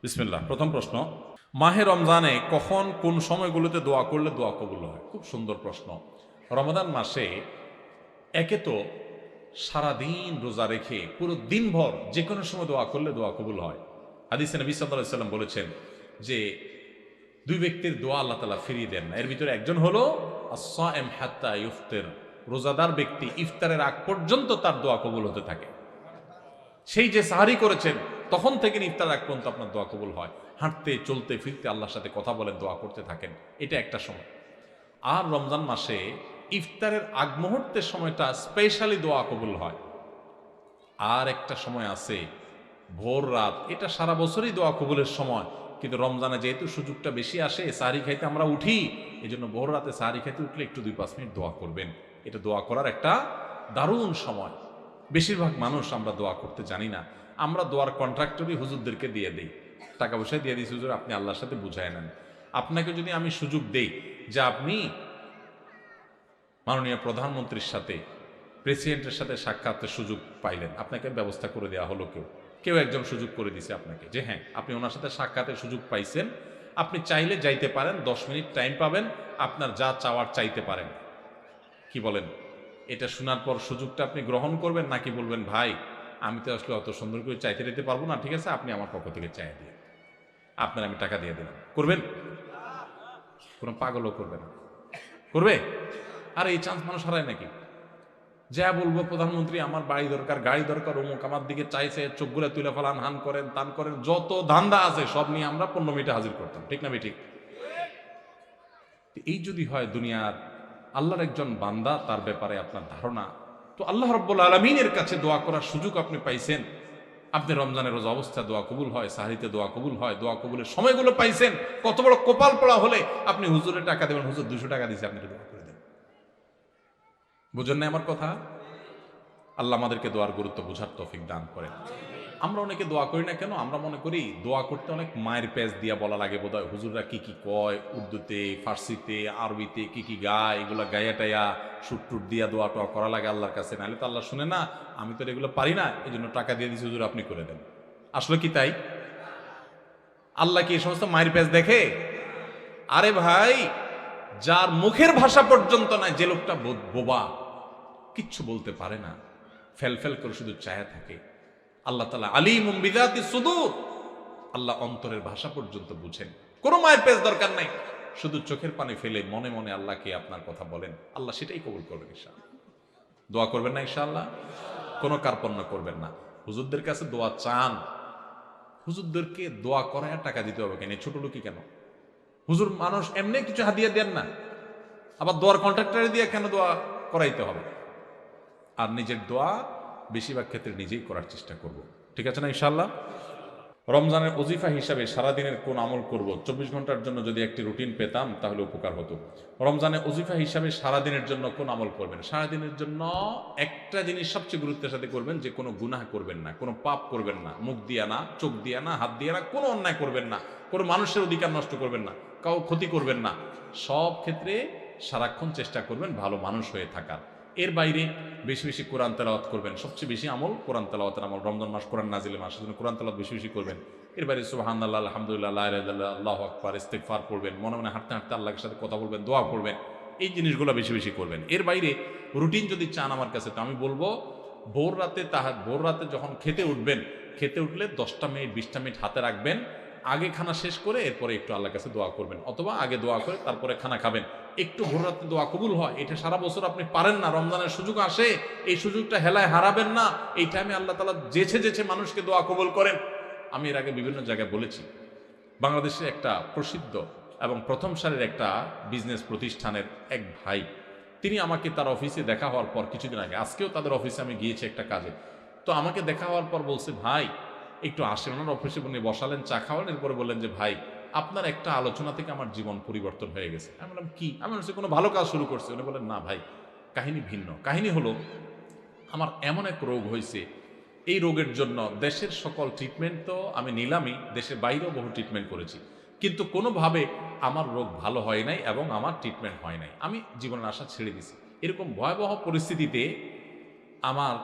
বিসমিল্লাহ। প্রথম প্রশ্ন, মাহে রমজানে কখন কোন সময়গুলোতে দোয়া করলে দোয়া কবুল হয়? খুব সুন্দর প্রশ্ন। রমাদান মাসে একে তো সারাদিন রোজা রেখে পুরো দিনভর যে কোনো সময় দোয়া করলে দোয়া কবুল হয়। হাদিসে নবী সাল্লাল্লাহু আলাইহি সাল্লাম বলেছেন যে দুই ব্যক্তির দোয়া আল্লাহ তাআলা ফিরিয়ে দেন না। এর ভিতরে একজন হলো আস-সায়েম হাত্তা ইফতির, রোজাদার ব্যক্তি ইফতারের আগ পর্যন্ত তার দোয়া কবুল হতে থাকে। সেই যে সাহারি করেছেন তখন থেকে ইফতার আগ পর্যন্ত আপনার দোয়া কবুল হয়। হাঁটতে চলতে ফিরতে আল্লাহর সাথে কথা বলেন, দোয়া করতে থাকেন, এটা একটা সময়। আর রমজান মাসে ইফতারের আগ মুহূর্তের সময়টা স্পেশালি দোয়া কবুল হয়। আর একটা সময় আছে ভোর রাত, এটা সারা বছরই দোয়া কবুলের সময়, কিন্তু রমজানে যেহেতু সুযোগটা বেশি আসে, সাহারি খাইতে আমরা উঠি, এই জন্য ভোর রাতে সাহারি খাইতে উঠলে একটু 2-5 মিনিট দোয়া করবেন। এটা দোয়া করার একটা দারুণ সময়। বেশিরভাগ মানুষ আমরা দোয়া করতে জানি না। আমরা দোয়ার কন্ট্রাক্টরই হুজুরদেরকে দিয়ে দিই, টাকা পয়সা দিয়ে দিই, হুজুর আপনি আল্লাহর সাথে বুঝায় নেন। আপনাকে যদি আমি সুযোগ দেই যে আপনি মাননীয় প্রধানমন্ত্রীর সাথে, প্রেসিডেন্টের সাথে সাক্ষাতের সুযোগ পাইলেন, আপনাকে ব্যবস্থা করে দেওয়া হলো, কেউ একজন সুযোগ করে দিছে আপনাকে যে হ্যাঁ আপনি ওনার সাথে সাক্ষাতের সুযোগ পাইছেন, আপনি চাইলে যাইতে পারেন, 10 মিনিট টাইম পাবেন, আপনার যা চাওয়ার চাইতে পারেন। কি বলেন? এটা শোনার পর সুযোগটা আপনি গ্রহণ করবেন নাকি বলবেন ভাই আমি তো আসলে অত সুন্দর করে চাইতে দিতে পারবো না, ঠিক আছে আপনি আমার পক্ষ থেকে চাইয়ে দিয়ে, আপনার আমি টাকা দিয়ে দিলাম, করবেন? কোনো পাগলও করবে না, করবে? আর এই চান্স মানুষ হারায় নাকি? যা বলবো প্রধানমন্ত্রী আমার বাড়ি দরকার, গাড়ি দরকার, অমুক আমার দিকে চাইছে, চোখগুলো তুলে ফেলান, হান করেন, তান করেন, যত ধান্দা আছে সব নিয়ে আমরা 15 মিনিটে হাজির করতাম, ঠিক না? ঠিক। এই যদি হয় দুনিয়ার আল্লাহর একজন বান্দা, তার ব্যাপারে আপনার ধারণা, তো আল্লাহ রাব্বুল আলামিনের কাছে দোয়া করার সুযোগ আপনি পাইছেন। আপনি রমজানের রোজা অবস্থা দোয়া কবুল হয়, সাহারিতে দোয়া কবুল হয়, দোয়া কবুলের সময়গুলো পাইছেন। কত বড় কপাল পড়া হলে আপনি হুজুরের টাকা দেবেন, হুজুর 200 টাকা দিয়েছে আপনি দোয়া করে দেন। বুঝেন না আমার কথা? আল্লাহ আমাদেরকে দোয়ার গুরুত্ব বোঝার তৌফিক দান করেন। আমরা অনেকে দোয়া করি না কেন? আমরা মনে করি দোয়া করতে অনেক মায়ের পেজ দিয়া বলা লাগে বোধহয়, হুজুররা কি কি কয়, উর্দুতে, ফার্সিতে, আরবিতে কি কি গায়, এগুলা গায়া টাইয়া সুট টুট দিয়া দোয়া টোয়া করা লাগে আল্লাহর কাছে, নাহলে তো আল্লাহ শুনে না। আমি তো এগুলো পারি না, এই জন্য টাকা দিয়ে দিচ্ছি, হুজুর আপনি করে দেন। আসলে কি তাই? আল্লাহ কি এই সমস্ত মায়ের পেজ দেখে? আরে ভাই, যার মুখের ভাষা পর্যন্ত নাই, যে লোকটা বোবা, কিচ্ছু বলতে পারে না, ফেল ফেল করে শুধু চায়া থাকে, আল্লাহ তাআলা আলিমুম বিযাতি সুদূর, আল্লাহ অন্তরের ভাষা পর্যন্ত বুঝেন। কোনো মায়ের পেজ দরকার নাই, শুধু চোখের পানি ফেলে মনে মনে আল্লাহকে আপনার কথা বলেন, আল্লাহ সেটাই কবুল করবেন ইনশাআল্লাহ। দোয়া করবেন না ইনশাআল্লাহ? কোনো কার্পণ্য করবেন না। হুজুরদের কাছে দোয়া চান, হুজুরদেরকে দোয়া করায় টাকা দিতে হবে কেন? ছোট লোকই কেন? হুজুর মানুষ এমনি কিছু হাদিয়া দেন না, আবার দোয়ার কন্ট্রাক্টরে দিয়ে কেন দোয়া করাইতে হবে? আর নিজের দোয়া বেশিরভাগ ক্ষেত্রে নিজেই করার চেষ্টা করব, ঠিক আছে না ইনশাআল্লাহ? রমজানের ওজিফা হিসাবে সারাদিনের কোন আমল করব? 24 ঘন্টার জন্য যদি একটি রুটিন পেতাম তাহলে উপকার হতো। রমজানে ওজিফা হিসাবে সারাদিনের জন্য কোন আমল করবেন? সারাদিনের জন্য একটা জিনিস সবচেয়ে গুরুত্বের সাথে করবেন, যে কোনো গুনাহ করবেন না, কোনো পাপ করবেন না, মুখ দিয়া না, চোখ দিয়া না, হাত দিয়া না, কোনো অন্যায় করবেন না, কোনো মানুষের অধিকার নষ্ট করবেন না, কাউ ক্ষতি করবেন না। সব ক্ষেত্রে সারাক্ষণ চেষ্টা করবেন ভালো মানুষ হয়ে থাকার। এর বাইরে বেশি বেশি কোরআন তেলাওয়াত করবেন, সবচেয়ে বেশি আমল কোরআন তেলাওয়াতের আমল। রমজান মাস কোরআন নাজিলের মাস, সেজন্য কোরআন তেলাওয়াত বেশি বেশি করবেন। এর বাইরে সুবহানাল্লাহ, আলহামদুলিল্লাহ, লা ইলাহা ইল্লাল্লাহ, আল্লাহু আকবার, ইস্তিগফার পড়বেন, মনে মনে হাঁটতে হাঁটতে আল্লাহর সাথে কথা বলবেন, দোয়া করবেন, এই জিনিসগুলো বেশি বেশি করবেন। এর বাইরে রুটিন যদি চান আমার কাছে, তো আমি বলবো ভোর রাতে যখন খেতে উঠবেন, খেতে উঠলে 10টা মিনিট 20টা মিনিট হাতে রাখবেন, আগে খানা শেষ করে এরপরে একটু আল্লাহর কাছে দোয়া করবেন, অথবা আগে দোয়া করে তারপরে খানা খাবেন। একটু ভোর রাতে দোয়া কবুল হয়, এটা সারা বছর আপনি পারেন না, রমজানের সুযোগ আসে, এই সুযোগটা হেলায় হারাবেন না। এই টাইমে আল্লাহ তাআলা যেছে যেছে মানুষকে দোয়া কবুল করেন। আমি এর আগে বিভিন্ন জায়গায় বলেছি, বাংলাদেশের একটা প্রসিদ্ধ এবং প্রথম সারির একটা বিজনেস প্রতিষ্ঠানের এক ভাই, তিনি আমাকে তার অফিসে দেখা হওয়ার পর কিছুদিন আগে, আজকেও তাদের অফিসে আমি গিয়েছি একটা কাজে, তো আমাকে দেখা হওয়ার পর বলছে ভাই একটু আসেন, ওনার অফিসে উনি বসালেন, চা খাওয়ালেন, এরপরে বললেন যে ভাই আপনার একটা আলোচনা থেকে আমার জীবন পরিবর্তন হয়ে গেছে। আমি বললাম কি? আমি বলছি কোনো ভালো কাজ শুরু করছে? উনি বললেন না ভাই, কাহিনী ভিন্ন। কাহিনী হলো আমার এমন এক রোগ হয়েছে, এই রোগের জন্য দেশের সকল ট্রিটমেন্ট তো আমি নিলামই, দেশের বাইরেও বহু ট্রিটমেন্ট করেছি, কিন্তু কোনোভাবে আমার রোগ ভালো হয় নাই এবং আমার ট্রিটমেন্ট হয় নাই, আমি জীবনের আশা ছেড়ে দিছি। এরকম ভয়াবহ পরিস্থিতিতে আমার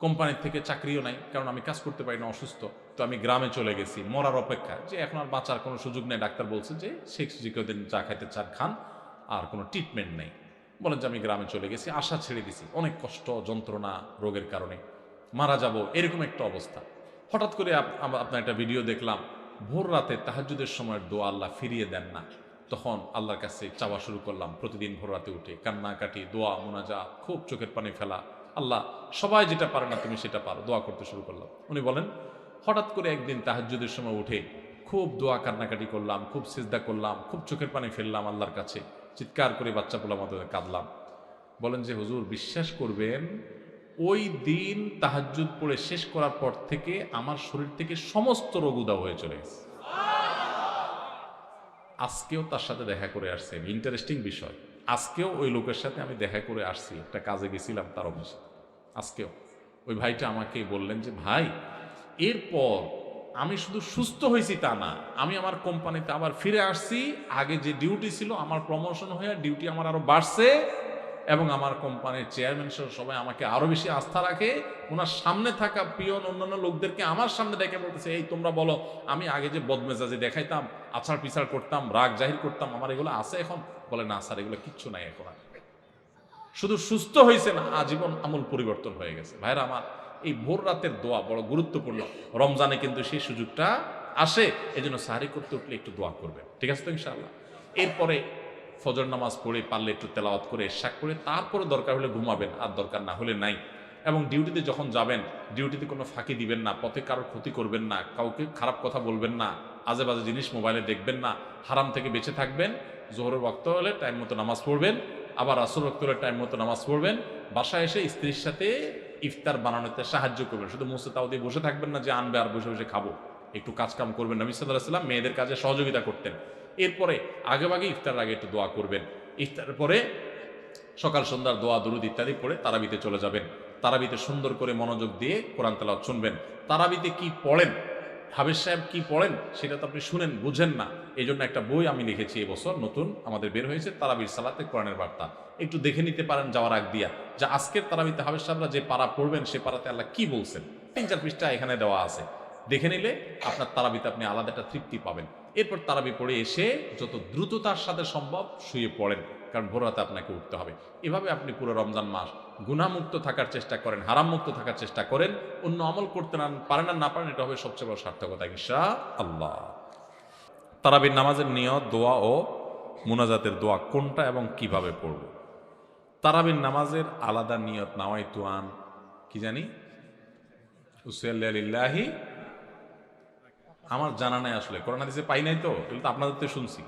কোম্পানির থেকে চাকরিও নাই, কারণ আমি কাজ করতে পারি না, অসুস্থ। তো আমি গ্রামে চলে গেছি মরার অপেক্ষা, যে এখন আর বাঁচার কোনো সুযোগ নেই। ডাক্তার বলছে যে শেখ জিকোদিন যা খাইতে চান খান, আর কোনো ট্রিটমেন্ট নেই। বলেন যে আমি গ্রামে চলে গেছি, আশা ছেড়ে দিছি, অনেক কষ্ট যন্ত্রণা রোগের কারণে মারা যাব এরকম একটা অবস্থা। হঠাৎ করে আপনার একটা ভিডিও দেখলাম, ভোর রাতে তাহাজ্জুদের সময়ের দোয়া আল্লাহ ফিরিয়ে দেন না। তখন আল্লাহর কাছে চাওয়া শুরু করলাম, প্রতিদিন ভোর রাতে উঠে কান্নাকাটি, দোয়া, মুনাজাত, খুব চোখের পানি ফেলা। আল্লাহ সবাই যেটা পারে না তুমি সেটা পারো, দোয়া করতে শুরু করলাম। উনি বলেন হঠাৎ করে একদিন তাহাজ্জুদের সময় উঠে খুব দোয়া কান্নাকাটি করলাম, খুব সিজদা করলাম, খুব চোখের পানি ফেললাম আল্লাহর কাছে, চিৎকার করে বাচ্চা পোলার মতো কাঁদলাম। বলেন যে হুজুর বিশ্বাস করবেন, ওই দিন তাহাজ্জুদ পড়ে শেষ করার পর থেকে আমার শরীর থেকে সমস্ত রোগ উধাও হয়ে চলে গেছে। আজকেও তার সাথে দেখা করে আসছি। ইন্টারেস্টিং বিষয়, আজকেও ওই লোকের সাথে আমি দেখা করে আসছি, একটা কাজে গেছিলাম তার অফিসে। আজকেও ওই ভাইটা আমাকে বললেন যে ভাই, এরপর আমি শুধু সুস্থ হয়েছি তা না, আমি আমার কোম্পানিতে আবার ফিরে আসছি। আগে যে ডিউটি ছিল আমার প্রমোশন হয়ে ডিউটি আমার আরো বাড়ছে, এবং আমার কোম্পানির চেয়ারম্যান সহ সবাই আমাকে আরো বেশি আস্থা রাখে। ওনার সামনে থাকা পিয়ন অন্যান্য লোকদেরকে আমার সামনে দেখে বলতেছে, এই তোমরা বলো আমি আগে যে বদমেজাজি দেখাইতাম, আছাড় পিছাড় করতাম, রাগ জাহির করতাম, আমার এগুলো আছে এখন? বলে না স্যার, এগুলো কিচ্ছু নাই এখন। শুধু সুস্থ হয়েছে না, আজীবন আমূল পরিবর্তন হয়ে গেছে। ভাইরা আমার, এই ভোর রাতের দোয়া বড় গুরুত্বপূর্ণ। রমজানে কিন্তু সেই সুযোগটা আসে, এই জন্য সাহারি করতে উঠলে একটু দোয়া করবেন, ঠিক আছে তো ইনশাআল্লাহ। এরপরে ফজর নামাজ পড়ে পারলে একটু তেলাওয়াত করে ইশাক করে তারপরে দরকার হলে ঘুমাবেন, আর দরকার না হলে নাই। এবং ডিউটিতে যখন যাবেন, ডিউটিতে কোনো ফাঁকি দিবেন না, পথে কারোর ক্ষতি করবেন না, কাউকে খারাপ কথা বলবেন না, আজে বাজে জিনিস মোবাইলে দেখবেন না, হারাম থেকে বেঁচে থাকবেন। জোহরের ওয়াক্ত হলে টাইম মতো নামাজ পড়বেন, আবার আসর ওয়াক্ত হলে টাইম মতো নামাজ পড়বেন। বাসায় এসে স্ত্রীর সাথে ইফতার বানানোতে সাহায্য করবেন, শুধু মুসে তাও দিয়ে বসে থাকবেন না যে আনবে আর বসে বসে খাবো। একটু কাজ কাম করবেন। নবী সাল্লাল্লাহু আলাইহি ওয়াসাল্লাম মেয়েদের কাজে সহযোগিতা করতেন। এরপরে আগেভাগে ইফতারের আগে একটু দোয়া করবেন। ইফতারের পরে সকাল সন্ধ্যার দোয়া দরুদ ইত্যাদি পড়ে তারাবিতে চলে যাবেন। তারাবিতে সুন্দর করে মনোযোগ দিয়ে কোরআন তেলাওয়াত শুনবেন। তারাবিতে কি পড়েন, হাফেজ সাহেব কি পড়েন সেটা তো আপনি শুনেন, বুঝেন না। এই জন্য একটা বই আমি লিখেছি এবছর, নতুন আমাদের বের হয়েছে, তারাবির সালাতে কোরআনের বার্তা। একটু দেখে নিতে পারেন যাওয়ার আগ দিয়া, যে আজকের তারাবিতে হাফেজ সাহেবরা যে পারা পড়বেন সে পারাতে আল্লাহ কি বলছেন। 3-4 পৃষ্ঠা এখানে দেওয়া আছে, দেখে নিলে আপনার তারাবিতে আপনি আলাদা একটা তৃপ্তি পাবেন। এরপর তারাবি পড়ে এসে যত দ্রুততার সাথে সম্ভব শুয়ে পড়েন, কারণ ভোর রাতে আপনাকে উঠতে হবে। এভাবে আপনি পুরো রমজান মাস গুনাহমুক্ত থাকার চেষ্টা করেন, হারামমুক্ত থাকার চেষ্টা করেন। অন্য আমল করতে পারেন আর না পারেন, এটা হবে সবচেয়ে বড় সার্থকতা ইনশাআল্লাহ। তারাবির নামাজের নিয়ত, দোয়া ও মুনাজাতের দোয়া কোনটা এবং কিভাবে পড়ব? তারাবির নামাজের আলাদা নিয়ত নাওয়াইতু আন কি জানি উসাল্লি লিল্লাহি, আমার জানা নাই আসলে, কোরআন হাদিসে পাই নাই, তো এগুলো তো আপনাদের তো শুনছি।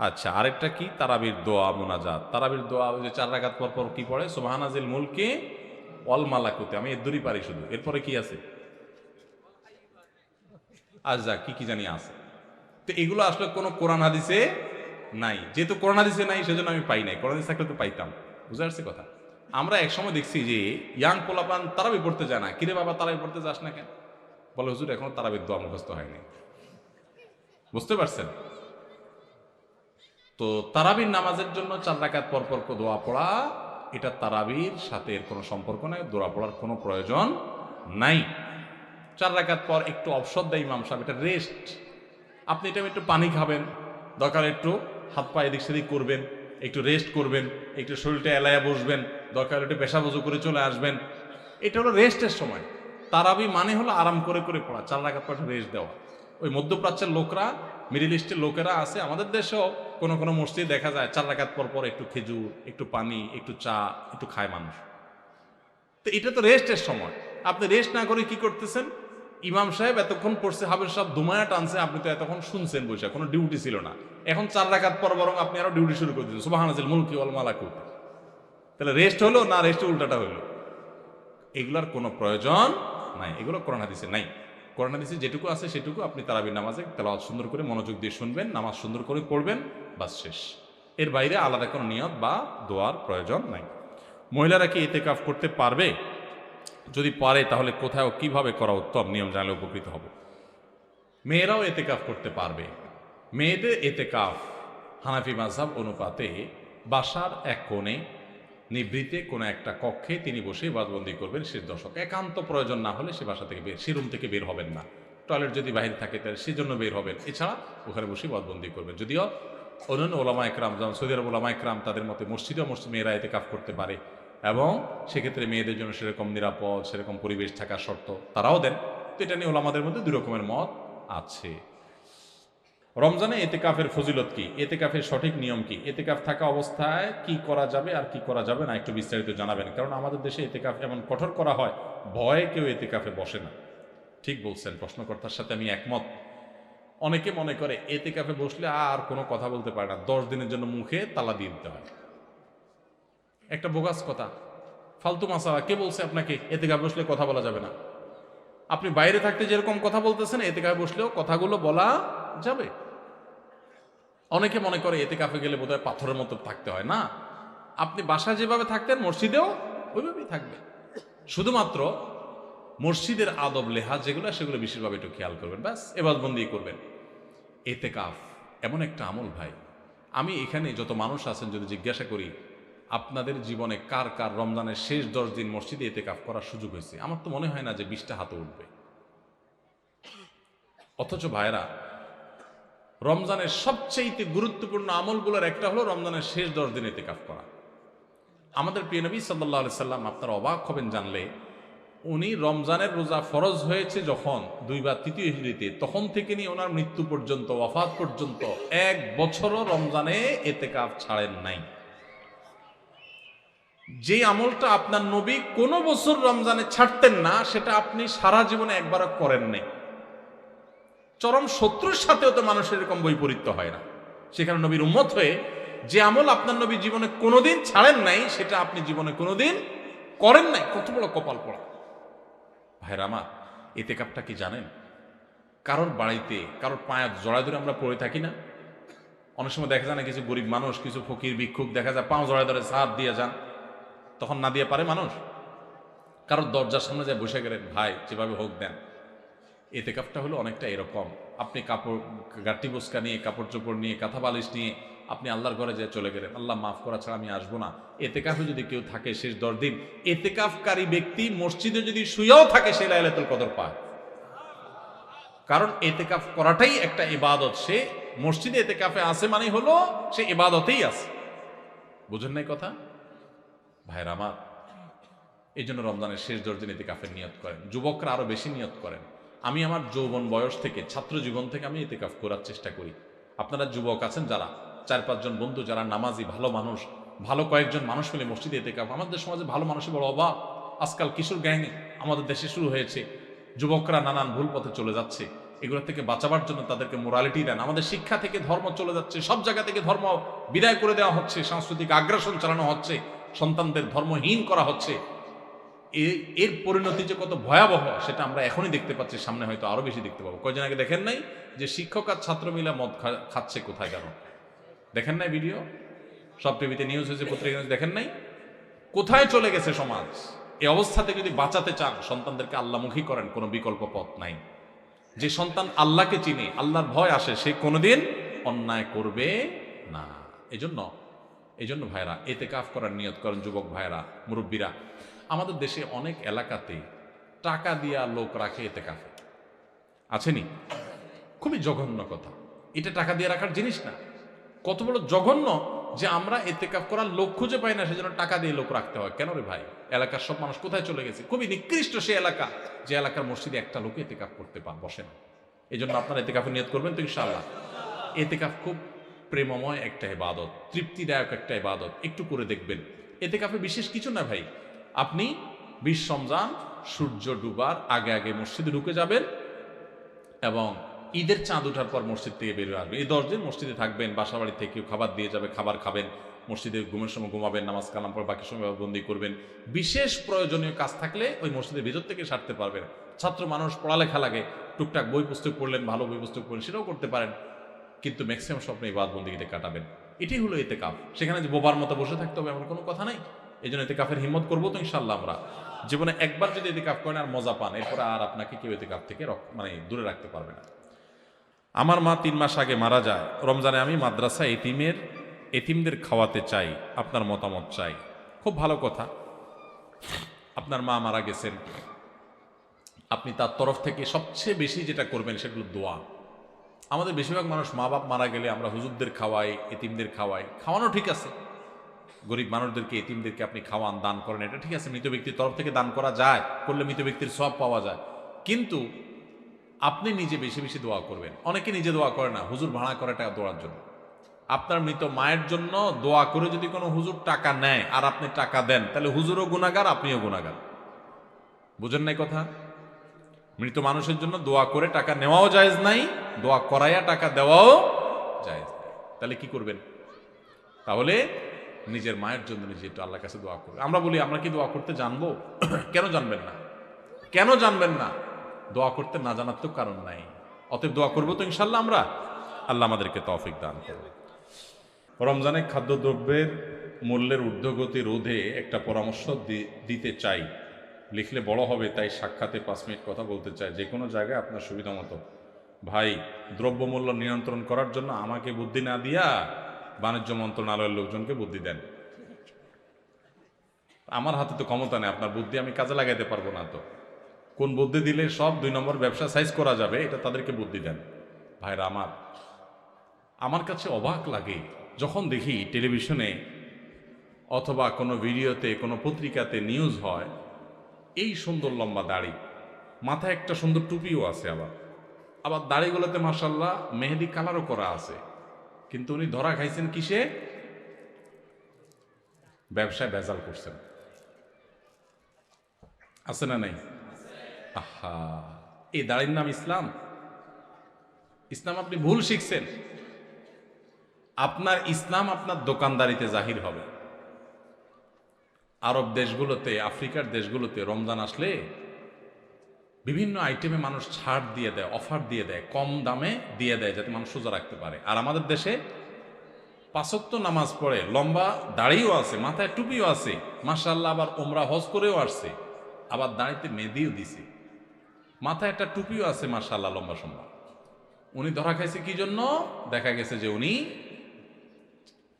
আচ্ছা, আরেকটা কি তারাবির দোয়া মুনাজাত। তারাবির দোয়া ওই যে 4 রাকাত পর পর কি পড়ে, সুবহানাজিল মুলকি ওয়াল মালাকুতি, আমি এর দূরই পারি শুধু। এরপরে কি আছে, আচ্ছা কি কি জানি আছে। তো এগুলো আসলে কোনো কোরআন হাদিসে নাই, যেহেতু কোরআন হাদিসে নাই সেজন্য আমি পাই নাই। কোরআন হাদিস থাকলে তো পাইতাম। বুঝতে পারছি কথা? আমরা একসময় দেখছি যে ইয়াং পোলাপান তারাবি পড়তে যায় না। কিরে বাবা তারাবি পড়তে যাস না কেন? বলে হুজুর এখনো তারাবির দোয়া মুখস্থ হয়নি। বুঝতে পারছেন? তো তারাবির নামাজের জন্য 4 রাকাত পর পর দোয়া পড়া, এটা তারাবির সাথে এর কোনো সম্পর্ক নাই, দোয়া পড়ার কোনো প্রয়োজন নাই। 4 রাকাত পর একটু অবসর দেয় ইমাম সাহেব, এটা রেস্ট। আপনি এটা একটু পানি খাবেন, দরকার একটু হাত পা এদিক সেদিক করবেন, একটু রেস্ট করবেন, একটু শরীরটা এলায়া বসবেন, দরকার একটু পেশা বজু করে চলে আসবেন। এটা হলো রেস্টের সময়। তারাবি মানে হলো আরাম করে করে পড়া, 4 রাকাত পর রেস্ট দেওয়া। ওই মধ্যপ্রাচ্যের লোকরা, মিডিল ইস্টের লোকেরা আছে, আমাদের দেশেও কোনো কোনো মসজিদে দেখা যায় 4 রাকাত পর পর একটু খেজুর, একটু পানি, একটু চা একটু খায় মানুষ। তো এটা তো রেস্টের সময়, আপনি রেস্ট না করে কি করতেছেন? ইমাম সাহেব এতক্ষণ পড়ছে, হাফেজ সাহেব দুমায়া টানছে, আপনি তো এতক্ষণ শুনছেন বসে, কোনো ডিউটি ছিল না। এখন 4 রাকাত পর বরং আপনি আরো ডিউটি শুরু করে দিচ্ছেন, সুবহানাজিল মুলকি ওয়াল মালাকুত। তাহলে রেস্ট হলো না রেস্টে উল্টাটা হইলো? এগুলার কোনো প্রয়োজন নাই, এগুলো কোরআন হাদিসে নাই। কোরআন হাদিসে যেটুকু আছে সেটুকু আপনি তারাবির নামাজে তেলাওয়াত সুন্দর করে মনোযোগ দিয়ে শুনবেন, নামাজ সুন্দর করে পড়বেন, বাস শেষ। এর বাইরে আলাদা কোনো নিয়ত বা দোয়ার প্রয়োজন নাই। মহিলারা কি ইতিকাফ করতে পারবে? যদি পারে তাহলে কোথায় ও কিভাবে করা উত্তম, নিয়ম জানলে উপকৃত হব। মেয়েরাও ইতিকাফ করতে পারবে। মেয়েদের ইতিকাফ হানাফি মাযহাব অনুপাতে বাসার এক কোণে নিভৃতে কোনো একটা কক্ষে তিনি বসে ইবাদতবন্দি করবেন শেষ দশক। একান্ত প্রয়োজন না হলে সে বাসা থেকে সে রুম থেকে বের হবেন না। টয়লেট যদি বাইরে থাকে তাহলে সেজন্য বের হবেন, এছাড়া ওখানে বসে ইবাদতবন্দি করবেন। যদিও অন্যান্য ওলামা একরাম যেমন সৌদি আরব ওলামা একরাম তাদের মতে মসজিদ মেয়েরা ইতিকাফ করতে পারে, এবং সেক্ষেত্রে মেয়েদের জন্য সেরকম নিরাপদ সেরকম পরিবেশ থাকার শর্ত তারাও দেন। তো এটা নিয়ে ওলামাদের মধ্যে দুই রকমের মত আছে। রমজানে এতেকাফের ফজিলত কি, এতেকাফের সঠিক নিয়ম কি, এতেকাফ থাকা অবস্থায় কি করা যাবে আর কি করা যাবে না একটু বিস্তারিত জানাবেন। কারণ আমাদের দেশে এতেকাফ এমন কঠোর করা হয়, ভয়ে কেউ এতেকাফে বসে না। ঠিক বলছেন, প্রশ্নকর্তার সাথে আমি একমত। অনেকে মনে করে এতেকাফে বসলে আর কোনো কথা বলতে পারে না, 10 দিনের জন্য মুখে তালা দিয়ে দিতে হয়। একটা বোগাস কথা, ফালতু মাসালা। কে বলছে আপনাকে এতেকাফে বসলে কথা বলা যাবে না? আপনি বাইরে থাকতে যেরকম কথা বলতেছেন এতেকাফে বসলেও কথাগুলো বলা যাবে। অনেকে মনে করে এতেকাফে গেলে বোধহয় পাথরের মতো থাকতে হয়। না, আপনি বাসায় যেভাবে থাকতেন মসজিদেও ওইভাবেই থাকবেন। শুধুমাত্র মসজিদের আদব লেহাজ যেগুলো সেগুলো বিশেষভাবে একটু খেয়াল করবেন, ব্যাস ইবাদতবন্দি করবেন। এতেকাফ এমন একটা আমল ভাই, আমি এখানে যত মানুষ আছেন যদি জিজ্ঞাসা করি আপনাদের জীবনে কার কার রমজানের শেষ 10 দিন মসজিদে এতেকাফ করার সুযোগ হয়েছে, আমার তো মনে হয় না যে 20টা হাতে উঠবে। অথচ ভাইরা, রমজানের সবচেয়ে গুরুত্বপূর্ণ আমলগুলোর একটা হলো রমজানের শেষ 10 দিন ইতিকাফ করা। আমাদের প্রিয় নবী সাল্লাল্লাহু আলাইহি সাল্লাম, আপনারা অবাক হবেন জানলে, উনি রমজানের রোজা ফরজ হয়েছে যখন 2 বা 3 হিজরিতে, তখন থেকে নিয়ে ওনার মৃত্যু পর্যন্ত, ওয়াফাত পর্যন্ত 1 বছরও রমজানে ইতিকাফ ছাড়েন নাই। যে আমলটা আপনার নবী কোনো বছর রমজানে ছাড়তেন না, সেটা আপনি সারা জীবনে একবারও করেন নাই। চরম শত্রুর সাথেও তো মানুষের এরকম বৈপরীত্য হয় না। সেখানে নবীর উম্মত হয়ে যে আমল আপনার নবী জীবনে কোনোদিন ছাড়েন নাই, সেটা আপনি জীবনে কোনোদিন করেন নাই। কত বড় কপাল পড়া ভাইরা আমার। ইতিকাফটা কি জানেন? কারোর বাড়িতে কারোর পায়ে জড়ায় ধরে আমরা পড়ে থাকি না? অনেক সময় দেখা যায় না, কিছু গরিব মানুষ, কিছু ফকির ভিক্ষুক দেখা যায় পাও জড়ায় ধরে সাহায্য দিয়ে যান, তখন না দিয়ে পারে মানুষ। কারোর দরজার সামনে যায় বসে গেলেন, ভাই যেভাবে হোক দেন। এতেকাফটা হলো অনেকটা এরকম, আপনি কাপড় গাঠি বোসকা নিয়ে, কাপড় চোপড় নিয়ে, কাঁথা বালিশ নিয়ে আপনি আল্লাহর ঘরে যেয়ে চলে গেলেন, আল্লাহ মাফ করা ছাড়া আমি আসবো না। এতেকাফে যদি কেউ থাকে শেষ 10 দিন, এতেকাফকারী ব্যক্তি মসজিদে যদি শুয়েও থাকে সে লাইলাতুল কদর পায়। কারণ এতেকাফ করাটাই একটা ইবাদত। সে মসজিদে এতেকাফে আছে মানে হলো সে ইবাদতেই আছে। বুঝেন নাই কথা ভাইরা আমার? এই জন্য রমজানের শেষ 10 দিন ইতিকাফের নিয়ত করেন। যুবকরা আরো বেশি নিয়ত করেন। আমি আমার যৌবন বয়স থেকে, ছাত্র জীবন থেকে আমি ইতিকাফ করার চেষ্টা করি। আপনারা যুবক আছেন যারা, 4-5 জন বন্ধু যারা নামাজি, ভালো মানুষ, ভালো কয়েকজন মানুষ মিলে মসজিদে ইতিকাফ। আমাদের সমাজে ভালো মানুষের বড় অভাব। আজকাল কিশোর গ্যাং আমাদের দেশে শুরু হয়েছে। যুবকরা নানান ভুল পথে চলে যাচ্ছে। এগুলো থেকে বাঁচাবার জন্য তাদেরকে মোরালিটি দেন। আমাদের শিক্ষা থেকে ধর্ম চলে যাচ্ছে, সব জায়গা থেকে ধর্ম বিদায় করে দেওয়া হচ্ছে, সাংস্কৃতিক আগ্রাসন চালানো হচ্ছে, সন্তানদের ধর্মহীন করা হচ্ছে। এর পরিণতি যে কত ভয়াবহ সেটা আমরা এখনই দেখতে পাচ্ছি, সামনে হয়তো আরো বেশি দেখতে পাবো। কয়দিন আগে দেখেন নাই যে শিক্ষক আর ছাত্র মিলে মদ খাচ্ছে কোথায়, কেন দেখেন নাই? ভিডিও সব টিভিতে নিউজ হয়েছে, পত্রিকা নিউজ, দেখেন নাই? কোথায় চলে গেছে সমাজ? এই অবস্থা থেকে যদি বাঁচাতে চান, সন্তানদেরকে আল্লাহমুখী করেন, কোনো বিকল্প পথ নাই। যে সন্তান আল্লাহকে চিনে, আল্লাহর ভয় আসে, সে কোনোদিন অন্যায় করবে না। এজন্য ভাইরা ইতিকাফ করার নিয়ত করেন। যুবক ভাইরা, মুরব্বীরা, আমাদের দেশে অনেক এলাকাতে টাকা দিয়া লোক রাখে ইতিকাফে, আছেনি? খুবই জঘন্য কথা। এটা টাকা দিয়ে রাখার জিনিস না। কত বড় জঘন্য যে আমরা ইতিকাফ করার লোক খুঁজে পাই না, সেজন্য টাকা দিয়ে লোক রাখতে হয়। কেন রে ভাই? এলাকার সব মানুষ কোথায় চলে গেছে? খুবই নিকৃষ্ট সে এলাকা, যে এলাকার মসজিদে একটা লোক ইতিকাফ করতে বসে না। এই জন্য আপনারা ইতিকাফের নিয়ত করবেন তো ইনশাআল্লাহ। ইতিকাফ খুব প্রেমময় একটা ইবাদত, তৃপ্তিদায়ক একটা ইবাদত। একটু করে দেখবেন। ইতিকাফে বিশেষ কিছু না ভাই। আপনি 20 রমজান সূর্য ডুবার আগে আগে মসজিদে ঢুকে যাবেন এবং ঈদের চাঁদ ওঠার পর মসজিদ থেকে বেরিয়ে আসবেন। এই 10 দিন মসজিদে থাকবেন। বাসা বাড়ি থেকে খাবার দিয়ে যাবে, খাবার খাবেন, মসজিদে ঘুমের সময় ঘুমাবেন, নামাজ কালাম পর বাকি সময় বন্দি করবেন। বিশেষ প্রয়োজনীয় কাজ থাকলে ওই মসজিদের ভিতর থেকে সারতে পারবেন। ছাত্র মানুষ, পড়ালেখা লাগে, টুকটাক বই পুস্তক পড়লেন, ভালো বই পুস্তক পড়লেন, সেটাও করতে পারেন। কিন্তু ম্যাক্সিমাম স্বপ্ন ইবাদতবন্দিতে কাটাবেন। এটাই হলো ইতিকাফ। সেখানে যে বোবার মতো বসে থাকতে হবে এমন কোনো কথা নাই। এই জন্য ইতিকাফের হিম্মত করবো তো ইনশাআল্লাহ। আমরা জীবনে একবার যদি ইতিকাফ করেন আর মজা পান, এরপরে আর আপনাকে কেউ ইতিকাফ থেকে দূরে রাখতে পারবে না। আমার মা 3 মাস আগে মারা যায়। রমজানে আমি মাদ্রাসা এতিমদের খাওয়াতে চাই, আপনার মতামত চাই। খুব ভালো কথা। আপনার মা মারা গেছেন, আপনি তার তরফ থেকে সবচেয়ে বেশি যেটা করবেন সেগুলো দোয়া। আমাদের বেশিরভাগ মানুষ মা বাপ মারা গেলে আমরা হুজুরদের খাওয়াই, এতিমদের খাওয়াই। খাওয়ানো ঠিক আছে, গরিব মানুষদেরকে এতিমদেরকে আপনি খাওয়ান, দান করেন, এটা ঠিক আছে, মৃত ব্যক্তির তরফ থেকে দান করা যায়, করলে মৃত ব্যক্তির সব পাওয়া যায়। কিন্তু আপনি নিজে বেশি বেশি দোয়া করবেন। অনেকে নিজে দোয়া করে না, হুজুর ভাড়া করে টাকা দোয়ার জন্য। আপনার মৃত মায়ের জন্য দোয়া করে যদি কোনো হুজুর টাকা নেয় আর আপনি টাকা দেন, তাহলে হুজুরও গুনাহগার, আপনিও গুনাহগার। বুঝেন নাই কথা? মৃত মানুষের জন্য দোয়া করে টাকা নেওয়াও জায়েজ নাই, দোয়া করাইয়া টাকা দেওয়াও জায়েজ নাই। তাহলে কি করবেন? তাহলে নিজের মায়ের জন্য নিজে একটু আল্লাহর কাছে দোয়া করবে। আমরা বলি আমরা কি দোয়া করতে জানবো? কেন জানবেন না? কেন জানবেন না? দোয়া করতে না জানার তো কারণ নাই। অতএব দোয়া করবো তো ইনশাল্লাহ আমরা। আল্লাহ আমাদেরকে তৌফিক দান করবে। রমজানে খাদ্যদ্রব্যের মূল্যের ঊর্ধ্বগতি রোধে একটা পরামর্শ দিতে চাই। লিখলে বড় হবে, তাই সাক্ষাতে 5 মিনিট কথা বলতে চাই, যে কোনো জায়গায় আপনার সুবিধা মতো। ভাই, দ্রব্যমূল্য নিয়ন্ত্রণ করার জন্য আমাকে বুদ্ধি না দিয়া বাণিজ্য মন্ত্রণালয়ের লোকজনকে বুদ্ধি দেন। আমার হাতে তো ক্ষমতা নেই, আপনার বুদ্ধি আমি কাজে লাগাইতে পারবো না। তো কোন বুদ্ধি দিলে সব 2 নম্বর ব্যবসা সাইজ করা যাবে, এটা তাদেরকে বুদ্ধি দেন। ভাইরা আমার কাছে অবাক লাগে যখন দেখি টেলিভিশনে অথবা কোনো ভিডিওতে, কোনো পত্রিকাতে নিউজ হয়, এই সুন্দর লম্বা দাড়ি, মাথায় একটা সুন্দর টুপিও আছে, আবার দাড়িগুলোতে মাশাআল্লাহ মেহেদি কালারও করা আছে, কিন্তু উনি ধরা খাইছেন কিসে? ব্যবসায় ভেজাল করছেন। আছে না নাই? আহা, এই দাড়ির নাম ইসলাম? ইসলাম আপনি ভুল শিখছেন। আপনার ইসলাম আপনার দোকানদারিতে জাহির হবে। আরব দেশগুলোতে, আফ্রিকার দেশগুলোতে রমজান আসলে বিভিন্ন আইটেমে মানুষ ছাড় দিয়ে দেয়, অফার দিয়ে দেয়, কম দামে দিয়ে দেয়, যাতে মানুষ সোজা রাখতে পারে। আর আমাদের দেশে 5 ওয়াক্ত নামাজ পড়ে, লম্বা দাড়িও আছে, মাথায় টুপিও আছে, মাশাআল্লাহ, আবার ওমরা হজ করেও আসছে, আবার দাড়িতে মেহেদিও দিছে, মাথায় একটা টুপিও আছে, মাশাআল্লাহ, লম্বা সম্ভব। উনি ধরা খাইছে কি জন্য? দেখা গেছে যে উনি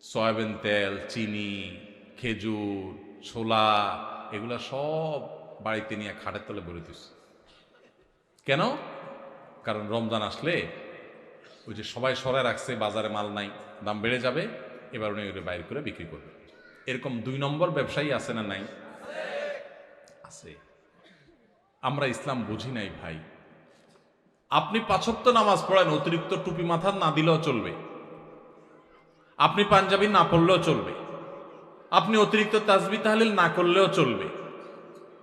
সয়াবিন তেল, চিনি, খেজুর, ছোলা, এগুলা সব বাড়িতে নিয়ে খাটের তলে ভরে দিচ্ছে। কেন? কারণ রমজান আসলে ওই যে সবাই সরায় রাখছে, বাজারে মাল নাই, দাম বেড়ে যাবে, এবার উনি ওটা বাইর করে বিক্রি করবে। এরকম 2 নম্বর ব্যবসায়ী আছে না নাই? আছে। আমরা ইসলাম বুঝি নাই ভাই। আপনি 5 ওয়াক্ত নামাজ পড়েন, অতিরিক্ত টুপি মাথার না দিলেও চলবে, আপনি পাঞ্জাবি না পড়লেও চলবে, আপনি অতিরিক্ত তাসবিহ তাহলিল না করলেও চলবে,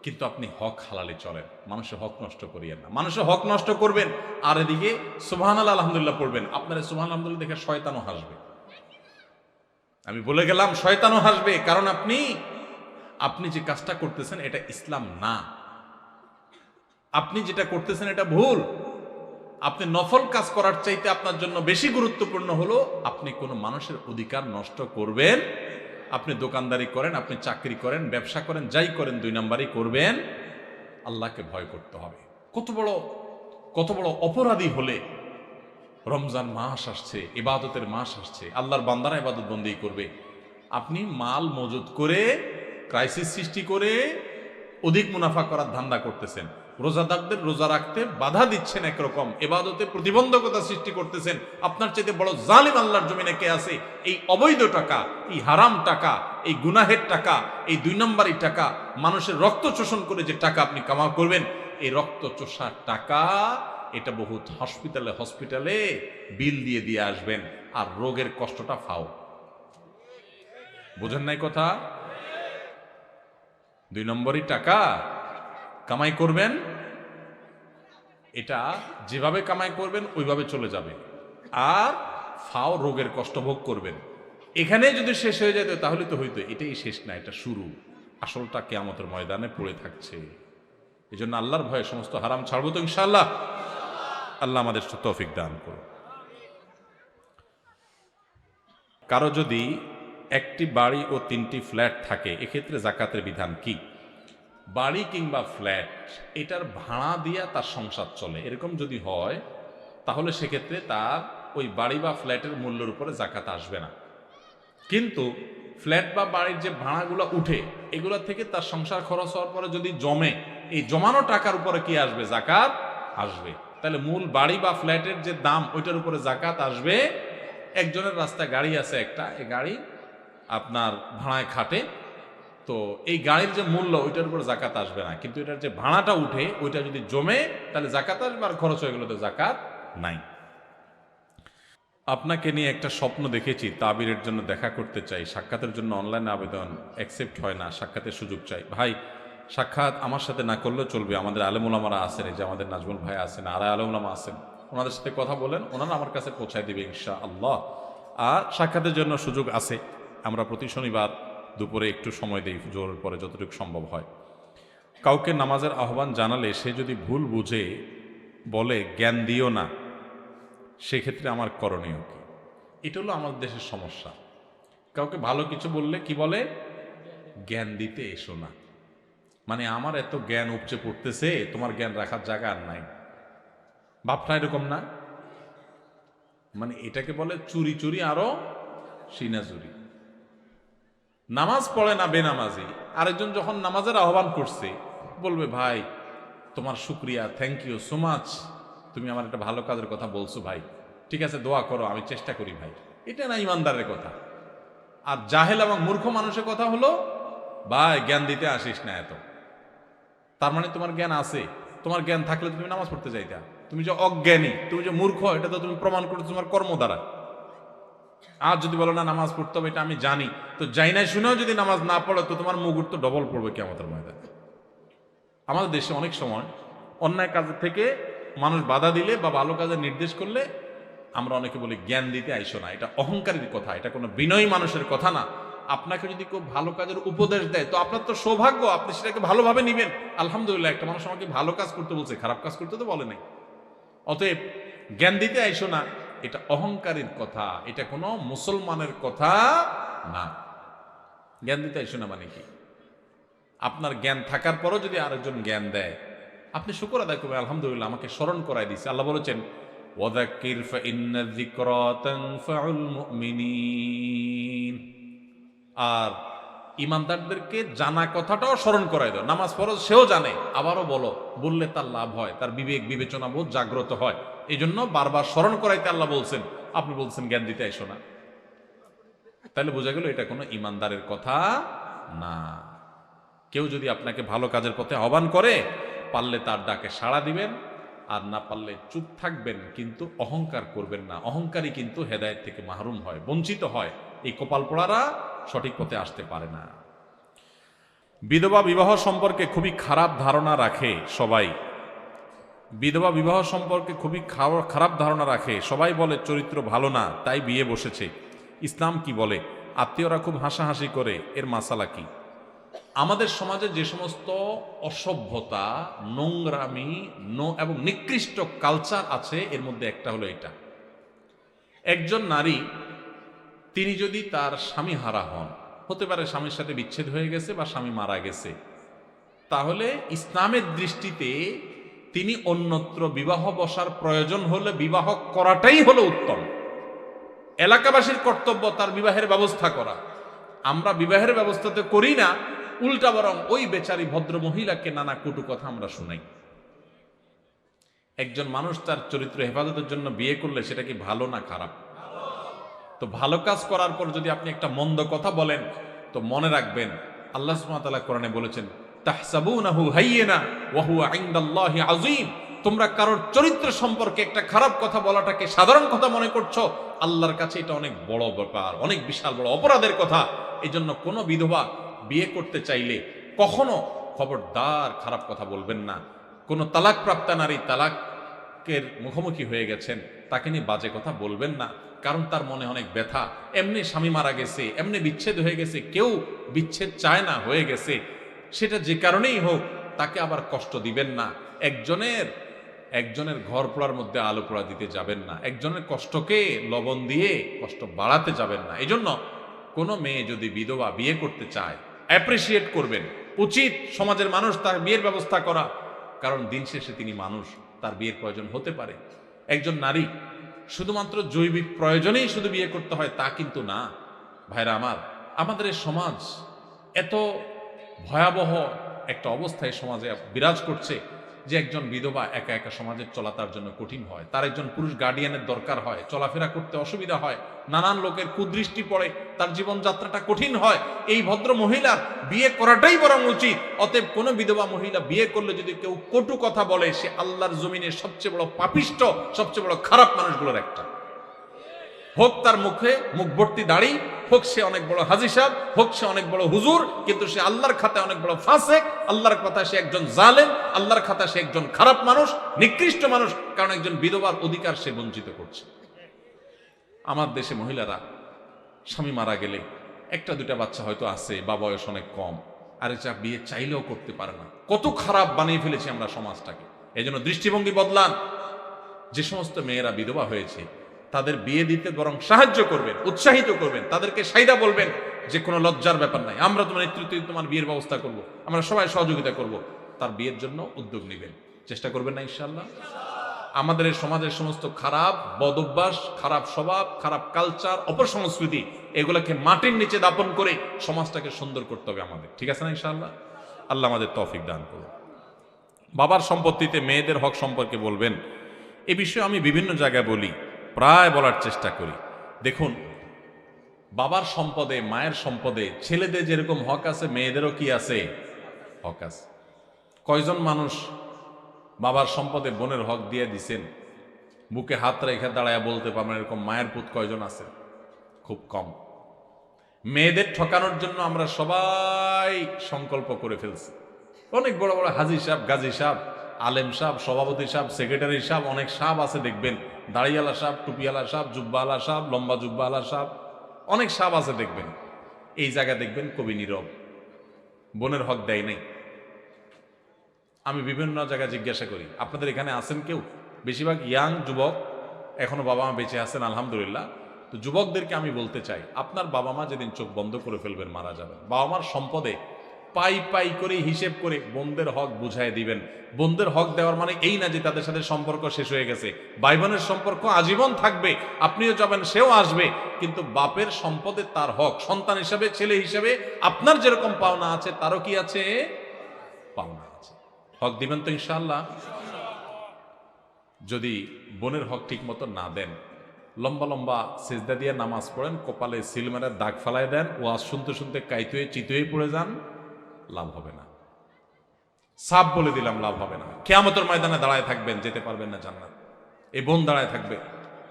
কিন্তু আপনি হক হালালে চলেন। মানুষের হক নষ্ট করিয়েন না। মানুষের হক নষ্ট করবেন আর এদিকে সুবহানাল্লাহ আলহামদুলিল্লাহ পড়বেন, আপনার সুবহানাল্লাহ আলহামদুলিল্লাহ দেখে শয়তানও হাসবে। আমি বলে গেলাম, শয়তানও হাসবে, কারণ আপনি যে কাজটা করতেছেন এটা ইসলাম না। আপনি যেটা করতেছেন এটা ভুল। আপনি নফল কাজ করার চাইতে আপনার জন্য বেশি গুরুত্বপূর্ণ হলো আপনি কোনো মানুষের অধিকার নষ্ট করবেন। আপনি দোকানদারি করেন, আপনি চাকরি করেন, ব্যবসা করেন, যাই করেন, 2 নম্বরই করবেন। আল্লাহকে ভয় করতে হবে। কত বড় অপরাধী হলে রমজান মাস আসছে, ইবাদতের মাস আসছে, আল্লাহর বান্দারা ইবাদত বন্দেগী করবে, আপনি মাল মজুত করে ক্রাইসিস সৃষ্টি করে অধিক মুনাফা করার ধান্দা করতেছেন। রোজাদারদের রোজা রাখতে বাধা দিচ্ছেন, একরকম ইবাদতে প্রতিবন্ধকতা সৃষ্টি করতেছেন। আপনার চাইতে বড় জালিম আল্লাহর জমিনে কে আছে? এই অবৈধ টাকা, এই হারাম টাকা, এই গুনাহের টাকা, এই 2 নম্বরই টাকা, মানুষের রক্ত শোষণ করে যে টাকা আপনি কামা করবেন, এই রক্ত চোষার টাকা, এটা বহুত হসপিটালে বিল দিয়ে আসবেন, আর রোগের কষ্টটা ফাও। বুঝেন নাই কথা? 2 নম্বরই টাকা কামাই করবেন, এটা যেভাবে কামাই করবেন ওইভাবে চলে যাবে, আর ফাও রোগের কষ্ট ভোগ করবেন। এখানে যদি শেষ হয়ে যেত তাহলে তো হইতো। এটাই শেষ না, এটা শুরু। আসলটা কিয়ামতের ময়দানে পড়ে থাকছে। এই জন্য আল্লাহর ভয়ে সমস্ত হারাম ছাড়বো তো ইনশাআল্লাহ। আল্লাহ আমাদের তৌফিক দান করুন। কারো যদি 1টি বাড়ি ও 3টি ফ্ল্যাট থাকে, এক্ষেত্রে যাকাতের বিধান কি? বাড়ি কিংবা ফ্ল্যাট, এটার ভাড়া দিয়া তার সংসার চলে, এরকম যদি হয় তাহলে সেক্ষেত্রে তার ওই বাড়ি বা ফ্ল্যাটের মূল্যের উপরে যাকাত আসবে না। কিন্তু ফ্ল্যাট বা বাড়ির যে ভাড়াগুলো উঠে এগুলো থেকে তার সংসার খরচ হওয়ার পরে যদি জমে, এই জমানো টাকার উপরে কি আসবে? জাকাত আসবে। তাহলে মূল বাড়ি বা ফ্ল্যাটের যে দাম ওইটার উপরে জাকাত আসবে। একজনের রাস্তায় গাড়ি আছে একটা, এই গাড়ি আপনার ভাড়ায় খাটে, তো এই গাড়ির যে মূল্য ওইটার উপর জাকাত আসবে না, কিন্তু এটার যে ভাড়াটা উঠে ওইটা যদি জমে তাহলে জাকাত আসবে, আর খরচ হয়ে গেলে তো জাকাত নাই। আপনাকে নিয়ে একটা স্বপ্ন দেখেছি, তাবিরের জন্য দেখা করতে চাই, সাক্ষাতের জন্য অনলাইনে আবেদন অ্যাকসেপ্ট হয় না, সাক্ষাতের সুযোগ চাই। ভাই, সাক্ষাৎ আমার সাথে না করলেও চলবে, আমাদের আলেমুলামারা আছেন, এই যে আমাদের নাজমুল ভাই আছেন, আর আলেমুলামা আছেন, ওনাদের সাথে কথা বলেন, ওনারা আমার কাছে পৌঁছায় দিবে ইনশাআল্লাহ। আর সাক্ষাতের জন্য সুযোগ আছে, আমরা প্রতি শনিবার দুপুরে একটু সময় দিই জোরের পরে যতটুকু সম্ভব হয়। কাউকে নামাজের আহ্বান জানালে সে যদি ভুল বুঝে বলে জ্ঞান দিও না, সেক্ষেত্রে আমার করণীয় কি? এটা হলো আমাদের দেশের সমস্যা। কাউকে ভালো কিছু বললে কি বলে? জ্ঞান দিতে এসো না। মানে আমার এত জ্ঞান উপচে পড়তেছে, তোমার জ্ঞান রাখার জায়গা আর নাই। ভাবটা এরকম না? মানে এটাকে বলে চুরি চুরি আরো সিনা চুরি। নামাজ পড়ে না বেনামাজি, আরেকজন যখন নামাজের আহ্বান করছে বলবে ভাই তোমার শুক্রিয়া, থ্যাংক ইউ সো মাচ, তুমি আমার একটা ভালো কাজের কথা বলছো ভাই, ঠিক আছে দোয়া করো, আমি চেষ্টা করি ভাই। এটা না ইমানদারের কথা। আর জাহেল এবং মূর্খ মানুষের কথা হলো ভাই জ্ঞান দিতে আসিস না এত। তার মানে তোমার জ্ঞান আছে, তোমার জ্ঞান থাকলে তুমি নামাজ পড়তে যাইতা। তুমি যে অজ্ঞানী, তুমি যে মূর্খ, এটা তো তুমি প্রমাণ করছো তোমার কর্ম দ্বারা। আর যদি বলো না নামাজ পড়তে হবে এটা আমি জানি, তো যাই না শুনেও যদি নামাজ না পড়ো তো তোমার মুগুর তো ডবল পড়বে কিয়ামতের ময়দানে। আমাদের দেশে অনেক সময় অন্যায় কাজের থেকে মানুষ বাধা দিলে বা ভালো কাজের নির্দেশ করলে আমরা অনেকে বলি জ্ঞান দিতে আইসো না। এটা অহংকারের কথা, এটা কোনো বিনয়ী মানুষের কথা না। আপনাকে যদি কেউ ভালো কাজের উপদেশ দেয় তো আপনার তো সৌভাগ্য, আপনি সেটাকে ভালোভাবে নিবেন। আলহামদুলিল্লাহ, একটা মানুষ আমাকে ভালো কাজ করতে বলছে, খারাপ কাজ করতে তো বলে নাই। অতএব জ্ঞান দিতে আইসো না, এটা অহংকারের কথা, এটা কোনো মুসলমানের কথা না। জ্ঞান দিতে আইসো না মানে কি? আপনার জ্ঞান থাকার পরও যদি আরেকজন জ্ঞান দেয় আপনি শুকর আদায় করবেন, আলহামদুলিল্লাহ আমাকে স্মরণ করাই দিছে। আল্লাহ বলেছেন ওয়াযাক্কির ফাইন্না যিকরা তানফাউল মুমিনিন। আর ইমানদারদেরকে জানা কথাটাও স্মরণ করাই দাও। নামাজ ফরজ সেও জানে, আবারও বলো, বললে তার লাভ হয়, তার বিবেক বিবেচনা বোধ জাগ্রত হয়। এই জন্য বারবার স্মরণ করাইতে আল্লাহ বলছেন, আপনি বলছেন জ্ঞান দিতে এসো না। তাহলে বোঝা গেল এটা কোনো ইমানদারের কথা না। কেউ যদি আপনাকে ভালো কাজের পথে আহ্বান করে, পারলে তার ডাকে সাড়া দিবেন, আর না পারলে চুপ থাকবেন, কিন্তু অহংকার করবেন না। অহংকারী কিন্তু হেদায়েত থেকে মাহরুম হয়, বঞ্চিত হয়। এই কপাল পোড়ারা সঠিক পথে আসতে পারে না। বিধবা বিবাহ সম্পর্কে খুবই খারাপ ধারণা রাখে সবাই। বিধবা বিবাহ সম্পর্কে খুবই খারাপ ধারণা রাখে সবাই, বলে চরিত্র ভালো না তাই বিয়ে বসেছে। ইসলাম কি বলে? আত্মীয়রা খুব হাসাহাসি করে, এর মাসালা কি? আমাদের সমাজে যে সমস্ত অসভ্যতা, নোংরামি এবং নিকৃষ্ট কালচার আছে, এর মধ্যে একটা হলো এটা। একজন নারী তিনি যদি তার স্বামী হারা হন, হতে পারে স্বামীর সাথে বিচ্ছেদ হয়ে গেছে বা স্বামী মারা গেছে, তাহলে ইসলামের দৃষ্টিতে তিনি অন্যত্র বিবাহ বসার প্রয়োজন হলে বিবাহ করাটাই হলো উত্তম। এলাকাবাসীর কর্তব্য তার বিবাহের ব্যবস্থা করা। আমরা বিবাহের ব্যবস্থাতে করি না, উল্টা বরং ওই বেচারি ভদ্র মহিলাকে নানা কটু কথা আমরা শুনাই। একজন মানুষ তার চরিত্র হেফাজতের জন্য বিয়ে করলে সেটা কি ভালো না খারাপ? তো ভালো কাজ করার পর যদি আপনি একটা মন্দ কথা বলেন, তো মনে রাখবেন আল্লাহ সুবহানাহু ওয়া তাআলা কোরআনে বলেছেন তাহসাবুনাহু হাইয়িনা ওয়া হুয়া ইনদাল্লাহি আযীম। তোমরা কারোর চরিত্র সম্পর্কে একটা খারাপ কথা বলাটাকে সাধারণ কথা মনে করছো, আল্লাহর কাছে এটা অনেক বড় ব্যাপার, অনেক বিশাল বড় অপরাধের কথা। এই জন্য কোনো বিধবা বিয়ে করতে চাইলে কখনো খবরদার খারাপ কথা বলবেন না। কোনো তালাকপ্রাপ্তা নারী তালাকের মুখোমুখি হয়ে গেছেন, তাকে নিয়ে বাজে কথা বলবেন না, কারণ তার মনে অনেক ব্যথা। এমনি স্বামী মারা গেছে, এমনি বিচ্ছেদ হয়ে গেছে, কেউ বিচ্ছেদ চায় না, হয়ে গেছে, সেটা যে কারণেই হোক তাকে আবার কষ্ট দিবেন না। একজনের ঘর পোড়ার মধ্যে আলো পোড়া দিতে যাবেন না, একজনের কষ্টকে লবণ দিয়ে কষ্ট বাড়াতে যাবেন না। এই জন্য কোনো মেয়ে যদি বিধবা বিয়ে করতে চায়, অ্যাপ্রিসিয়েট করবেন, উচিত সমাজের মানুষ তার বিয়ের ব্যবস্থা করা, কারণ দিন শেষে তিনি মানুষ, তার বিয়ের প্রয়োজন হতে পারে। একজন নারী শুধুমাত্র জৈবিক প্রয়োজনেই শুধু বিয়ে করতে হয় তা কিন্তু না ভাইরা আমার। আমাদের এই সমাজ এত ভয়াবহ একটা অবস্থায় সমাজে বিরাজ করছে যে একজন বিধবা একা একা সমাজে চলা তার জন্য কঠিন হয়, তার একজন পুরুষ গার্ডিয়ানের দরকার হয়, চলাফেরা করতে অসুবিধা হয়, নানান লোকের কুদৃষ্টি পড়ে, তার জীবনযাত্রাটা কঠিন হয়। এই ভদ্র মহিলার বিয়ে করাটাই বরং উচিত। অতএব কোনো বিধবা মহিলা বিয়ে করলে যদি কেউ কটু কথা বলে, সে আল্লাহর জমিনের সবচেয়ে বড় পাপিষ্ট, সবচেয়ে বড় খারাপ মানুষগুলোর একটা। হোক তার মুখে মুখ ভর্তি দাড়ি, হোক সে অনেক বড় হাজী সাহেব, হোক সে অনেক বড় হুজুর, কিন্তু সে আল্লাহর খাতায় অনেক বড় ফাসেক, আল্লাহর কথায় সে একজন জালেম, আল্লাহর খাতায় সে একজন খারাপ মানুষ, নিকৃষ্ট মানুষ, কারণ একজন বিধবার অধিকার সে বঞ্চিত করছে। আমার দেশে মহিলারা স্বামী মারা গেলে একটা দুটা বাচ্চা হয়তো আছে বা বয়স অনেক কম, আর এটা বিয়ে চাইলেও করতে পারে না। কত খারাপ বানিয়ে ফেলেছি আমরা সমাজটাকে। এই জন্য দৃষ্টিভঙ্গি বদলান। যে সমস্ত মেয়েরা বিধবা হয়েছে তাদের বিয়ে দিতে বরং সাহায্য করবেন, উৎসাহিত করবেন, তাদেরকে সাইদা বলবেন যে কোনো লজ্জার ব্যাপার নাই, আমরা তোমার নেতৃত্বে তোমার বিয়ের ব্যবস্থা করব, আমরা সবাই সহযোগিতা করব। তার বিয়ের জন্য উদ্যোগ নেবেন, চেষ্টা করবেন না ইনশাআল্লাহ। আমাদের এই সমাজের সমস্ত খারাপ বদ অভ্যাস, খারাপ স্বভাব, খারাপ কালচার, অপসংস্কৃতি, এগুলোকে মাটির নিচে দাপন করে সমাজটাকে সুন্দর করতে হবে আমাদের, ঠিক আছে না ইনশাআল্লাহ? আল্লাহ আমাদের তৌফিক দান করুন। বাবার সম্পত্তিতে মেয়েদের হক সম্পর্কে বলবেন, এ বিষয়ে আমি বিভিন্ন জায়গায় বলি, প্রায় বলার চেষ্টা করি। দেখুন, বাবার সম্পদে, মায়ের সম্পদে ছেলেদের যেরকম হক আছে, মেয়েদেরও কি আছে? হক আছে। কয়জন মানুষ বাবার সম্পদে বোনের হক দিয়ে দিছেন? বুকে হাত রেখে দাঁড়ায় বলতে পারবেন এরকম মায়ের পুত কয়জন আছে? খুব কম। মেয়েদের ঠকানোর জন্য আমরা সবাই সংকল্প করে ফেলছি। অনেক বড় বড় হাজী সাহেব, গাজী সাহেব, আলেম সাহেব, সভাপতি সাহেব, সেক্রেটারি সাহেব, অনেক সাহেব আছে দেখবেন, দাড়িওয়ালা সাহেব, টুপিওয়ালা সাহেব, জুব্বাওয়ালা সাহেব, লম্বা জুব্বাওয়ালা সাহেব, অনেক সাহেব আছে দেখবেন। এই জায়গা দেখবেন কবি নীরব, বোনের হক দেয় নাই। আমি বিভিন্ন জায়গায় জিজ্ঞাসা করি, আপনাদের এখানে আছেন কেউ? বেশিরভাগ ইয়াং যুবক, এখনো বাবা মা বেঁচে আছেন আলহামদুলিল্লাহ। তো যুবকদেরকে আমি বলতে চাই, আপনার বাবা মা যেদিন চোখ বন্ধ করে ফেলবেন, মারা যাবেন, বাবা মার সম্পদে পাই পাই করে হিসেব করে বোনদের হক বুঝাই দিবেন। বোনদের হক দেওয়ার মানে এই না যে তাদের সাথে সম্পর্ক শেষ হয়ে গেছে। ভাই বোনের সম্পর্ক আজীবন থাকবে, আপনিও যাবেন, সেও আসবে, কিন্তু বাপের সম্পদে তার হক, সন্তান হিসাবে, ছেলে হিসাবে আপনার যেরকম পাওনা আছে তারও কি আছে? পাওনা আছে। হক দিবেন তো ইনশাআল্লাহ? যদি বোনের হক ঠিক মতো না দেন, লম্বা লম্বা সিজদা দিয়ে নামাজ পড়েন, কপালে সিল মেরে দাগ ফালাই দেন, ওয়াজ শুনতে শুনতে কাইতুয়ে চিতুয়ে পড়ে যান, লাভ হবে না। সাপ বলে দিলাম, লাভ হবে না। কিয়ামতের ময়দানে দাঁড়ায় থাকবেন, যেতে পারবেন না জান্নাত। এই বোন দাঁড়ায় থাকবে,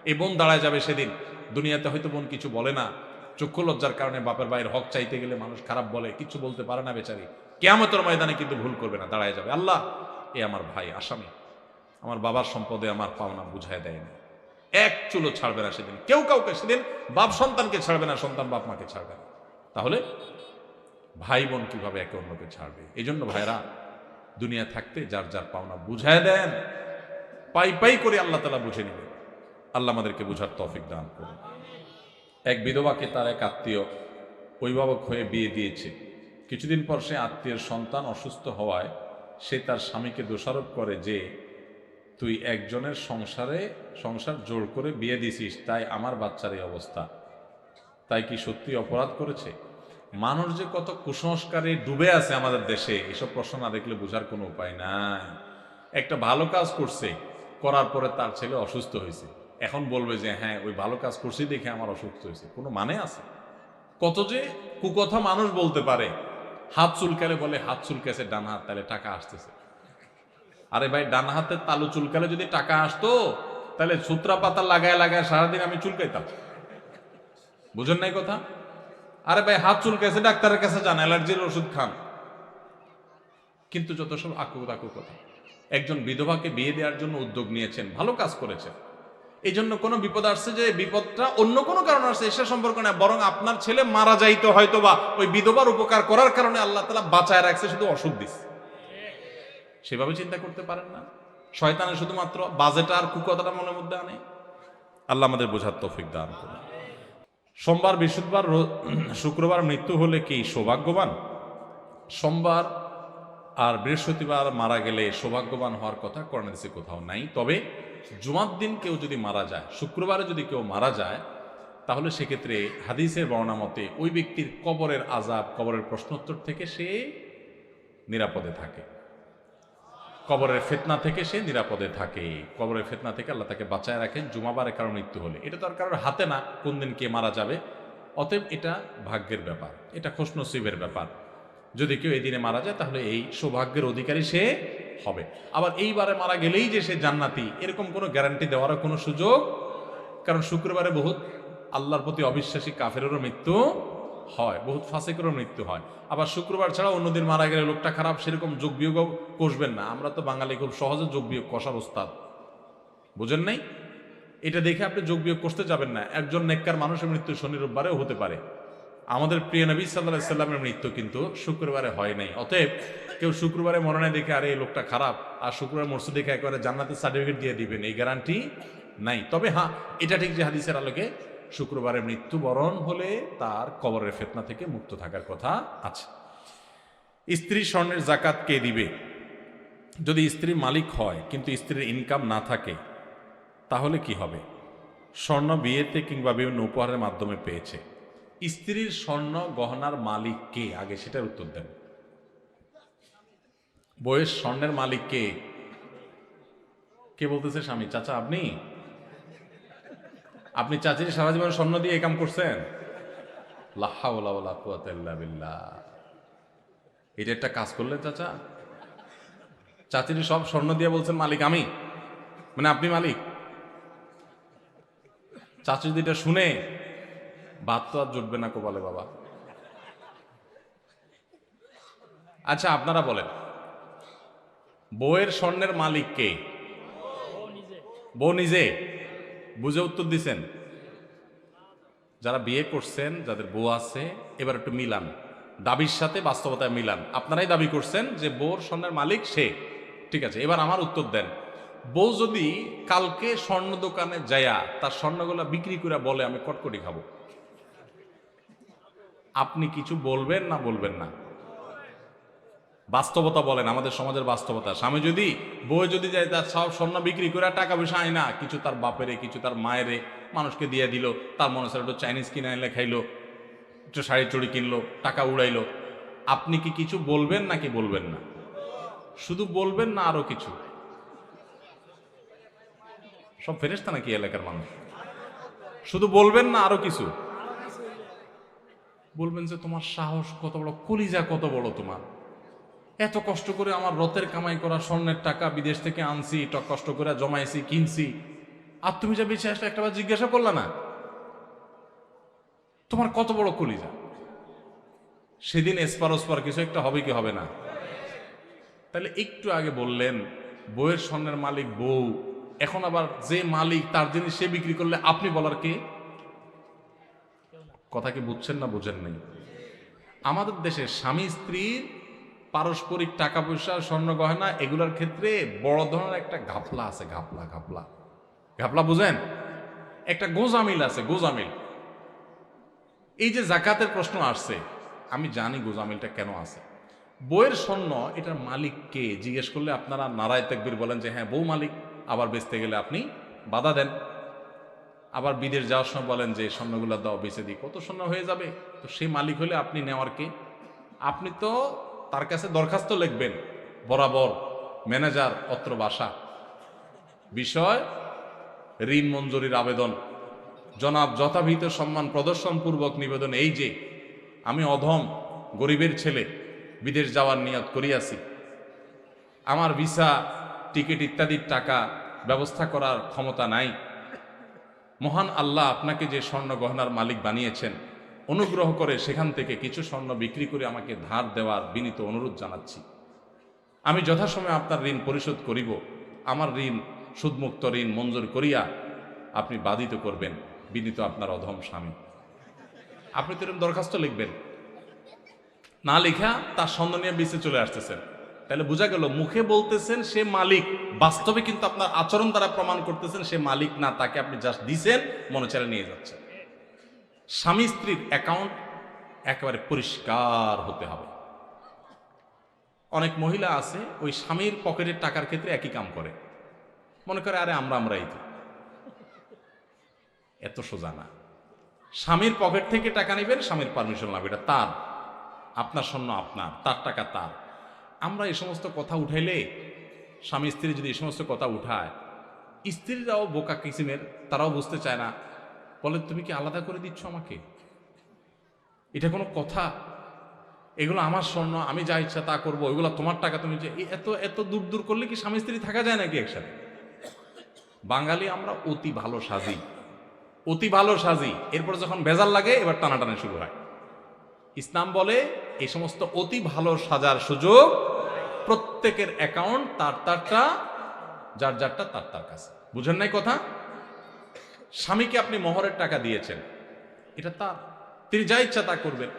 এই বোন দাঁড়ায় যাবে সেদিন। দুনিয়াতে হয়তো বোন কিছু বলে না, চক্ষু লজ্জার কারণে বাপের ভাইয়ের হক চাইতে গেলে মানুষ খারাপ বলে, কিছু বলতে পারে না বেচারি। কিয়ামতের ময়দানে কিন্তু ভুল করবে না, দাঁড়ায় যাবে, আল্লাহ এ আমার ভাই আসামি, আমার বাবার সম্পদে আমার পাওনা বুঝায় দেয় না। এক চুলো ছাড়বে না সেদিন, কেউ কাউকে সেদিন। বাপ সন্তানকে ছাড়বে না, সন্তান বাপ মাকে ছাড়বে না। তাহলে ভাই বোন কিভাবে একে অন্যকে ছাড়বে? এই জন্য ভাইরা, দুনিয়া থাকতে যার যার পাওনা বুঝায় দেন, পাই পাই করে আল্লাহ তাআলা বুঝে নেবেন। আল্লাহ আমাদেরকে বুঝার তৌফিক দান করুন। এক বিধবাকে তার এক আত্মীয় অভিভাবক হয়ে বিয়ে দিয়েছে। কিছুদিন পর সে আত্মীয়ের সন্তান অসুস্থ হওয়ায় সে তার স্বামীকে দোষারোপ করে যে, তুই একজনের সংসার জোর করে বিয়ে দিছিস, তাই আমার বাচ্চার এই অবস্থা। তাই কি সত্যি অপরাধ করেছে? মানুষ যে কত কুসংস্কারে ডুবে আছে আমাদের দেশে, এসব প্রশ্ন না দেখলে বোঝার কোনো উপায় নাই। একটা ভালো কাজ করছে, করার পরে তার ছেলে অসুস্থ হয়েছে, এখন বলবে যে হ্যাঁ ওই ভালো কাজ করছি দেখে আমার অসুস্থ হয়েছে। কোনো মানে আছে? কত যে কুকথা মানুষ বলতে পারে। হাত চুলকালে বলে হাত চুলকেছে ডান হাত, তাহলে টাকা আসতেছে। আরে ভাই, ডান হাতের তালু চুলকালে যদি টাকা আসতো, তাহলে সূত্রা পাতা লাগায় লাগায় সারাদিন আমি চুলকাইতাম। বুঝেন নাই কথা? আরে ভাই, হাত চুলকাইছে, ডাক্তারের কাছে যান, অ্যালার্জির ওষুধ খান। কিন্তু যত সব আকুক কথা। একজন বিধবাকে বিয়ে দেওয়ার জন্য উদ্যোগ নিয়েছেন, ভালো কাজ করেছেন। এই জন্য কোনো বিপদ আসছে যে বিপদটা অন্য কোনো কারণ আসছে, এসে সম্পর্ক না, বরং আপনার ছেলে মারা যাইতো হয়তো, বা ওই বিধবার উপকার করার কারণে আল্লাহ তাআলা বাঁচায় রাখছে, শুধু অসুখ দিচ্ছে। সেভাবে চিন্তা করতে পারেন না? শয়তানের শুধুমাত্র বাজেট আর কুকথাটা মনের মধ্যে আনে। আল্লাহ আমাদের বোঝার তৌফিক দান করুন। সোমবার, বৃহস্পতিবার, শুক্রবার মৃত্যু হলে কি সৌভাগ্যবান? সোমবার আর বৃহস্পতিবার মারা গেলে সৌভাগ্যবান হওয়ার কথা কোরআনে কোথাও নাই। তবে জুমার দিন কেউ যদি মারা যায়, শুক্রবারে যদি কেউ মারা যায়, তাহলে সেক্ষেত্রে হাদিসের বর্ণনা মতে ওই ব্যক্তির কবরের আযাব, কবরের প্রশ্নোত্তর থেকে সে নিরাপদে থাকে, কবরের ফিতনা থেকে সে নিরাপদে থাকে। কবরের ফিতনা থেকে আল্লাহ তাকে বাঁচায় রাখেন জুমাবারে কারো মৃত্যু হলে। এটা তো আর কারোর হাতে না কোন দিন কে মারা যাবে, অতএব এটা ভাগ্যের ব্যাপার, এটা খুশনসিবের ব্যাপার। যদি কেউ এই দিনে মারা যায় তাহলে এই সৌভাগ্যের অধিকারী সে হবে। আবার এইবারে মারা গেলেই যে সে জান্নাতি এরকম কোনো গ্যারান্টি দেওয়ারও কোনো সুযোগ, কারণ শুক্রবারে বহুত আল্লাহর প্রতি অবিশ্বাসী কাফেরেরও মৃত্যু হয়, বহুত ফাসিকেরও মৃত্যু হয়। আবার শুক্রবার ছাড়া অন্যদিন মারা গেলে লোকটা খারাপ সেরকম যোগ বিয়োগও কষবেন না। আমরা তো বাঙালি খুব সহজে যোগ বিয়োগ কষার ওস্তাদ, বুঝেন নাই? এটা দেখে আপনি যোগ বিয়োগ করতে যাবেন না। একজন নেককার মানুষের মৃত্যু শনি রোববারেও হতে পারে। আমাদের প্রিয় নবী সাল্লাল্লাহু আলাইহি সাল্লামের মৃত্যু কিন্তু শুক্রবারে হয় নাই। অতএব কেউ শুক্রবারে মরে নাই দেখে আরে এই লোকটা খারাপ আর শুক্রবার মরছে দেখে একেবারে জান্নাতের সার্টিফিকেট দিয়ে দিবেন, এই গ্যারান্টি নাই। তবে হ্যাঁ, এটা ঠিক যে হাদিসের আলোকে শুক্রবারে মৃত্যুবরণ হলে তার কবরের ফিতনা থেকে মুক্ত থাকার কথা আছে। স্ত্রী স্বর্ণের জাকাত কে দিবে? যদি স্ত্রী মালিক হয় কিন্তু স্ত্রীর ইনকাম না থাকে তাহলে কি হবে? স্বর্ণ বিয়েতে কিংবা বিভিন্ন উপহারের মাধ্যমে পেয়েছে, স্ত্রীর স্বর্ণ গহনার মালিক কে? আগে সেটার উত্তর দেন। বইয়ের স্বর্ণের মালিক কে? কে বলতেছে? স্বামী? চাচা আপনি? আপনি চাচির সারা জীবন স্বর্ণ দিয়ে এই কাম করছেন? লা হাওলা ওয়ালা কুওয়াতা ইল্লা বিল্লাহ। এটা একটা কাজ করলেন চাচা? চাচির সব স্বর্ণ দিয়ে বলছেন মালিক আমি, মানে আপনি মালিক? চাচি যদি এটা শুনে ভাত তো আর জুটবে না কপালে বাবা। আচ্ছা আপনারা বলেন, বউয়ের স্বর্ণের মালিক কে? বউ নিজে? বুঝে উত্তর দিছেন? যারা বিয়ে করছেন, যাদের বউ আছে, এবার একটু মিলান, দাবির সাথে বাস্তবতায় মিলান। আপনারাই দাবি করছেন যে বউর স্বর্ণের মালিক সে, ঠিক আছে। এবার আমার উত্তর দেন, বউ যদি কালকে স্বর্ণ দোকানে যায়া তার স্বর্ণগুলা বিক্রি করে বলে আমি কটকটি খাবো, আপনি কিছু বলবেন না বলবেন না? বাস্তবতা বলেন, আমাদের সমাজের বাস্তবতা। স্বামী যদি বউ যদি যায় তার সব স্বর্ণ বিক্রি করে টাকা পয়সা আয় না, কিছু তার বাপেরে কিছু তার মায়েরে মানুষকে দিয়ে দিল, তার মনে হচ্ছে একটু চাইনিজ কিনে এনে খাইলো, একটু শাড়ি চুড়ি কিনলো, টাকা উড়াইলো, আপনি কি কিছু বলবেন নাকি বলবেন না? শুধু বলবেন না আরো কিছু? সব ফেরেশতা নাকি এলাকার মানুষ? শুধু বলবেন না আরো কিছু? বলবেন যে তোমার সাহস কত বড়, কলিজা কত বড় তোমার, এত কষ্ট করে আমার রথের কামাই করা স্বর্ণের টাকা বিদেশ থেকে আনছি, কষ্ট করে জমাইছি, কিনছি, আর তুমি যা বেঁচে আসলে একটাবার জিজ্ঞাসা করলা না? তোমার কত বড় কলিজা। সেদিন এসপার ওসপার কিছু একটা হবে কি হবে না? তাহলে একটু আগে বললেন বউয়ের স্বর্ণের মালিক বউ, এখন আবার যে মালিক তার জিনিস সে বিক্রি করলে আপনি বলার কে? কথা কি বুঝছেন না বুঝেন নাই? আমাদের দেশে স্বামী স্ত্রীর পারস্পরিক টাকা পয়সা, স্বর্ণ গয়না এগুলোর ক্ষেত্রে বড় ধরনের একটা ঘাপলা আছে। ঘাপলা ঘাপলা ঘাপলা বুঝেন? একটা গোজামিল আছে, গোজামিল। এই যে জাকাতের প্রশ্ন আসছে, আমি জানি গোজামিলটা কেন আছে। বউয়ের স্বর্ণ এটার মালিক কে জিজ্ঞেস করলে আপনারা নারায় তাকবীর বলেন যে হ্যাঁ বউ মালিক, আবার বেচতে গেলে আপনি বাধা দেন। আবার বিদেশ যাওয়ার সময় বলেন যে স্বর্ণগুলো দাও বেচে দিই, কত স্বর্ণ হয়ে যাবে। তো সে মালিক হলে আপনি নেওয়ার কে? আপনি তো তার কাছে দরখাস্ত লিখবেন, বরাবর ম্যানেজার অত্র বাসা, বিষয় ঋণ মঞ্জুরির আবেদন, জনাব যথাবিহিত সম্মান প্রদর্শনপূর্বক নিবেদন এই যে আমি অধম গরিবের ছেলে, বিদেশ যাওয়ার নিয়ত করিয়াছি, আমার ভিসা টিকিট ইত্যাদির টাকা ব্যবস্থা করার ক্ষমতা নাই। মহান আল্লাহ আপনাকে যে স্বর্ণ গহনার মালিক বানিয়েছেন, অনুগ্রহ করে সেখান থেকে কিছু স্বর্ণ বিক্রি করে আমাকে ধার দেওয়ার বিনীত অনুরোধ জানাচ্ছি। আমি যথাসময়ে আপনার ঋণ পরিশোধ করিব। আমার ঋণ সুদমুক্ত ঋণ মঞ্জুর করিয়া আপনি বাধিত করবেন, বিনীত আপনার অধম স্বামী। আপনি তো এরকম দরখাস্ত লিখবেন, না লিখা তার স্বর্ণ নিয়ে বিচে চলে আসতেছেন। তাহলে বোঝা গেল মুখে বলতেছেন সে মালিক, বাস্তবে কিন্তু আপনার আচরণ দ্বারা প্রমাণ করতেছেন সে মালিক না, তাকে আপনি জাস্ট দিছেন, মনে চাইলে নিয়ে যাচ্ছেন। স্বামী স্ত্রীর অ্যাকাউন্ট একেবারে পরিষ্কার হতে হবে। অনেক মহিলা আছে ওই স্বামীর পকেটের টাকার ক্ষেত্রে একই কাম করে, মনে করে আরে আমরাই তো। এত সোজা না। স্বামীর পকেট থেকে টাকা নেবেন, স্বামীর পারমিশন লাগবে, এটা তার, আপনার স্বর্ণ আপনার, তার টাকা তার। আমরা এই সমস্ত কথা উঠাইলে, স্বামী স্ত্রী যদি এই সমস্ত কথা উঠায়, স্ত্রীরাও বোকা কিসিমের, তারাও বুঝতে চায় না, বলে তুমি কি আলাদা করে দিচ্ছ আমাকে? এটা কোনো কথা? এগুলো আমার স্বর্ণ, আমি যা ইচ্ছা তা করবো, এগুলো তোমার টাকা, তুমি যে এত এত দূর দূর করলে কি স্বামী স্ত্রী থাকা যায় নাকি একসাথে? বাঙালি আমরা অতি ভালো সাজি, অতি ভালো সাজি, এরপর যখন বেজাল লাগে এবার টানাটানি শুরু হয়। ইসলাম বলে এই সমস্ত অতি ভালো সাজার সুযোগ, প্রত্যেকের অ্যাকাউন্ট তার তারটা, যার যারটা তার তার কাছে। বুঝেন নাই কথা? স্বামীকে আপনি মোহরের টাকা দিয়েছেন, এটা তার, তিনি যা ইচ্ছা তা করবেন।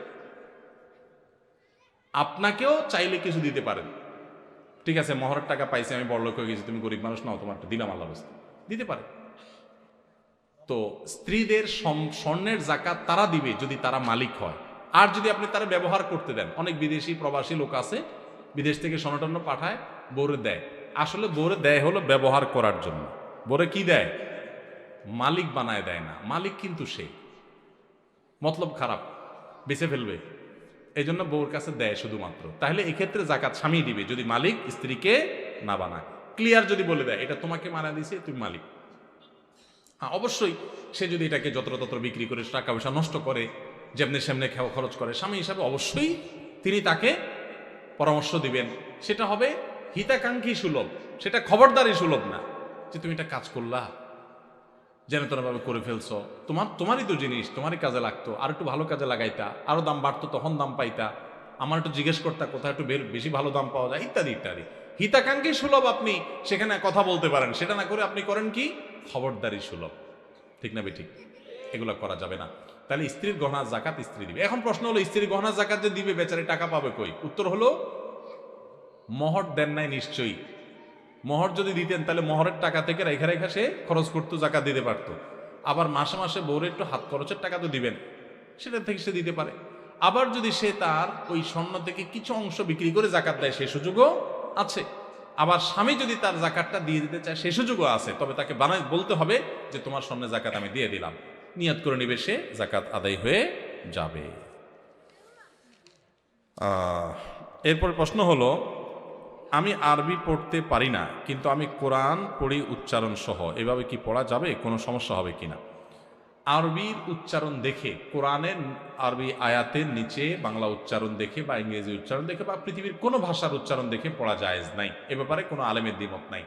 আপনাকেও চাইলে কিছু দিতে পারেন, ঠিক আছে মোহরের টাকা পাইছি, আমি বড়লোক হয়ে গেছি, তুমি গরিব মানুষ নাও, তোমারটা দিলাম, আল্লাহ রাস্তায় দিতে পারে। তো স্ত্রীদের স্বর্ণের জাকাত তারা দিবে যদি তারা মালিক হয়, আর যদি আপনি তারা ব্যবহার করতে দেন। অনেক বিদেশি প্রবাসী লোক আছে, বিদেশ থেকে স্বর্ণ পাঠায়, বউরে দেয়। আসলে বউরে দেয় হলো ব্যবহার করার জন্য। বউরে কি দেয়? মালিক বানায় দেয় না। মালিক কিন্তু সে, মতলব খারাপ, বেঁচে ফেলবে, এই জন্য বউর কাছে দেয় শুধুমাত্র। তাহলে এক্ষেত্রে জাকাত স্বামী দিবে যদি মালিক স্ত্রীকে না বানায়। ক্লিয়ার যদি বলে দেয় এটা তোমাকে মানা দিছে, তুমি মালিক। হ্যাঁ, অবশ্যই সে যদি এটাকে যত্রতত্র বিক্রি করে টাকা পয়সা নষ্ট করে, যেমনি সেমনি খরচ করে, স্বামী হিসাবে অবশ্যই তিনি তাকে পরামর্শ দিবেন। সেটা হবে হিতাকাঙ্ক্ষী সুলভ, সেটা খবরদারি সুলভ না যে তুমি এটা কাজ করলা, যেন তোরাভাবে করে ফেলছো, তোমারই তো জিনিস, তোমারই কাজে লাগতো, আর একটু ভালো কাজে লাগাইতা, আরো দাম বাড়তো, তখন দাম পাইতা, আমার একটু জিজ্ঞেস করতা কোথায় একটু বেশি ভালো দাম পাওয়া যায়, ইত্যাদি ইত্যাদি। হিতাকাঙ্ক্ষী সুলভ আপনি সেখানে কথা বলতে পারেন, সেটা না করে আপনি করেন কি খবরদারি সুলভ। ঠিক না বেঠিক? এগুলো করা যাবে না। তাহলে স্ত্রীর গহনা জাকাত স্ত্রী দিবে। এখন প্রশ্ন হলো স্ত্রীর গহনা জাকাত যে দিবে, বেচারি টাকা পাবে কই? উত্তর হলো মোহর দেন নাই নিশ্চয়ই। মোহর যদি দিতেন তাহলে মোহরের টাকা থেকে রেখা রেখা সে খরচ করতো, জাকাত দিতে পারতো। আবার মাসে মাসে বউরে একটু হাত খরচের টাকা তো দিবেন, সেটা থেকে সে দিতে পারে। আবার যদি সে তার ওই স্বর্ণ থেকে কিছু অংশ বিক্রি করে জাকাত দেয়, সে সুযোগও আছে। আবার স্বামী যদি তার জাকাতটা দিয়ে দিতে চায়, সে সুযোগও আছে। তবে তাকে বলতে হবে যে তোমার স্বর্ণের জাকাত আমি দিয়ে দিলাম, নিয়ত করে নিবে, সে জাকাত আদায় হয়ে যাবে। এরপর প্রশ্ন হলো, আমি আরবি পড়তে পারি না, কিন্তু আমি কোরআন পড়ি উচ্চারণ সহ, এভাবে কি পড়া যাবে? কোনো সমস্যা হবে কিনা? আরবির উচ্চারণ দেখে, কোরআনের আরবি আয়াতের নিচে বাংলা উচ্চারণ দেখে বা ইংরেজি উচ্চারণ দেখে বা পৃথিবীর কোনো ভাষার উচ্চারণ দেখে পড়া জায়েজ নাই। এ ব্যাপারে কোনো আলেমের দ্বিমত নাই।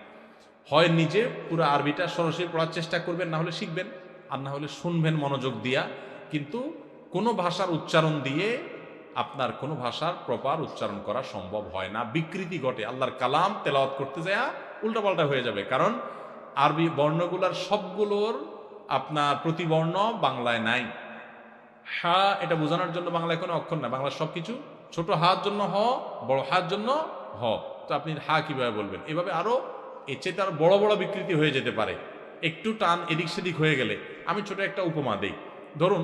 হয় নিজে পুরো আরবিটা সরাসরি পড়ার চেষ্টা করবেন, না হলে শিখবেন, আর না হলে শুনবেন মনোযোগ দিয়া। কিন্তু কোনো ভাষার উচ্চারণ দিয়ে আপনার কোনো ভাষার প্রপার উচ্চারণ করা সম্ভব হয় না, বিকৃতি ঘটে। আল্লাহর কালাম তেলাওয়াত করতে যায় উল্টাপাল্টা হয়ে যাবে। কারণ আরবি বর্ণগুলার সবগুলোর আপনার প্রতিবর্ণ বাংলায় নাই। হা এটা বোঝানোর জন্য বাংলায় কোনো অক্ষর নাই, বাংলার সবকিছু ছোট হার জন্য হ, বড় হার জন্য হ। তো আপনি হা কিভাবে বলবেন? এভাবে আরো এর চেয়ে তার বড় বড় বিকৃতি হয়ে যেতে পারে, একটু টান এদিক সেদিক হয়ে গেলে। আমি ছোট একটা উপমা দেই। ধরুন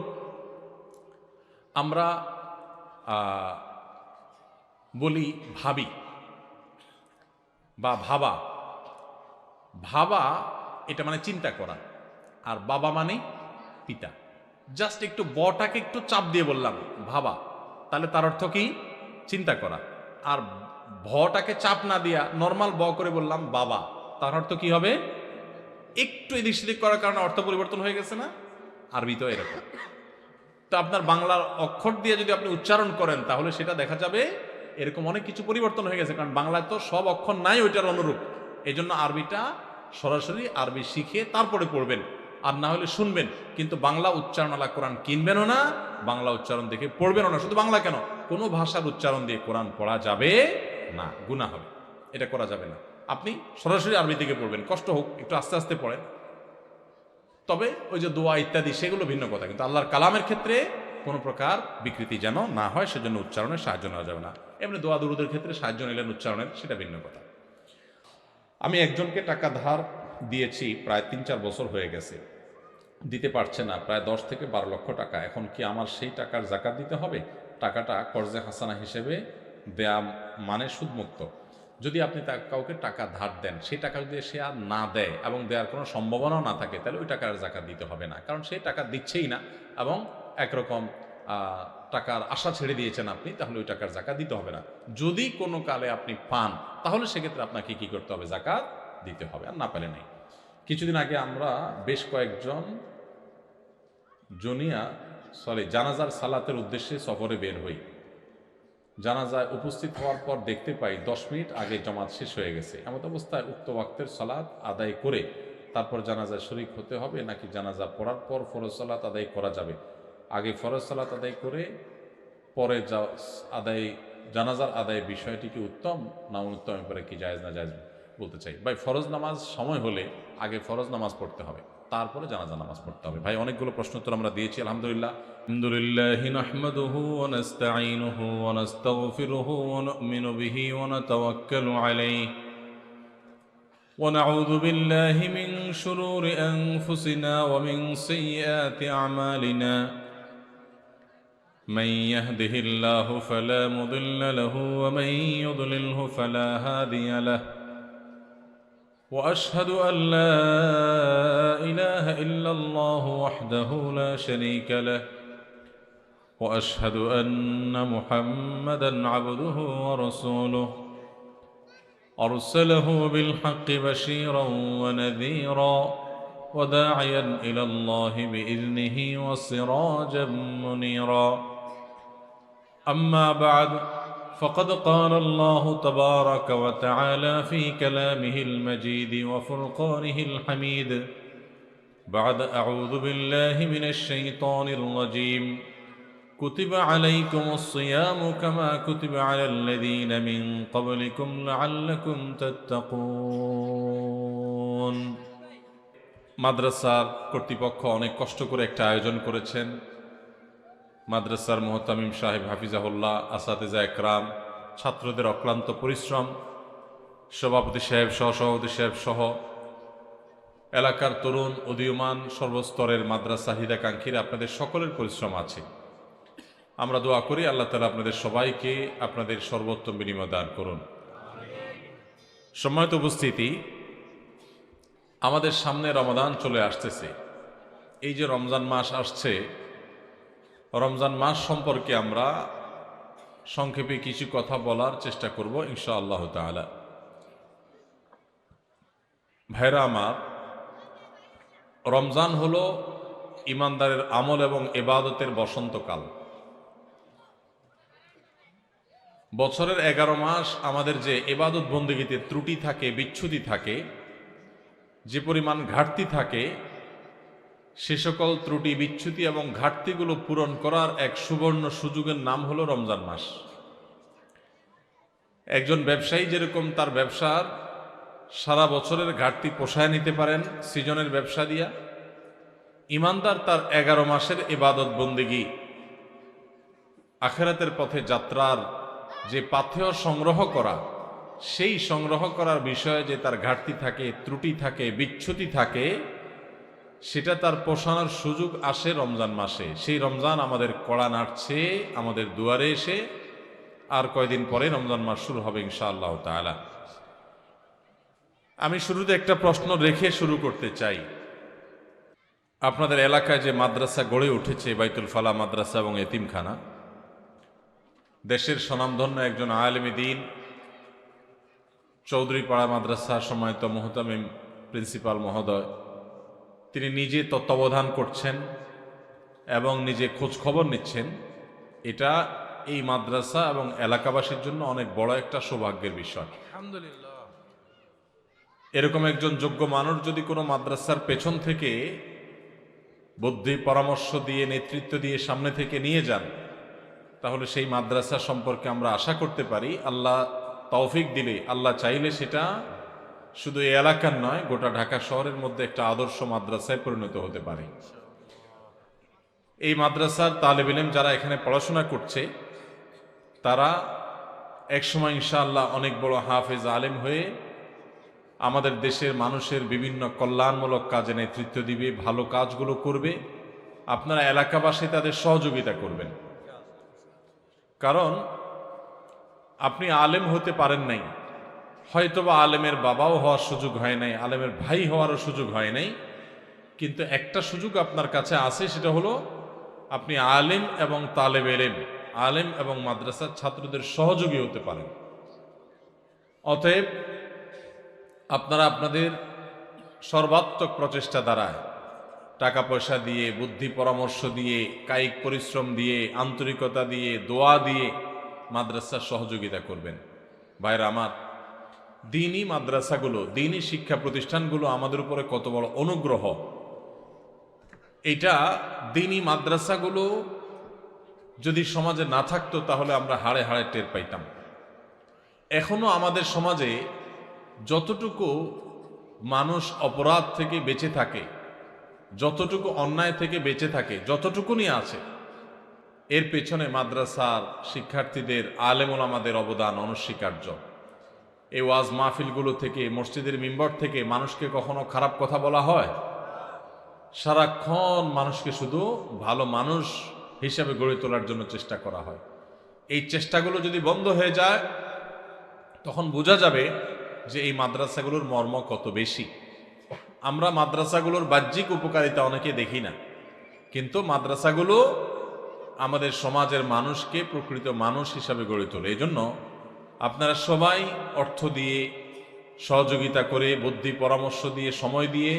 আমরা বলি ভাবি বা ভাবা। ভাবা এটা মানে চিন্তা করা, আর বাবা মানে পিতা। জাস্ট একটু বটাকে একটু চাপ দিয়ে বললাম ভাবা, তাহলে তার অর্থ কি? চিন্তা করা। আর ভটাকে চাপ না দিয়া নর্মাল ব করে বললাম বাবা, তার অর্থ কি হবে? একটু এদিক সেদিক করার কারণে অর্থ পরিবর্তন হয়ে গেছে না? আরবি তো এরকম। তো আপনার বাংলার অক্ষর দিয়ে যদি আপনি উচ্চারণ করেন, তাহলে সেটা দেখা যাবে এরকম অনেক কিছু পরিবর্তন হয়ে গেছে, কারণ বাংলায় তো সব অক্ষর নাই ওইটার অনুরূপ। এই জন্য আরবিটা সরাসরি আরবি শিখে তারপরে পড়বেন, আর না হলে শুনবেন, কিন্তু বাংলা উচ্চারণওয়ালা কোরআন কিনবেনও না, বাংলা উচ্চারণ দেখে পড়বেনও না। শুধু বাংলা কেন, কোনো ভাষার উচ্চারণ দিয়ে কোরআন পড়া যাবে না, গুনাহ হবে, এটা করা যাবে না। আপনি সরাসরি আরবি থেকে পড়বেন, কষ্ট হোক, একটু আস্তে আস্তে পড়েন। তবে ওই যে দোয়া ইত্যাদি সেগুলো ভিন্ন কথা, কিন্তু আল্লাহর কালামের ক্ষেত্রে কোনো প্রকার বিকৃতি যেন না হয় সেজন্য উচ্চারণের সাহায্য নেওয়া যাবে না। এমনি দোয়া দুরুদের ক্ষেত্রে সাহায্য নিলেন উচ্চারণের, সেটা ভিন্ন কথা। আমি একজনকে টাকা ধার দিয়েছি, প্রায় 3-4 বছর হয়ে গেছে, দিতে পারছে না, প্রায় 10 থেকে 12 লক্ষ টাকা। এখন কি আমার সেই টাকার জাকাত দিতে হবে? টাকাটা কর্জে হাসানা হিসেবে দেয়া মানে সুদমুক্ত। যদি আপনি কাউকে টাকা ধার দেন, সেই টাকা যদি সে আর না দেয় এবং দেওয়ার কোনো সম্ভাবনাও না থাকে, তাহলে ওই টাকার জাকাত দিতে হবে না, কারণ সে টাকা দিচ্ছেই না এবং একরকম টাকার আশা ছেড়ে দিয়েছেন আপনি, তাহলে ওই টাকার জাকাত দিতে হবে না। যদি কোনো কালে আপনি পান, তাহলে সেক্ষেত্রে আপনাকে কি করতে হবে? জাকাত দিতে হবে, আর না পেলে নেই। কিছুদিন আগে আমরা বেশ কয়েকজন জানাজার সালাতের উদ্দেশ্যে সফরে বের হই। জানাজায় উপস্থিত হওয়ার পর দেখতে পাই 10 মিনিট আগে জামাত শেষ হয়ে গেছে। এমত অবস্থায় উক্ত ওয়াক্তের সালাত আদায় করে তারপর জানাজায় শরীক হতে হবে, নাকি জানাজা পড়ার পর ফরজ সালাত আদায় করা যাবে? আগে ফরজ সালাত আদায় করে পরে জানাজার আদায় বিষয়টি কি উত্তম না অনুত্তম, ব্যাপারে কি জায়েজ না জায়েজ বলতে চাই। ভাই, ফরজ নামাজ সময় হলে আগে ফরজ নামাজ পড়তে হবে, তারপরে জানাজা নামাজ পড়তে হবে। ভাই, অনেকগুলো প্রশ্ন উত্তর আমরা দিয়েছি আলহামদুলিল্লাহ। আলহামদুলিল্লাহ নাহমাদুহু ওয়া নাস্তাঈনুহু ওয়া নাস্তাগফিরুহু ওয়া নু'মিনু বিহি ওয়া নাতাওয়াক্কালু আলাইহি ওয়া নাউযু বিল্লাহি মিন শুরুরি আনফুসিনা ওয়া মিন সাইয়্যাতি আমালিনা। من يهده الله فلا مضل له ومن يضلله فلا هادي له واشهد ان لا اله الا الله وحده لا شريك له واشهد ان محمدا عبده ورسوله ارسله بالحق بشيرا ونذيرا وداعيا الى الله باذنه وسراجا منيرا. أما بعد، فقد قال الله تبارك وتعالى في كلامه المجيد وفرقانه الحميد بعد أعوذ بالله من الشيطان الرجيم كتب عليكم الصيام كما كتب على الذين من قبلكم لعلكم تتقون. মাদ্রাসার কর্তৃপক্ষ অনেক কষ্ট করে একটা আয়োজন করেছেন। মাদ্রাসার মুহতামিম সাহেব হাফিজাহুল্লাহ, আসাতিজা একরাম, ছাত্রদের অক্লান্ত পরিশ্রম, সভাপতি সাহেব সহ সভাপতি সাহেব সহ এলাকার তরুণ উদীয়মান সর্বস্তরের মাদ্রাসা হিতাকাঙ্ক্ষীরা, আপনাদের সকলের পরিশ্রম আছে। আমরা দোয়া করি আল্লাহ তাআলা আপনাদের সবাইকে আপনাদের সর্বোত্তম বিনিময় দান করুন। সম্মানিত উপস্থিতি, আমাদের সামনে রমাদান চলে আসতেছে। এই যে রমজান মাস আসছে, রমজান মাস সম্পর্কে আমরা সংক্ষেপে কিছু কথা বলার চেষ্টা করব ইনশাআল্লাহ তাআলা। ভাইরা আমার, রমজান হলো ইমানদারের আমল এবং ইবাদতের বসন্তকাল। বছরের 11 মাস আমাদের যে ইবাদত বন্দেগীতে ত্রুটি থাকে, বিচ্যুতি থাকে, যে পরিমাণ ঘাটতি থাকে, সে সকল ত্রুটি, বিচ্যুতি এবং ঘাটতিগুলো পূরণ করার এক সুবর্ণ সুযোগের নাম হলো রমজান মাস। একজন ব্যবসায়ী যেরকম তার ব্যবসার সারা বছরের ঘাটতি পোষায় নিতে পারেন সিজনের ব্যবসা দিয়া, ইমানদার তার 11 মাসের ইবাদত বন্দেগী, আখিরাতের পথে যাত্রার যে পাথেয় সংগ্রহ করা, সেই সংগ্রহ করার বিষয়ে যে তার ঘাটতি থাকে, ত্রুটি থাকে, বিচ্যুতি থাকে, সেটা তার পোষানোর সুযোগ আসে রমজান মাসে। সেই রমজান আমাদের কড়া নাড়ছে আমাদের দুয়ারে এসে। আর কয়দিন পরে রমজান মাস শুরু হবে ইনশাআল্লাহ তাআলা। আমি শুরুতে একটা প্রশ্ন রেখে শুরু করতে চাই। আপনাদের এলাকায় যে মাদ্রাসা গড়ে উঠেছে, বাইতুল ফালাহ মাদ্রাসা এবং এতিমখানা, দেশের স্বনামধন্য একজন আলেমে দ্বীন, চৌধুরীপাড়া মাদ্রাসা সম্মানিত মুহতামিম প্রিন্সিপাল মহোদয়, তিনি নিজে তত্ত্বাবধান করছেন এবং নিজে খোঁজ খবর নিচ্ছেন। এটা এই মাদ্রাসা এবং এলাকাবাসীর জন্য অনেক বড় একটা সৌভাগ্যের বিষয়। আলহামদুলিল্লাহ। এরকম একজন যোগ্য মানুষ যদি কোনো মাদ্রাসার পেছন থেকে বুদ্ধি পরামর্শ দিয়ে, নেতৃত্ব দিয়ে সামনে থেকে নিয়ে যান, তাহলে সেই মাদ্রাসা সম্পর্কে আমরা আশা করতে পারি আল্লাহ তৌফিক দিলে, আল্লাহ চাইলে সেটা শুধু এই এলাকার নয়, গোটা ঢাকা শহরের মধ্যে একটা আদর্শ মাদ্রাসায় পরিণত হতে পারে। এই মাদ্রাসার তালেব ইলম যারা এখানে পড়াশোনা করছে, তারা একসময় ইনশাআল্লাহ অনেক বড় হাফেজ আলেম হয়ে আমাদের দেশের মানুষের বিভিন্ন কল্যাণমূলক কাজে নেতৃত্ব দিবে, ভালো কাজগুলো করবে। আপনারা এলাকাবাসী তাদের সহযোগিতা করবেন। কারণ আপনি আলেম হতে পারেন নাই, হয়তোবা আলেমের বাবাও হওয়ার সুযোগ হয় নাই, আলেমের ভাই হওয়ারও সুযোগ হয় নাই, কিন্তু একটা সুযোগ আপনার কাছে আছে, সেটা হলো আপনি আলেম এবং তালেব এলেম, আলেম এবং মাদ্রাসার ছাত্রদের সহযোগী হতে পারেন। অতএব আপনারা আপনাদের সর্বাত্মক প্রচেষ্টা দ্বারা টাকা পয়সা দিয়ে, বুদ্ধি পরামর্শ দিয়ে, কায়িক পরিশ্রম দিয়ে, আন্তরিকতা দিয়ে, দোয়া দিয়ে মাদ্রাসার সহযোগিতা করবেন। ভাইরা আমার, দ্বীনি মাদ্রাসাগুলো, দ্বীনি শিক্ষা প্রতিষ্ঠানগুলো আমাদের উপরে কত বড় অনুগ্রহ! এটা দ্বীনি মাদ্রাসাগুলো যদি সমাজে না থাকতো তাহলে আমরা হাড়ে হাড়ে টের পাইতাম। এখনো আমাদের সমাজে যতটুকু মানুষ অপরাধ থেকে বেঁচে থাকে, যতটুকু অন্যায় থেকে বেঁচে থাকে, যতটুকুনি আছে, এর পেছনে মাদ্রাসার শিক্ষার্থীদের, আলেম ওলামাদের অবদান অনস্বীকার্য। এই ওয়াজ মাহফিলগুলো থেকে, মসজিদের মিম্বর থেকে মানুষকে কখনো খারাপ কথা বলা হয়? সারাক্ষণ মানুষকে শুধু ভালো মানুষ হিসাবে গড়ে তোলার জন্য চেষ্টা করা হয়। এই চেষ্টাগুলো যদি বন্ধ হয়ে যায় তখন বোঝা যাবে যে এই মাদ্রাসাগুলোর মর্ম কত বেশি। আমরা মাদ্রাসাগুলোর বাহ্যিক উপকারিতা অনেকে দেখি না, কিন্তু মাদ্রাসাগুলো আমাদের সমাজের মানুষকে প্রকৃত মানুষ হিসাবে গড়ে তোলে। এই জন্য আপনারা সবাই অর্থ দিয়ে, সহযোগিতা করে, বুদ্ধি পরামর্শ দিয়ে, সময় দিয়ে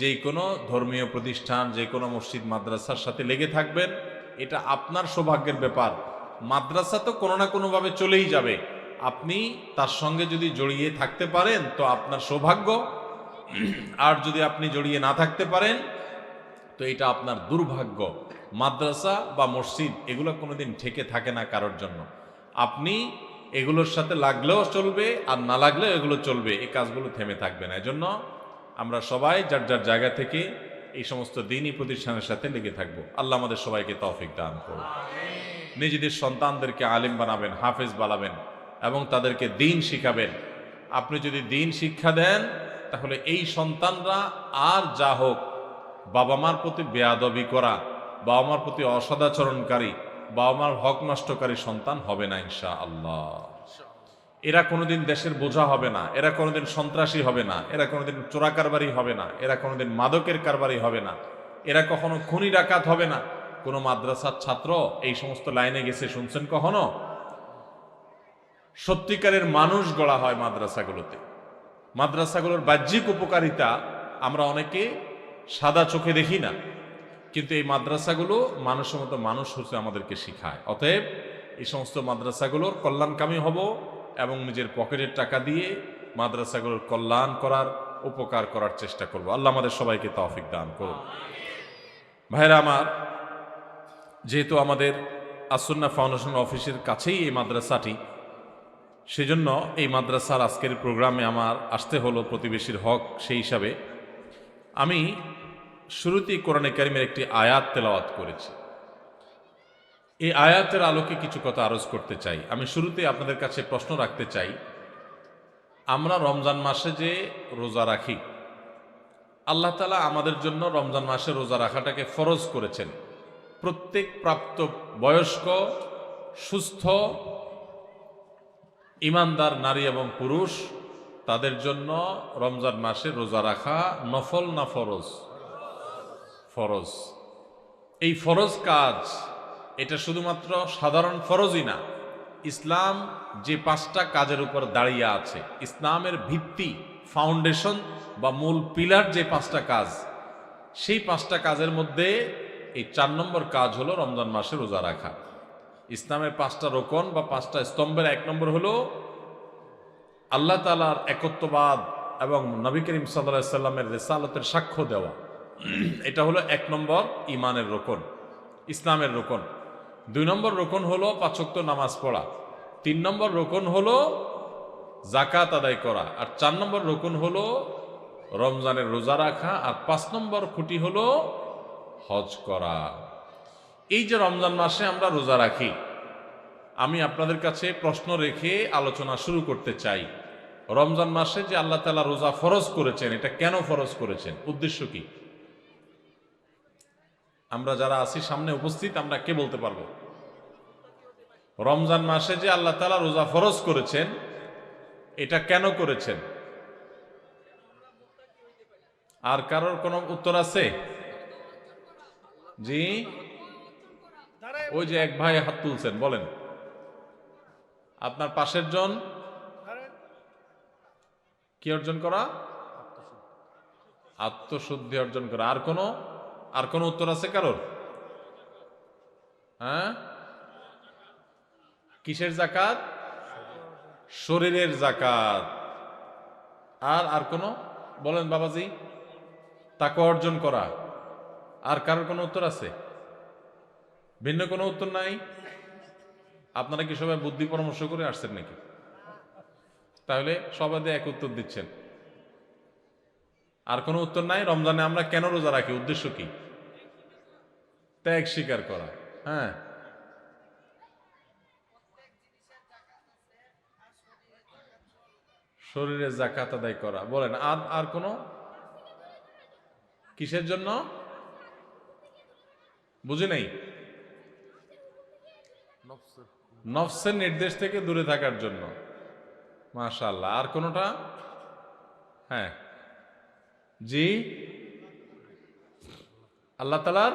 যে কোনো ধর্মীয় প্রতিষ্ঠান, যে কোনো মসজিদ মাদ্রাসার সাথে লেগে থাকবেন। এটা আপনার সৌভাগ্যের ব্যাপার। মাদ্রাসা তো কোনো না কোনোভাবে চলেই যাবে, আপনি তার সঙ্গে যদি জড়িয়ে থাকতে পারেন তো আপনার সৌভাগ্য, আর যদি আপনি জড়িয়ে না থাকতে পারেন তো এটা আপনার দুর্ভাগ্য। মাদ্রাসা বা মসজিদ এগুলো কোনোদিন ঠেকে থাকে না কারোর জন্য। আপনি এগুলোর সাথে লাগলেও চলবে, আর না লাগলেও এগুলো চলবে, এই কাজগুলো থেমে থাকবে না। এজন্য আমরা সবাই যার যার জায়গা থেকে এই সমস্ত দ্বীনি প্রতিষ্ঠানের সাথে লেগে থাকবো। আল্লাহ আমাদের সবাইকে তৌফিক দান করুন। নিজেদের সন্তানদেরকে আলিম বানাবেন, হাফেজ বানাবেন এবং তাদেরকে দ্বীন শিখাবেন। আপনি যদি দ্বীন শিক্ষা দেন তাহলে এই সন্তানরা আর যা হোক, বাবা মার প্রতি বেয়াদবি করা, বাবা মার প্রতি অসদাচরণকারী, বাবা মার হক নষ্টকারী সন্তান হবে না ইনশাআল্লাহ। এরা কোনোদিন দেশের বোঝা হবে না, এরা কোনোদিন সন্ত্রাসী হবে না, এরা কোনোদিন চোরা কারবারি হবে না, এরা কোনোদিন মাদকের কারবারি হবে না, এরা কখনো খুনি ডাকাত হবে না। কোনো মাদ্রাসার ছাত্র এই সমস্ত লাইনে গেছে শুনছেন কখনো? সত্যিকারের মানুষ গড়া হয় মাদ্রাসাগুলোতে। মাদ্রাসাগুলোর বাহ্যিক উপকারিতা আমরা অনেকে সাদা চোখে দেখি না, কিন্তু এই মাদ্রাসাগুলো মানুষের মতো মানুষ হচ্ছে আমাদেরকে শিখায়। অতএব এই সমস্ত মাদ্রাসাগুলোর কল্যাণকামী হব এবং নিজের পকেটের টাকা দিয়ে মাদ্রাসাগুলোর কল্যাণ করার, উপকার করার চেষ্টা করব। আল্লাহ আমাদের সবাইকে তৌফিক দান করুন। ভাইরা আমার, যেহেতু আমাদের আসুন্নাহ ফাউন্ডেশন অফিসের কাছেই এই মাদ্রাসাটি, সেজন্য এই মাদ্রাসার আজকের প্রোগ্রামে আমার আসতে হলো প্রতিবেশীর হক। সেই হিসাবে আমি শুরুতেই কোরআনে কারিমের একটি আয়াত তেলাওয়াত করেছি। এই আয়াতের আলোকে কিছু কথা আরজ করতে চাই। আমি শুরুতে আপনাদের কাছে প্রশ্ন রাখতে চাই, আমরা রমজান মাসে যে রোজা রাখি, আল্লাহ তাআলা আমাদের জন্য রমজান মাসে রোজা রাখাটাকে ফরজ করেছেন। প্রত্যেক প্রাপ্ত বয়স্ক, সুস্থ, ঈমানদার নারী এবং পুরুষ তাদের জন্য রমজান মাসে রোজা রাখা নফল না ফরজ? ফরজ। এই ফরজ কাজ, এটা শুধুমাত্র সাধারণ ফরজই না। ইসলাম যে 5টা কাজের উপর দাঁড়িয়ে আছে, ইসলামের ভিত্তি, ফাউন্ডেশন বা মূল পিলার যে 5টা কাজ, সেই 5টা কাজের মধ্যে এই 4 নম্বর কাজ হলো রমজান মাসে রোজা রাখা। ইসলামের 5টা রোকন বা 5টা স্তম্ভের 1 নম্বর হলো আল্লাহ তাআলার একত্ববাদ এবং নবী করিম সাল্লাল্লাহু আলাইহি সাল্লামের রিসালাতের সাক্ষ্য দেওয়া। এটা হলো 1 নম্বর ঈমানের রোকন, ইসলামের রোকন। 2 নম্বর রোকন হলো 5 ওয়াক্ত নামাজ পড়া। 3 নম্বর রোকন হলো যাকাত আদায় করা। আর 4 নম্বর রোকন হলো রমজানের রোজা রাখা। আর 5 নম্বর খুঁটি হলো হজ করা। এই যে রমজান মাসে আমরা রোজা রাখি, আমি আপনাদের কাছে প্রশ্ন রেখে আলোচনা শুরু করতে চাই। রমজান মাসে যে আল্লাহ তাআলা রোজা ফরজ করেছেন, এটা কেন ফরজ করেছেন? উদ্দেশ্য কি? আমরা যারা আছি সামনে উপস্থিত, আমরা কে বলতে পারবো? রমজান মাসে যে আল্লাহ তাআলা রোজা ফরজ করেছেন, এটা কেন করেছেন? আর কারোর কোনো উত্তর আছে? জি, ওই যে এক ভাই হাত তুলছেন, বলেন। আপনার পাশের জন কি অর্জন করা? আত্মশুদ্ধি অর্জন করা। আর কোনো উত্তর আছে কারোর? হ্যাঁ, কিসের জাকাত? শরীরের জাকাত। আর কোনো বলেন বাবাজি। তাকওয়া অর্জন করা। আর কারোর কোনো উত্তর আছে? ভিন্ন কোনো উত্তর নাই? আপনারা কি সবাই বুদ্ধি পরামর্শ করে আসছেন নাকি? তাহলে সবাই এক উত্তর দিচ্ছেন। আর কোনো উত্তর নাই? রমজানে আমরা কেন রোজা রাখি, উদ্দেশ্য কি? ত্যাগ স্বীকার করা। হ্যাঁ, শরীরে জাকাত আদায় করা। বলেন আর কোনো? কিসের জন্য? বুঝি নাই। নফসের নির্দেশ থেকে দূরে থাকার জন্য। মাশাআল্লাহ। আর কোনোটা? হ্যাঁ, জি, আল্লাহ তাআলার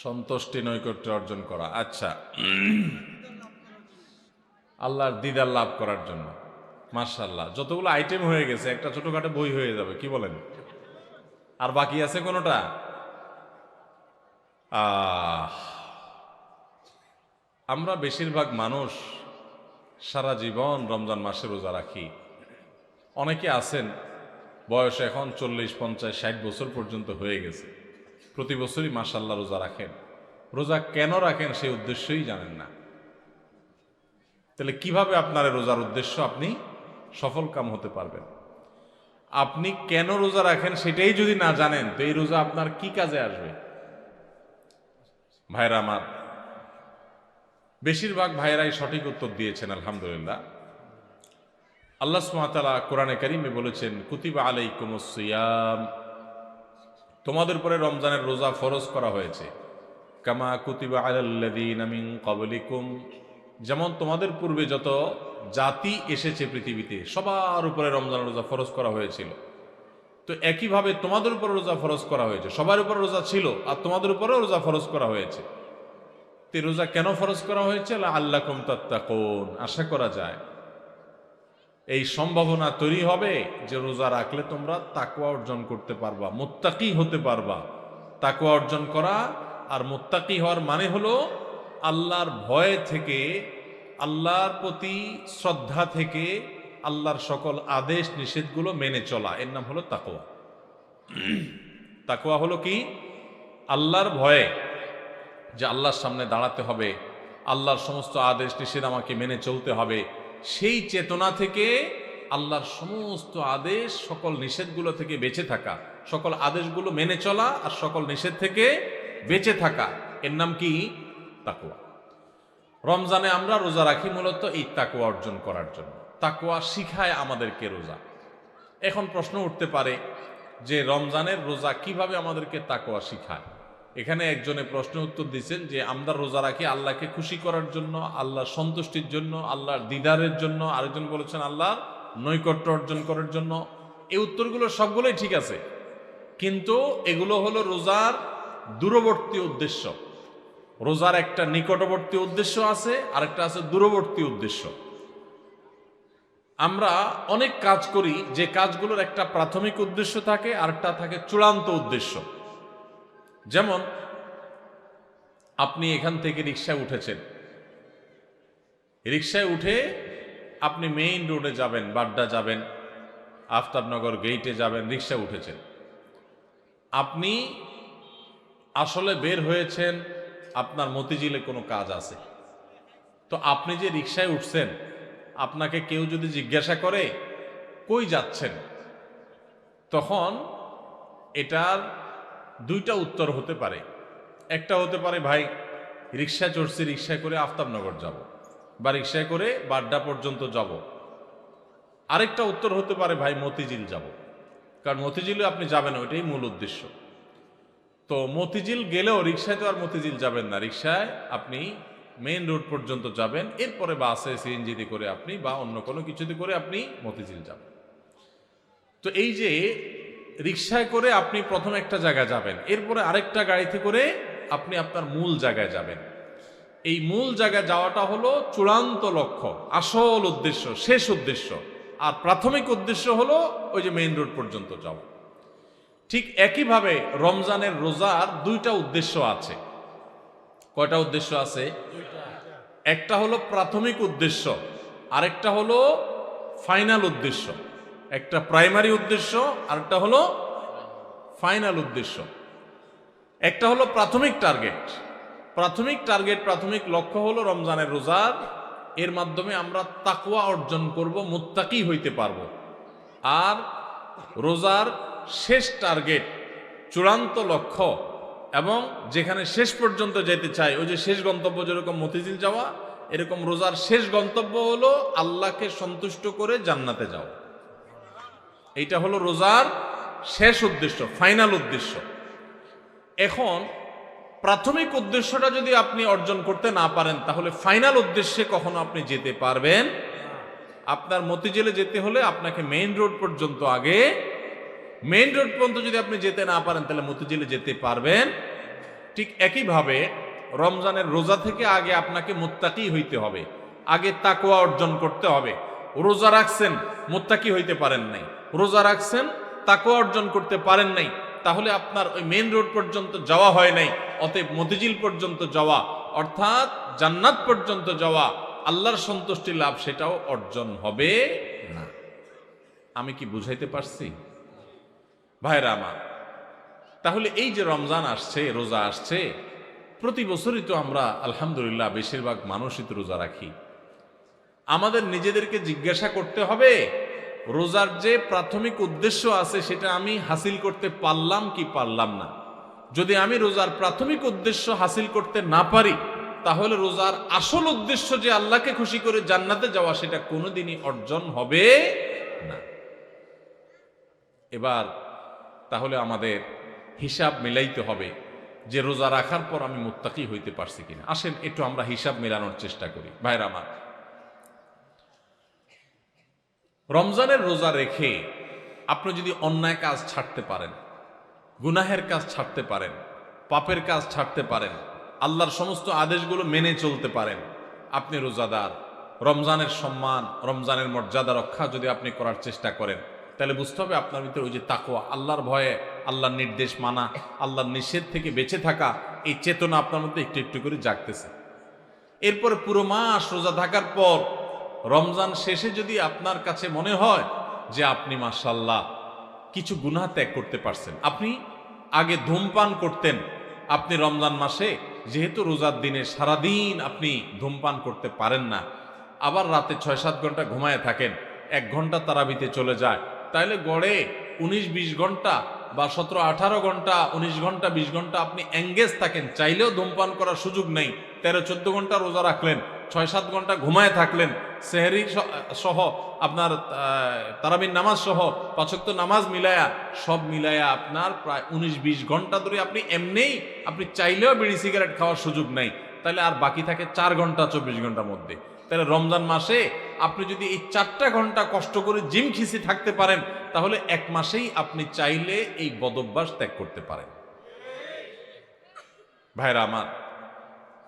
সন্তুষ্টি নৈকট্য অর্জন করা। আচ্ছা, আল্লাহর দিদার লাভ করার জন্য। মাশাআল্লাহ, যতগুলো আইটেম হয়ে গেছে একটা ছোটখাটো বই হয়ে যাবে, কি বলেন? আর বাকি আছে কোনোটা? আমরা বেশিরভাগ মানুষ সারা জীবন রমজান মাসে রোজা রাখি। অনেকে আছেন বয়স এখন 40, 50, 60 বছর পর্যন্ত হয়ে গেছে, প্রতি বছরই মাশাআল্লাহ রোজা রাখেন। রোজা কেন রাখেন সেই উদ্দেশ্যই জানেন না। তাহলে কিভাবে আপনার রোজার উদ্দেশ্য আপনি সফল কাম হতে পারবেন? আপনি কেন রোজা রাখেন সেটাই যদি না জানেন তো এই রোজা আপনার কি কাজে আসবে? ভাইরা আমার, বেশিরভাগ ভাইরাই সঠিক উত্তর দিয়েছেন আলহামদুলিল্লাহ। আল্লাহ সুবহানাহু ওয়া তাআলা কোরআনে কারীমে বলেছেন, কুতিবা আলাইকুমুস সিয়াম, তোমাদের উপরে রমজানের রোজা ফরজ করা হয়েছে। কামা কুতিবা আলাল্লাযীনা মিন ক্বাবলিকুম, যেমন তোমাদের পূর্বে যত জাতি এসেছে পৃথিবীতে সবার উপরে রমজানের রোজা ফরজ করা হয়েছিল। তো একইভাবে তোমাদের উপর রোজা ফরজ করা হয়েছে। সবার উপর রোজা ছিল আর তোমাদের উপরেও রোজা ফরজ করা হয়েছে। তে রোজা কেন ফরজ করা হয়েছে? লাআল্লাকুম তাত্তাকুন, আশা করা যায় এই সম্ভাবনা তৈরি হবে যে রোজা রাখলে তোমরা তাকওয়া অর্জন করতে পারবা, মুত্তাকি হতে পারবা। তাকওয়া অর্জন করা আর মুত্তাকি হওয়ার মানে হলো আল্লাহর ভয় থেকে, আল্লাহর প্রতি শ্রদ্ধা থেকে, আল্লাহর সকল আদেশ নিষেধগুলো মেনে চলা, এর নাম হলো তাকওয়া। তাকওয়া হলো কি? আল্লাহর ভয়ে, যে আল্লাহর সামনে দাঁড়াতে হবে, আল্লাহর সমস্ত আদেশ নিষেধ আমাকে মেনে চলতে হবে, সেই চেতনা থেকে আল্লাহর সমস্ত আদেশ সকল নিষেধগুলো থেকে বেঁচে থাকা, সকল আদেশগুলো মেনে চলা আর সকল নিষেধ থেকে বেঁচে থাকা, এর নাম কি? তাকওয়া। রমজানে আমরা রোজা রাখি মূলত এই তাকওয়া অর্জন করার জন্য। তাকওয়া শিখায় আমাদেরকে রোজা। এখন প্রশ্ন উঠতে পারে যে রমজানের রোজা কিভাবে আমাদেরকে তাকওয়া শিখায়? এখানে একজনে প্রশ্ন উত্তর দিচ্ছেন যে আমরা রোজা রাখি আল্লাহকে খুশি করার জন্য, আল্লাহর সন্তুষ্টির জন্য, আল্লাহর দিদারের জন্য। আরেকজন বলেছেন আল্লাহর নৈকট্য অর্জন করার জন্য। এই উত্তরগুলো সবগুলোই ঠিক আছে, কিন্তু এগুলো হলো রোজার দূরবর্তী উদ্দেশ্য। রোজার একটা নিকটবর্তী উদ্দেশ্য আছে, আরেকটা আছে দূরবর্তী উদ্দেশ্য। আমরা অনেক কাজ করি যে কাজগুলোর একটা প্রাথমিক উদ্দেশ্য থাকে, আরেকটা থাকে চূড়ান্ত উদ্দেশ্য। যেমন আপনি এখান থেকে রিকশায় উঠেছেন, রিকশায় উঠে আপনি মেইন রোডে যাবেন, বাড্ডা যাবেন, আফতাবনগর গেইটে যাবেন, রিকশায় উঠেছেন। আপনি আসলে বের হয়েছেন আপনার মতিঝিলে কোনো কাজ আছে। তো আপনি যে রিকশায় উঠছেন, আপনাকে কেউ যদি জিজ্ঞাসা করে কই যাচ্ছেন, তখন এটার দুইটা উত্তর হতে পারে। একটা হতে পারে ভাই রিকশা চড়ছি, রিকশায় করে আফতাবনগর যাব, বা রিকশায় করে বাড্ডা পর্যন্ত যাব। আরেকটা উত্তর হতে পারে ভাই মতিঝিল যাব, কারণ মতিঝিলে আপনি যাবেন, ওইটাই মূল উদ্দেশ্য। তো মতিঝিল গেলেও রিকশায় তো আর মতিঝিল যাবেন না, রিকশায় আপনি মেইন রোড পর্যন্ত যাবেন, এরপরে বাসে সিএনজিতে করে আপনি বা অন্য কোনো কিছুতে করে আপনি মতিঝিল যাবেন। তো এই যে রিকশায় করে আপনি প্রথম একটা জায়গায় যাবেন, এরপরে আরেকটা গাড়িতে করে আপনি আপনার মূল জায়গায় যাবেন। এই মূল জায়গায় যাওয়াটা হলো চূড়ান্ত লক্ষ্য, আসল উদ্দেশ্য, শেষ উদ্দেশ্য। আর প্রাথমিক উদ্দেশ্য হলো ওই যে মেইন রোড পর্যন্ত যাওয়া। ঠিক একইভাবে রমজানের রোজার দুইটা উদ্দেশ্য আছে। কয়টা উদ্দেশ্য আছে? একটা হলো প্রাথমিক উদ্দেশ্য, আরেকটা হলো ফাইনাল উদ্দেশ্য। একটা প্রাইমারি উদ্দেশ্য, আরেকটা হলো ফাইনাল উদ্দেশ্য। একটা হলো প্রাথমিক টার্গেট। প্রাথমিক লক্ষ্য হলো রমজানের রোজার, এর মাধ্যমে আমরা তাকওয়া অর্জন করব, মুত্তাকি হইতে পারবো। আর রোজার শেষ টার্গেট, চূড়ান্ত লক্ষ্য এবং যেখানে শেষ পর্যন্ত যেতে চাই, ওই যে শেষ গন্তব্য যেরকম মতিঝিল যাওয়া, এরকম রোজার শেষ গন্তব্য হলো আল্লাহকে সন্তুষ্ট করে জান্নাতে যাওয়া। এইটা হলো রোজার শেষ উদ্দেশ্য, ফাইনাল উদ্দেশ্য। এখন প্রাথমিক উদ্দেশ্যটা যদি আপনি অর্জন করতে না পারেন, তাহলে ফাইনাল উদ্দেশ্যে কখনো আপনি যেতে পারবেন। আপনার মতিঝিলে যেতে হলে আপনাকে মেইন রোড পর্যন্ত আগে, মেইন রোড পর্যন্ত যদি আপনি যেতে না পারেন, তাহলে মতিঝিলে যেতে পারবেন। ঠিক একইভাবে রমজানের রোজা থেকে আগে আপনাকে মুত্তাকি হইতে হবে, আগে তাকওয়া অর্জন করতে হবে। রোজা রাখছেন, মুত্তাকি হইতে পারেন নাই, রোজা রাখছেন, তাকওয়া অর্জন করতে পারেন নাই, তাহলে আপনার ওই মেইন রোড পর্যন্ত যাওয়া হয় নাই। অতএব মতিঝিল পর্যন্ত যাওয়া, অর্থাৎ জান্নাত পর্যন্ত যাওয়া, আল্লাহর সন্তুষ্টি লাভ, সেটাও অর্জন হবে না। আমি কি বুঝাইতে পারছি ভাইরা আমার? তাহলে এই যে রমজান আসছে, রোজা আসছে, প্রতি বছরই তো আমরা আলহামদুলিল্লাহ বেশিরভাগ মানুষই তো রোজা রাখি। আমাদের নিজেদেরকে জিজ্ঞাসা করতে হবে, রোজার যে প্রাথমিক উদ্দেশ্য আছে সেটা আমি হাসিল করতে পারলাম কি পারলাম না। যদি আমি রোজার প্রাথমিক উদ্দেশ্য হাসিল করতে না পারি, তাহলে রোজার আসল উদ্দেশ্য যে আল্লাহকে খুশি করে জান্নাতে যাওয়া, সেটা কোনোদিনই অর্জন হবে না। এবার তাহলে আমাদের হিসাব মিলাইতে হবে যে রোজা রাখার পর আমি মুত্তাকি হইতে পারছি কিনা। আসেন একটু আমরা হিসাব মেলানোর চেষ্টা করি ভাইরা আমার। রমজানের রোজা রেখে আপনি যদি অন্যায় কাজ ছাড়তে পারেন, গুনাহের কাজ ছাড়তে পারেন, পাপের কাজ ছাড়তে পারেন, আল্লাহর সমস্ত আদেশগুলো মেনে চলতে পারেন, আপনি রোজাদার। রমজানের সম্মান, রমজানের মর্যাদা রক্ষা যদি আপনি করার চেষ্টা করেন, তাহলে বুঝতে হবে আপনার ভিতরে ওই যে তাকওয়া, আল্লাহর ভয়ে, আল্লাহর নির্দেশ মানা, আল্লাহর নিষেধ থেকে বেঁচে থাকা, এই চেতনা আপনার মধ্যে একটু একটু করে জাগতেছে। এরপরে পুরো মাস রোজা থাকার পর রমজান শেষে যদি আপনার কাছে মনে হয় যে আপনি মাশাআল্লাহ কিছু গুনাহ ত্যাগ করতে পারছেন। আপনি আগে ধূমপান করতেন, আপনি রমজান মাসে যেহেতু রোজার দিনে সারাদিন আপনি ধূমপান করতে পারেন না, আবার রাতে 6-7 ঘন্টা ঘুমায় থাকেন, 1 ঘন্টা তারাবিতে চলে যায়, তাহলে গড়ে 19-20 ঘন্টা বা 17-18 ঘন্টা, 19 ঘন্টা 20 ঘন্টা আপনি এঙ্গেজ থাকেন, চাইলেও ধূমপান করার সুযোগ নেই। 13-14 ঘন্টা রোজা রাখলেন, 6-7 ঘন্টা ঘুমায় থাকলেন, সেহরি সহ আপনার তারাবির নামাজ সহ 5 ওয়াক্ত নামাজ মিলায়া, সব মিলায়া আপনার প্রায় 19-20 ঘন্টা ধরে আপনি এমনিই, আপনি চাইলেও বিড়ি সিগারেট খাওয়ার সুযোগ নাই। তাহলে আর বাকি থাকে 4 ঘন্টা 24 ঘন্টার মধ্যে। তাহলে রমজান মাসে আপনি যদি এই 4টা ঘন্টা কষ্ট করে জিম খিসি থাকতে পারেন, তাহলে 1 মাসেই আপনি চাইলে এই বদভ্যাস ত্যাগ করতে পারেন। ভাইরা আমার,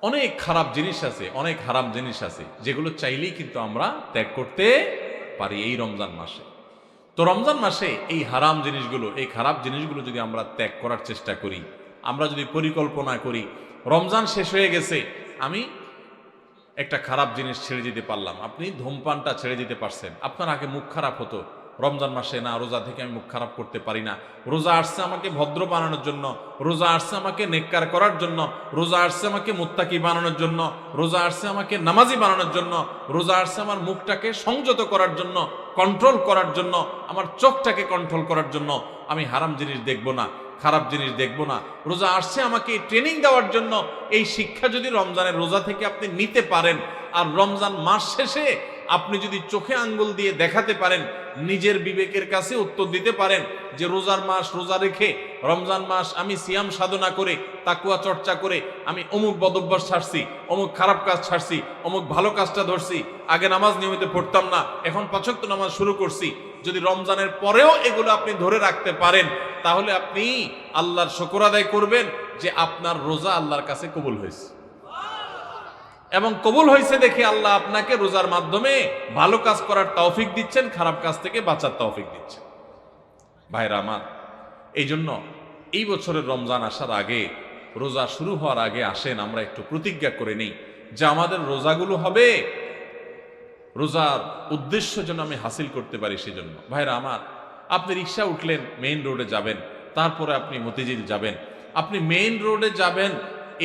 অনেক খারাপ জিনিস আছে, অনেক হারাম জিনিস আছে, যেগুলো চাইলেই কিন্তু আমরা ত্যাগ করতে পারি এই রমজান মাসে। তো রমজান মাসে এই হারাম জিনিসগুলো, এই খারাপ জিনিসগুলো যদি আমরা ত্যাগ করার চেষ্টা করি, আমরা যদি পরিকল্পনা করি, রমজান শেষ হয়ে গেছে, আমি একটা খারাপ জিনিস ছেড়ে দিতে পারলাম। আপনি ধূমপানটা ছেড়ে দিতে পারছেন। আপনার আগে মুখ খারাপ হতো, রমজান মাসে না, রোজা থেকে আমি মুখ খারাপ করতে পারি না, রোজা আসছে আমাকে ভদ্র বানানোর জন্য, রোজা আসছে আমাকে নেককার করার জন্য, রোজা আসছে আমাকে মুত্তাকি বানানোর জন্য, রোজা আসছে আমাকে নামাজি বানানোর জন্য, রোজা আসছে আমার মুখটাকে সংযত করার জন্য, কন্ট্রোল করার জন্য, আমার চোখটাকে কন্ট্রোল করার জন্য। আমি হারাম জিনিস দেখব না, খারাপ জিনিস দেখব না। রোজা আসছে আমাকে ট্রেনিং দেওয়ার জন্য। এই শিক্ষা যদি রমজানের রোজা থেকে আপনি নিতে পারেন, আর রমজান মাস শেষে আপনি যদি চোখে আঙ্গুল দিয়ে দেখাতে পারেন, নিজের বিবেকের কাছে উত্তর দিতে পারেন যে রোজার মাস রোজা রেখে, রমজান মাস আমি সিয়াম সাধনা করে, তাকুয়া চর্চা করে আমি অমুক বদভ্যাস ছাড়ছি, অমুক খারাপ কাজ ছাড়ছি, অমুক ভালো কাজটা ধরছি, আগে নামাজ নিয়মিত পড়তাম না, এখন 5 ওয়াক্ত নামাজ শুরু করছি, যদি রমজানের পরেও এগুলো আপনি ধরে রাখতে পারেন, তাহলে আপনি আল্লাহর শুকর আদায় করবেন যে আপনার রোজা আল্লাহর কাছে কবুল হয়েছে। এবং কবুল হয়েছে দেখে আল্লাহ আপনাকে রোজার মাধ্যমে ভালো কাজ করার তৌফিক দিচ্ছেন, খারাপ কাজ থেকে বাঁচার তৌফিক দিচ্ছেন। ভাইরা আমার, এই জন্য এই বছরের রমজান আসার আগে, রোজা শুরু হওয়ার আগে আসেন আমরা একটু প্রতিজ্ঞা করে নিই যে আমাদের রোজাগুলো হবে রোজার উদ্দেশ্য যেন আমি হাসিল করতে পারি। সেজন্য ভাইরা আমার, আপনি রিক্সা উঠলেন, মেইন রোডে যাবেন, তারপরে আপনি মতিঝিল যাবেন, আপনি মেইন রোডে যাবেন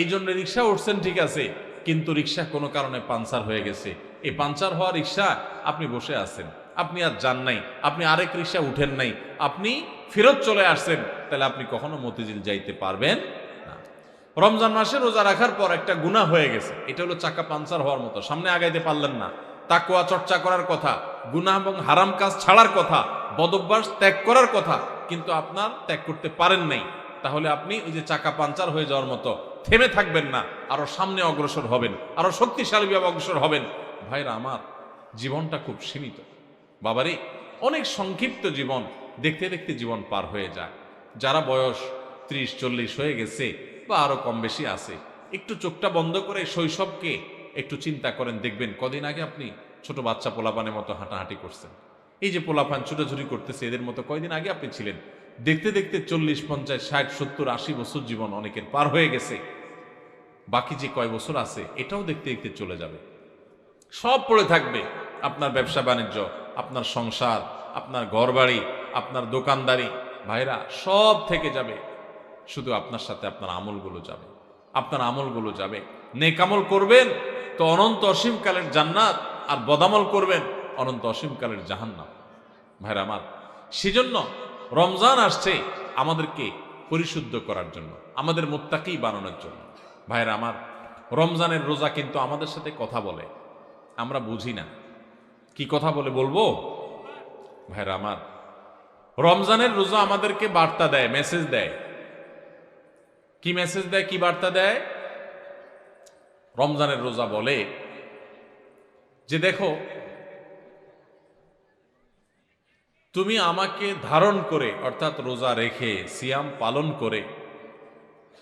এই জন্য রিক্সা উঠছেন, ঠিক আছে, কিন্তু রিক্সা কোনো কারণে পাঞ্চার হয়ে গেছে, এই পাঞ্চার হওয়া রিক্সা আপনি বসে আছেন, আপনি আর যান নাই, আপনি আরেক রিক্সা উঠেন নাই, আপনি ফেরত চলে আসছেন, তাহলে আপনি কখনো মতিঝিল যাইতে পারবেন না। রমজান মাসে রোজা রাখার পর একটা গুনাহ হয়ে গেছে, এটা হলো চাকা পাঞ্চার হওয়ার মতো, সামনে আগাইতে পারলেন না, তাকওয়া চর্চা করার কথা, গুনাহ এবং হারাম কাজ ছাড়ার কথা, বদভ্যাস ত্যাগ করার কথা, কিন্তু আপনার ত্যাগ করতে পারেন নাই, তাহলে আপনি ওই যে চাকা পাঞ্চার হয়ে যাওয়ার মতো থেমে থাকবেন না, আরো সামনে অগ্রসর হবেন, আরো শক্তিশালীভাবে অগ্রসর হবেন। ভাইরা আমার, জীবনটা খুব সীমিত বাবারে, অনেক সংক্ষিপ্ত জীবন, দেখতে দেখতে জীবন পার হয়ে যায়। যারা বয়স 30-40 হয়ে গেছে বা আরো কম বেশি আছে, একটু চোখটা বন্ধ করে শৈশবকে একটু চিন্তা করেন, দেখবেন কদিন আগে আপনি ছোট বাচ্চা পোলাপানের মতো হাঁটাহাঁটি করছেন, এই যে পোলাপান ছুটাছুটি করতেছে এদের মতো কয়দিন আগে আপনি ছিলেন। দেখতে দেখতে 40, 50, 60, 70, 80 বছর জীবন অনেকের পার হয়ে গেছে, বাকি যে কয় বছর আছে এটাও দেখতে দেখতে চলে যাবে, সব পড়ে থাকবে। আপনার ব্যবসা বাণিজ্য, আপনার সংসার, আপনার ঘরবাড়ি, আপনার দোকানদারি, ভাইরা সব থেকে যাবে, শুধু আপনার সাথে আপনার আমলগুলো যাবে, আপনার আমলগুলো যাবে। নেক আমল করবেন তো অনন্ত অসীমকালের জান্নাত, আর বদামল করবেন অনন্ত অসীমকালের জাহান্নাম। ভাইরা আমার, সেজন্য রমজান আসছে আমাদেরকে পরিশুদ্ধ করার জন্য, আমাদের মুত্তাকি বানানোর জন্য। ভাইরা আমার, রমজানের রোজা কিন্তু আমাদের সাথে কথা বলে, আমরা বুঝি না কি কথা বলে, বলবো? ভাইরা আমার, রমজানের রোজা আমাদেরকে বার্তা দেয়, মেসেজ দেয়। কি মেসেজ দেয়, কি বার্তা দেয়? রমজানের রোজা বলে যে দেখো, তুমি আমাকে ধারণ করে, অর্থাৎ রোজা রেখে সিয়াম পালন করে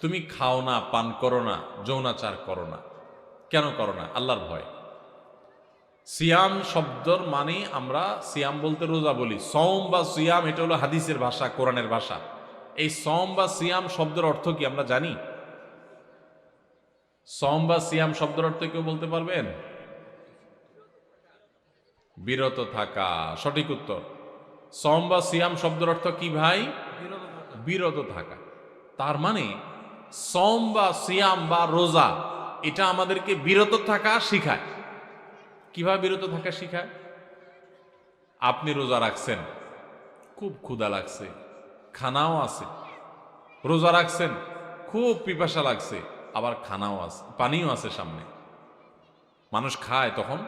তুমি খাও না, পান করো না, যৌনাচার করো না। কেন করো না? আল্লাহর ভয়। সিয়াম শব্দর মানে, আমরা সিয়াম বলতে রোজা বলি, সওম বা সিয়াম এটা হলো হাদিসের ভাষা, কোরআনের ভাষা। এই সওম বা সিয়াম শব্দের অর্থ কি আমরা জানি? সওম বা সিয়াম শব্দের অর্থ কেউ বলতে পারবেন? বিরত থাকা, সঠিক উত্তর। সওম বা সিয়াম শব্দের অর্থ কি ভাই? বিরত থাকা। তার মানে সওম বা সিয়াম বা রোজা এটা আমাদেরকে বিরত থাকা শিখায়। কিভাবে বিরত থাকা শিখায়? আপনি রোজা রাখছেন, খুব ক্ষুধা লাগছে, খানাও আছে, রোজা রাখছেন, খুব পিপাসা লাগছে, আবার খানাও আছে, পানিও আছে সামনে, মানুষ খায় তখন।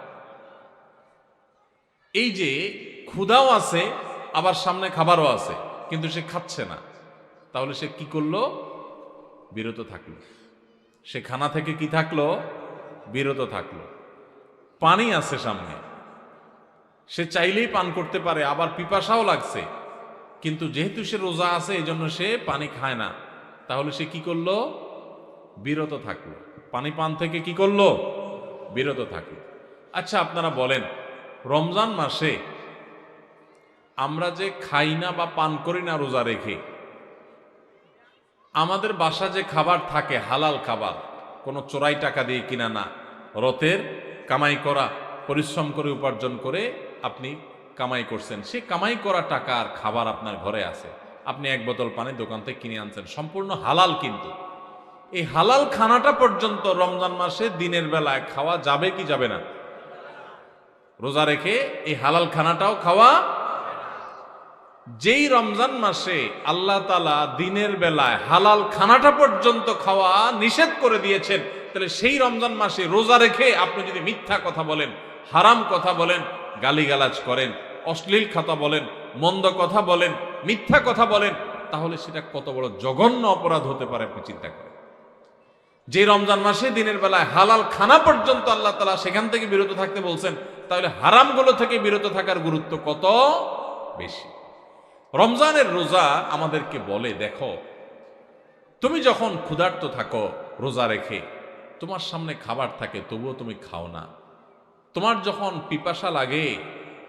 এই যে ক্ষুধাও আছে, আবার সামনে খাবারও আছে, কিন্তু সে খাচ্ছে না, তাহলে সে কি করলো? বিরত থাকলো। সে খানা থেকে কি থাকলো? বিরত থাকলো। পানি আছে সামনে, সে চাইলেই পান করতে পারে, আবার পিপাসাও লাগছে, কিন্তু যেহেতু সে রোজা আছে এই জন্য সে পানি খায় না, তাহলে সে কি করলো? বিরত থাকলো। পানি পান থেকে কি করলো? বিরত থাকলো। আচ্ছা, আপনারা বলেন, রমজান মাসে আমরা যে খাই না বা পান করি না রোজা রেখে, আমাদের বাসা যে খাবার থাকে হালাল খাবার, কোনো চোরাই টাকা দিয়ে কিনা না, রতের কামাই করা, পরিশ্রম করে উপার্জন করে আপনি কামাই করছেন, সে কামাই করা টাকার খাবার আপনার ঘরে আছে, আপনি 1 বোতল পানি দোকান থেকে কিনে আনছেন, সম্পূর্ণ হালাল, কিন্তু এই হালাল খানাটা পর্যন্ত রমজান মাসে দিনের বেলায় খাওয়া যাবে কি যাবে না? রোজা রেখে এই হালাল খানাটাও খাওয়া। যেই রমজান মাসে আল্লাহ তাআলা দিনের বেলায় হালাল খানাটা পর্যন্ত খাওয়া নিষেধ করে দিয়েছেন, তাহলে সেই রমজান মাসে রোজা রেখে আপনি যদি মিথ্যা কথা বলেন, হারাম কথা বলেন, গালিগালাজ করেন, অশ্লীল কথা বলেন, মন্দ কথা বলেন, মিথ্যা কথা বলেন, তাহলে সেটা কত বড় জঘন্য অপরাধ হতে পারে আপনি চিন্তা করেন। যে রমজান মাসে দিনের বেলায় হালাল খানা পর্যন্ত আল্লাহ তাআলা সেখান থেকে বিরত থাকতে বলছেন, তাহলে হারামগুলো থেকে বিরত থাকার গুরুত্ব কত বেশি। রমজানের রোজা আমাদেরকে বলে, দেখো তুমি যখন ক্ষুধার্ত থাকো রোজা রেখে, তোমার সামনে খাবার থাকে তবুও তুমি খাও না। তোমার যখন পিপাসা লাগে,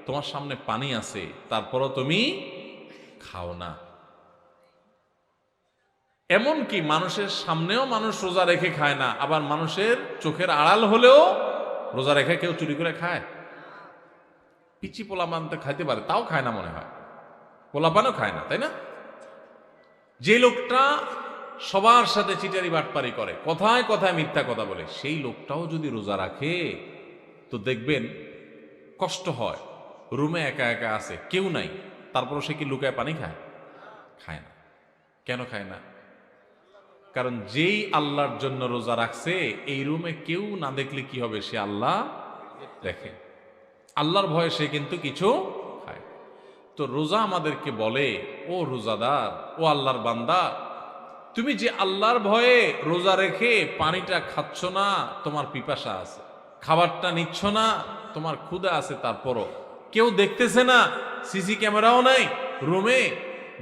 তোমার সামনে পানি আছে, তারপরও তুমি খাও না। এমনকি মানুষের সামনেও মানুষ রোজা রেখে খায় না, আবার মানুষের চোখের আড়াল হলেও রোজা রেখে কেউ চুরি করে খায়? পিচি পোলাপান তো খাইতে পারে, তাও খায় না মনে হয়, পোলাপানও খায় না, তাই না? যে লোকটা সবার সাথে চিটারি বাটপারি করে, কথায় কথায় মিথ্যা কথা বলে, সেই লোকটাও যদি রোজা রাখে তো দেখবেন কষ্ট হয়। রুমে একা একা আছে, কেউ নাই, তারপরও সে কি লুকায় পানি খায়? খায় না। কেন খায় না? কারণ যেই আল্লাহর জন্য রোজা রাখছে, এই রুমে কেউ না দেখলে কি হবে, সে আল্লাহ দেখে, আল্লাহর ভয়ে সে কিন্তু কিছু খায়। তো রোজা আমাদেরকে বলে, ও রোজাদার, ও আল্লাহর বান্দা, তুমি যে আল্লাহর ভয়ে রোজা রেখে পানিটা খাচ্ছ না, তোমার পিপাসা আছে, খাবারটা নিচ্ছ না, তোমার ক্ষুধা আছে, তারপরও কেউ দেখতেছে না, সিসি ক্যামেরাও নাই, রুমে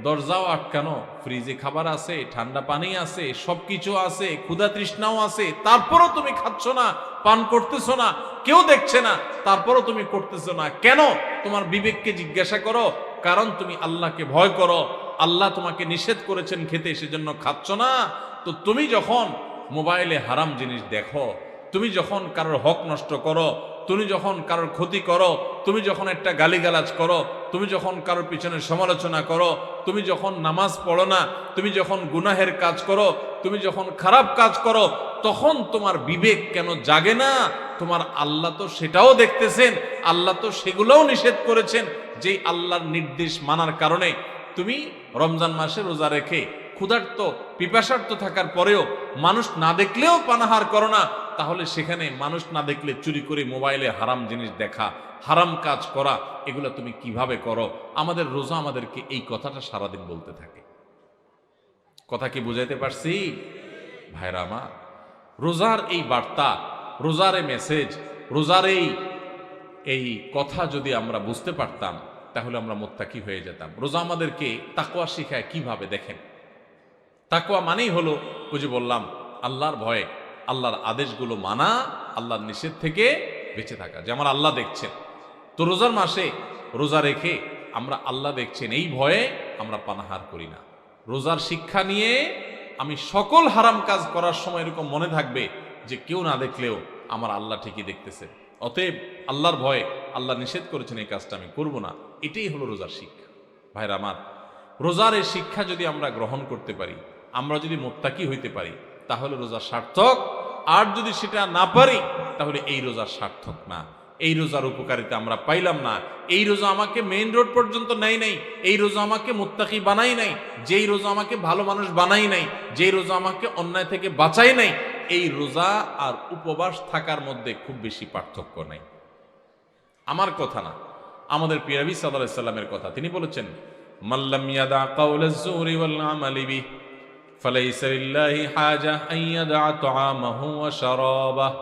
দরজাও আটকানো, ফ্রিজে খাবার আছে, ঠান্ডা পানি আছে, সবকিছু আছে, ক্ষুধা তৃষ্ণাও আছে, তারপরও তুমি খাচ্ছ না, পান করতেছ না, কেউ দেখছে না, তারপরও তুমি করতেছ না কেন? তোমার বিবেককে জিজ্ঞাসা করো। কারণ তুমি আল্লাহকে ভয় করো, আল্লাহ তোমাকে নিষেধ করেছেন খেতে, সেজন্য খাচ্ছ না। তো তুমি যখন মোবাইলে হারাম জিনিস দেখো, তুমি যখন কারোর হক নষ্ট করো, তুমি যখন কারোর ক্ষতি করো, তুমি যখন একটা গালিগালাজ করো, তুমি যখন কারোর পিছনে সমালোচনা করো, তুমি যখন নামাজ পড়ো না, তুমি যখন গুনাহের কাজ করো, তুমি যখন খারাপ কাজ করো, তখন তোমার বিবেক কেন জাগে না? তোমার আল্লাহ তো সেটাও দেখতেছেন, আল্লাহ তো সেগুলোও নিষেধ করেছেন। যেই আল্লাহর নির্দেশ মানার কারণে তুমি রমজান মাসে রোজা রেখে ক্ষুধার্ত পিপাসার্ত থাকার পরেও মানুষ না দেখলেও পানাহার করো না, তাহলে সেখানে মানুষ না দেখলে চুরি করে মোবাইলে হারাম জিনিস দেখা, হারাম কাজ করা, এগুলো তুমি কিভাবে করো? আমাদের রোজা আমাদেরকে এই কথাটা সারাদিন বলতে থাকে। কথা কি বুঝাইতে পারছি ভাইরা আমার? রোজার এই বার্তা, রোজার এই মেসেজ, রোজার এই কথা যদি আমরা বুঝতে পারতাম, তাহলে আমরা মুত্তাকি হয়ে যেতাম। রোজা আমাদেরকে তাকওয়া শিখায় কিভাবে, দেখেন। তাকওয়া মানেই হলো, ওই যে বললাম, আল্লাহর ভয়ে আল্লাহর আদেশগুলো মানা, আল্লাহর নিষেধ থেকে বেঁচে থাকা, যে আমার আল্লাহ দেখছেন। তো রোজার মাসে রোজা রেখে আমরা আল্লাহ দেখছেন এই ভয়ে আমরা পানাহার করি না। রোজার শিক্ষা নিয়ে আমি সকল হারাম কাজ করার সময় এরকম মনে থাকবে যে কেউ না দেখলেও আমার আল্লাহ ঠিকই দেখতেছে, অতএব আল্লাহর ভয়ে আল্লাহ নিষেধ করেছেন এই কাজটা আমি করব না। এটাই হলো রোজার শিক্ষা। ভাইরা আমার, রোজার এই শিক্ষা যদি আমরা গ্রহণ করতে পারি, আমরা যদি মুত্তাকি হইতে পারি, তাহলে রোজা সার্থক। আর যদি সেটা না পারি, তাহলে এই রোজা সার্থক না, এই রোজার উপকারিতা আমরা পাইলাম না। এই রোজা আমাকে মেইন রোড পর্যন্ত নেয় নাই, এই রোজা আমাকে মুত্তাকি বানাই নাই, যেই রোজা আমাকে ভালো মানুষ বানাই নাই, যেই রোজা আমাকে অন্যায় থেকে বাঁচাই নাই, এই রোজা আর উপবাস থাকার মধ্যে খুব বেশি পার্থক্য নাই। আমার কথা না, আমাদের প্রিয় নবী সাল্লাল্লাহু আলাইহি সাল্লামের কথা। তিনি বলেছেন, মাল্লাম ইয়াদা কাওলাজ যুরি ওয়াল আমালি বিহি ফালাইসা লিল্লাহি হাজা আন ইয়াদা তাআমাহু ওয়া শারাবাহু।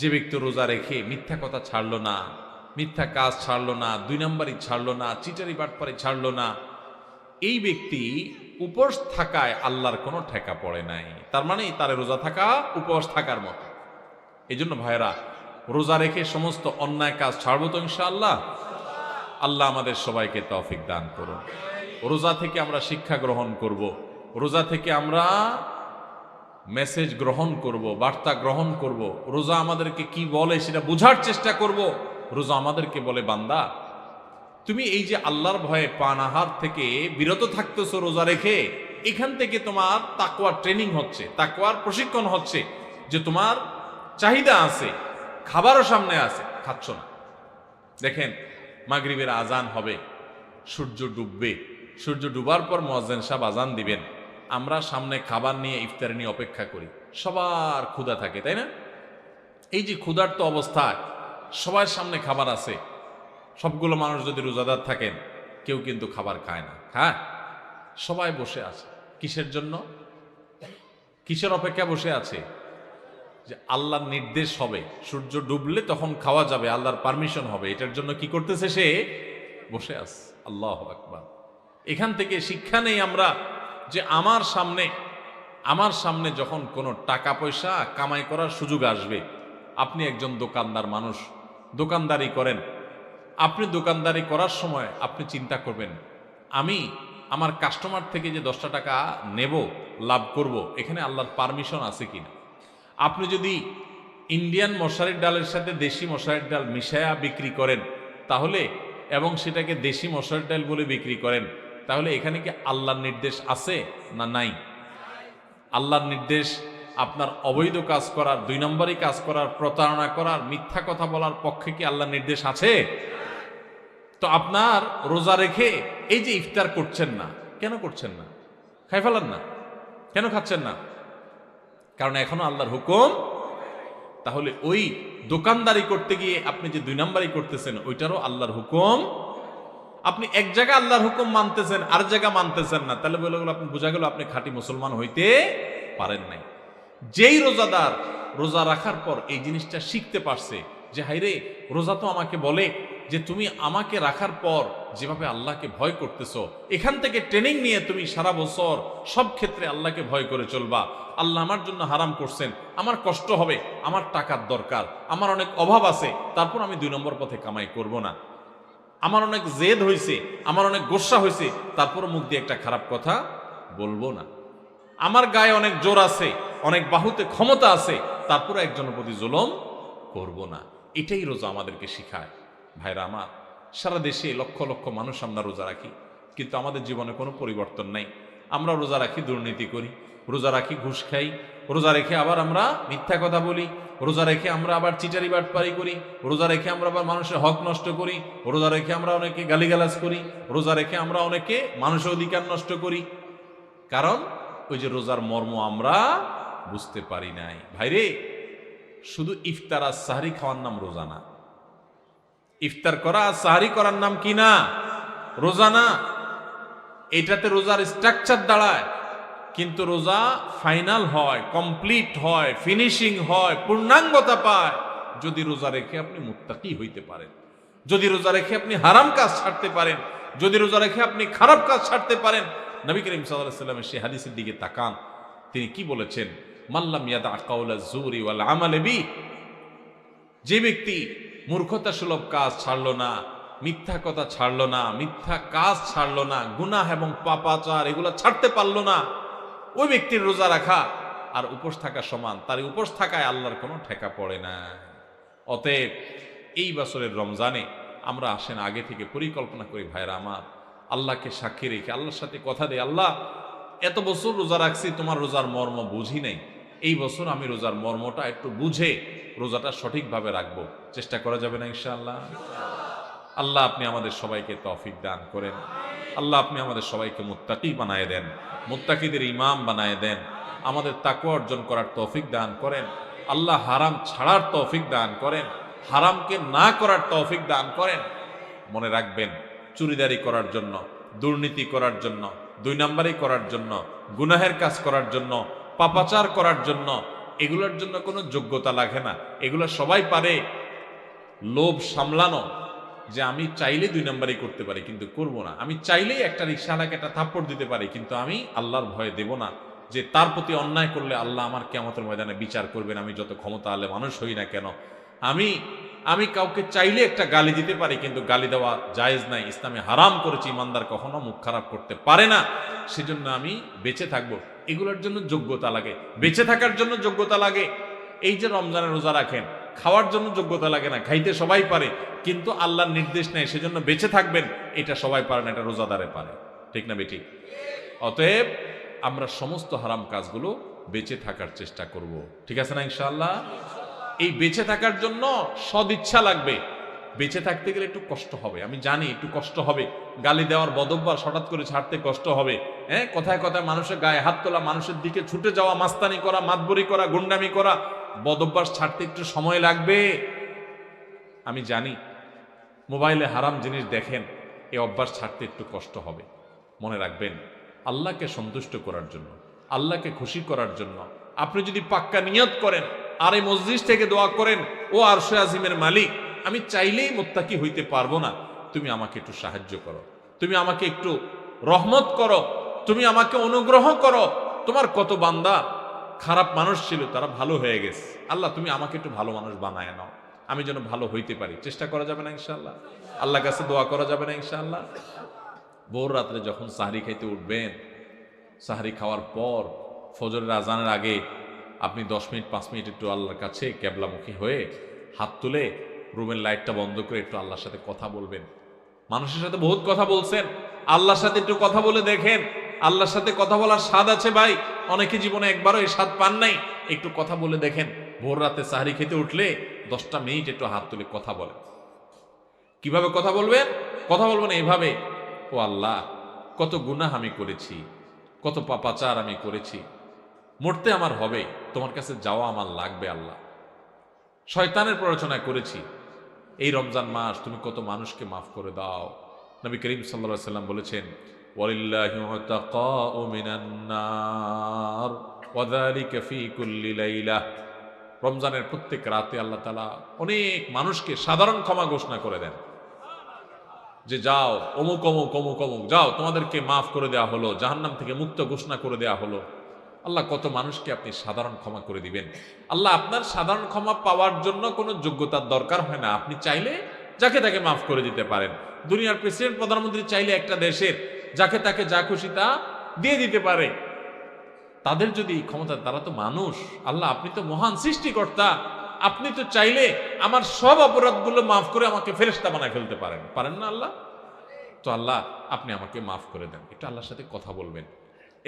যে ব্যক্তি রোজা রেখে মিথ্যা কথা ছাড়লো না, মিথ্যা কাজ ছাড়লো না, দুই নম্বরই ছাড়লো না, চিটারি বাটপারি ছাড়লো না, এই ব্যক্তি উপবাস থাকায় আল্লাহর কোনো ঠেকা পড়ে নাই। তার মানে তার রোজা থাকা উপবাস থাকার মতো। এই জন্য ভাইরা, রোজা রেখে সমস্ত অন্যায় কাজ ছাড়বো তো ইনশাআল্লাহ। আল্লাহ আমাদের সবাইকে তৌফিক দান করুন। রোজা থেকে আমরা শিক্ষা গ্রহণ করব, রোজা থেকে আমরা মেসেজ গ্রহণ করব, বার্তা গ্রহণ করব। রোজা আমাদেরকে কি বলে সেটা বোঝার চেষ্টা করব। রোজা আমাদেরকে বলে, বান্দা তুমি এই যে আল্লাহর ভয়ে পানাহার থেকে বিরত থাকতেছো রোজা রেখে, এখান থেকে তোমার তাকওয়ার ট্রেনিং হচ্ছে, তাকওয়ার প্রশিক্ষণ হচ্ছে, যে তোমার চাহিদা আছে, খাবারও সামনে আছে, খাচ্ছ না। দেখেন, মাগরিবের আজান হবে, সূর্য ডুববে, সূর্য ডুবার পর মুয়াজ্জিন সাহেব আজান দিবেন, আমরা সামনে খাবার নিয়ে, ইফতার নিয়ে অপেক্ষা করি, সবার ক্ষুধা থাকে, তাই না? এই যে ক্ষুধার্ত অবস্থায় সবার সামনে খাবার আছে, সবগুলো মানুষ যদি রোজাদার থাকেন কেউ কিন্তু খাবার খায় না, হ্যাঁ, সবাই বসে আছে। কিসের জন্য? কিসের অপেক্ষা বসে আছে? যে আল্লাহর নির্দেশ হবে, সূর্য ডুবলে তখন খাওয়া যাবে, আল্লাহর পারমিশন হবে, এটার জন্য কি করতেছে? সে বসে আছে। আল্লাহু আকবার। এখান থেকে শিক্ষা নেই আমরা যে আমার সামনে যখন কোনো টাকা পয়সা কামাই করার সুযোগ আসবে, আপনি একজন দোকানদার মানুষ, দোকানদারি করেন, আপনি দোকানদারি করার সময় আপনি চিন্তা করবেন, আমি আমার কাস্টমার থেকে যে 10টা টাকা নেব, লাভ করব, এখানে আল্লাহর পারমিশন আছে কিনা। আপনি যদি ইন্ডিয়ান মশারির ডালের সাথে দেশি মশারির ডাল মিশায়া বিক্রি করেন তাহলে, এবং সেটাকে দেশি মশারির ডাল বলে বিক্রি করেন, তাহলে এখানে কি আল্লাহর নির্দেশ আছে না নাই? আল্লাহর নির্দেশ আপনার অবৈধ কাজ করার, 2 নম্বরই কাজ করার, প্রতারণা করার, মিথ্যা কথা বলার পক্ষে কি আল্লাহর নির্দেশ আছে? তো আপনার রোজা রেখে এই যে ইফতার করছেন না, কেন করছেন না? খাই ফেলান না, কেন খাচ্ছেন না? কারণ এখনো আল্লাহর হুকুম। তাহলে ওই দোকানদারি করতে গিয়ে আপনি যে 2 নম্বরই করতেছেন, ওইটারও আল্লাহর হুকুম। আপনি এক জায়গা আল্লাহর হুকুম মানতেছেন, আর জায়গা মানতেছেন না, তাহলে বলে গেল, আপনি বোঝা গেল আপনি খাঁটি মুসলমান হইতে পারেন নাই। যেই রোজাদার রোজা রাখার পর এই জিনিসটা শিখতে পারছে যে হাইরে, রোজা তো আমাকে বলে যে তুমি আমাকে রাখার পর যেভাবে আল্লাহকে ভয় করতেছো, এখান থেকে ট্রেনিং নিয়ে তুমি সারা বছর সব ক্ষেত্রে আল্লাহকে ভয় করে চলবা। আল্লাহ আমার জন্য হারাম করছেন, আমার কষ্ট হবে, আমার টাকার দরকার, আমার অনেক অভাব আছে, তারপর আমি 2 নম্বর পথে কামাই করব না। আমার অনেক জেদ হয়েছে, আমার অনেক গোস্সা হয়েছে, তারপর মুখ দিয়ে একটা খারাপ কথা বলবো না। আমার গায়ে অনেক জোর আছে, অনেক বাহুতে ক্ষমতা আছে, তারপরে একজনের প্রতি জুলুম করব না। এটাই রোজা আমাদেরকে শিখায়। ভাইরা আমার, সারা দেশে লক্ষ লক্ষ মানুষ আমরা রোজা রাখি, কিন্তু আমাদের জীবনে কোনো পরিবর্তন নাই। আমরা রোজা রাখি, দুর্নীতি করি, রোজা রাখি, ঘুষ খাই, রোজা রেখে আবার আমরা মিথ্যা কথা বলি, রোজা রেখে আমরা আবার চিটারি বাটপারি করি, রোজা রেখে আমরা আবার মানুষের হক নষ্ট করি, রোজা রেখে আমরা অনেকে গালিগালাজ করি, রোজা রেখে আমরা অনেকে মানুষের অধিকার নষ্ট করি। কারণ ওই যে রোজার মর্ম আমরা বুঝতে পারি নাই। ভাইরে, শুধু ইফতার আর সাহরি খাওয়ার নাম রোজা না। ইফতার করা আর সাহরি করার নাম কি না? রোজা না। এটাতে রোজার স্ট্রাকচার দাঁড়ায়, কিন্তু রোজা ফাইনাল হয়, কমপ্লিট হয়, ফিনিশিং হয়, পূর্ণাঙ্গতা পায় যদি রোজা রেখে আপনি মুত্তাকি হইতে পারেন, যদি রোজা রেখে আপনি হারাম কাজ ছাড়তে পারেন, যদি রোজা রেখে আপনি খারাপ কাজ ছাড়তে পারেন। নবী করিম সাল্লাল্লাহু আলাইহি ওয়াসাল্লামের সেই হাদিসের দিকে তাকান, তিনি কি বলেছেন? মাল্লাম ইয়াদা কাওলা যুরি ওয়াল আমাল বি, যে ব্যক্তি মূর্খতা সুলভ কাজ ছাড়লো না, মিথ্যা কথা ছাড়লো না, মিথ্যা কাজ ছাড়লো না, গুনাহ এবং পাপাচার এগুলো ছাড়তে পারলো না, ওই ব্যক্তির রোজা রাখা আর উপোস থাকা সমান। তার উপোস থাকায় আল্লাহর কোনো ঠেকা পড়ে না। অতএব এই বছরের রমজানে আমরা আসেন আগে থেকে পরিকল্পনা করি, ভাইরা আমার, আল্লাহকে সাক্ষী রেখে আল্লাহর সাথে কথা দেয়, আল্লাহ এত বছর রোজা রাখছি, তোমার রোজার মর্ম বুঝি নাই, এই বছর আমি রোজার মর্মটা একটু বুঝে রোজাটা সঠিকভাবে রাখবো। চেষ্টা করা যাবে না ইনশাআল্লাহ? আল্লাহ আপনি আমাদের সবাইকে তৌফিক দান করেন। আল্লাহ আপনি আমাদের সবাইকে মুত্তাকি বানায় দেন, মুত্তাকিদের ইমাম বানায় দেন, আমাদের তাকওয়া অর্জন করার তৌফিক দান করেন। আল্লাহ হারাম ছাড়ার তৌফিক দান করেন, হারামকে না করার তৌফিক দান করেন। মনে রাখবেন, চুরিদারি করার জন্য, দুর্নীতি করার জন্য, 2 নম্বরই করার জন্য, গুনাহের কাজ করার জন্য, পাপাচার করার জন্য, এগুলোর জন্য কোনো যোগ্যতা লাগে না। এগুলো সবাই পারে। লোভ সামলানো, যে আমি চাইলে 2 নম্বরই করতে পারি কিন্তু করব না, আমি চাইলেই একটা রিকশাওয়ালাকে একটা থাপ্পড় দিতে পারি কিন্তু আমি আল্লাহর ভয়ে দেব না, যে তার প্রতি অন্যায় করলে আল্লাহ আমার কিয়ামতের ময়দানে বিচার করবেন, আমি যত ক্ষমতা আলে মানুষ হই না কেন। আমি কাউকে চাইলে একটা গালি দিতে পারি কিন্তু গালি দেওয়া জায়েজ নাই, ইসলামে হারাম করেছি, ইমানদার কখনো মুখ খারাপ করতে পারে না, সেজন্য আমি বেঁচে থাকবো। এগুলোর জন্য যোগ্যতা লাগে, বেঁচে থাকার জন্য যোগ্যতা লাগে। এই যে রমজানে রোজা রাখেন, খাওয়ার জন্য যোগ্যতা লাগে না, খাইতে সবাই পারে, কিন্তু আল্লাহর নির্দেশ নেই, সেজন্য বেঁচে থাকবেন, এটা সবাই পারে না, এটা রোজাদারে পারে। ঠিক না বেঠিক? অতএব আমরা সমস্ত হারাম কাজগুলো বেঁচে থাকার চেষ্টা করব। ঠিক আছে না ইনশাআল্লাহ? এই বেঁচে থাকার জন্য সদিচ্ছা লাগবে। বেঁচে থাকতে গেলে একটু কষ্ট হবে, আমি জানি একটু কষ্ট হবে। গালি দেওয়ার বদভ্যাস হঠাৎ করে ছাড়তে কষ্ট হবে। হ্যাঁ, কথায় কথায় মানুষের গায়ে হাত তোলা, মানুষের দিকে ছুটে যাওয়া, মাস্তানি করা, মাতবরি করা, গুন্ডামি করা, বদভ্যাস ছাড়তে একটু সময় লাগবে। আমি জানি মোবাইলে হারাম জিনিস দেখেন, এই অভ্যাস ছাড়তে একটু কষ্ট হবে। মনে রাখবেন, আল্লাহকে সন্তুষ্ট করার জন্য, আল্লাহকে খুশি করার জন্য আপনি যদি পাক্কা নিয়ত করেন আর এই মসজিদ থেকে দোয়া করেন, ও আরশে আজিমের মালিক, আমি চাইলেই মুত্তাকি হইতে পারবো না, তুমি আমাকে একটু সাহায্য করো, তুমি আমাকে একটু রহমত করো, তুমি আমাকে অনুগ্রহ করো। তোমার কত বান্দা খারাপ মানুষ ছিল, তারা ভালো হয়ে গেছে, আল্লাহ তুমি আমাকে একটু ভালো মানুষ বানায় নাও, আমি যেন ভালো হইতে পারি। চেষ্টা করা যাবে না ইনশাআল্লাহ? আল্লাহর কাছে দোয়া করা যাবে না ইনশাআল্লাহ? ভোর রাত্রে যখন সাহরি খাইতে উঠবেন, সাহরি খাওয়ার পর ফজরের আজানের আগে আপনি 10 মিনিট 5 মিনিট একটু আল্লাহর কাছে ক্যাবলামুখী হয়ে হাত তুলে রুমের লাইটটা বন্ধ করে একটু আল্লাহর সাথে কথা বলবেন। মানুষের সাথে বহুত কথা বলছেন, আল্লাহর সাথে একটু কথা বলে দেখেন। আল্লাহর সাথে কথা বলার স্বাদ আছে ভাই, অনেকে জীবনে একবারও এই স্বাদ পান নাই। একটু কথা বলে দেখেন। ভোর রাতে সাহরি খেতে উঠলে 10টা মিনিট একটু হাত তুলে কথা বলেন। কিভাবে কথা বলবেন? কথা বলবেন এইভাবে, ও আল্লাহ, কত গুনাহ আমি করেছি, কত পাপাচার আমি করেছি, মরতে আমার হবে, তোমার কাছে যাওয়া আমার লাগবে আল্লাহ। শয়তানের প্ররোচনা করেছি, এই রমজান মাস তুমি কত মানুষকে মাফ করে দাও। নবী করিম সাল্লাল্লাহু আলাইহি ওয়াসাল্লাম বলেছেন, ওয়ালিল্লাহি উতাকাউ মিনান নার ওয়া যালিকা ফি কুল্লি লাইলা। রমজানের প্রত্যেক রাতে আল্লাহ তাআলা অনেক মানুষকে সাধারণ ক্ষমা ঘোষণা করে দেন, যে যাও অমুক অমুক অমুক অমুক, যাও তোমাদেরকে মাফ করে দেওয়া হলো, জাহান্নাম থেকে মুক্ত ঘোষণা করে দেওয়া হলো। আল্লাহ কত মানুষকে আপনি সাধারণ ক্ষমা করে দিবেন। আল্লাহ আপনার সাধারণ ক্ষমা পাওয়ার জন্য কোনো যোগ্যতার দরকার হয় না, আপনি চাইলে যাকে তাকে মাফ করে দিতে পারেন। দুনিয়ার প্রেসিডেন্ট প্রধানমন্ত্রী চাইলে একটা দেশের যাকে তাকে যা খুশি তা দিয়ে দিতে পারে। তাদের যদি ক্ষমতা, তারা তো মানুষ। আল্লাহ আপনি তো মহান সৃষ্টিকর্তা, আপনি তো চাইলে আমার সব অপরাধগুলো মাফ করে আমাকে ফেরেশতা বানায় ফেলতে পারেন, পারেন না আল্লাহ? তো আল্লাহ আপনি আমাকে মাফ করে দেন। একটু আল্লাহর সাথে কথা বলবেন,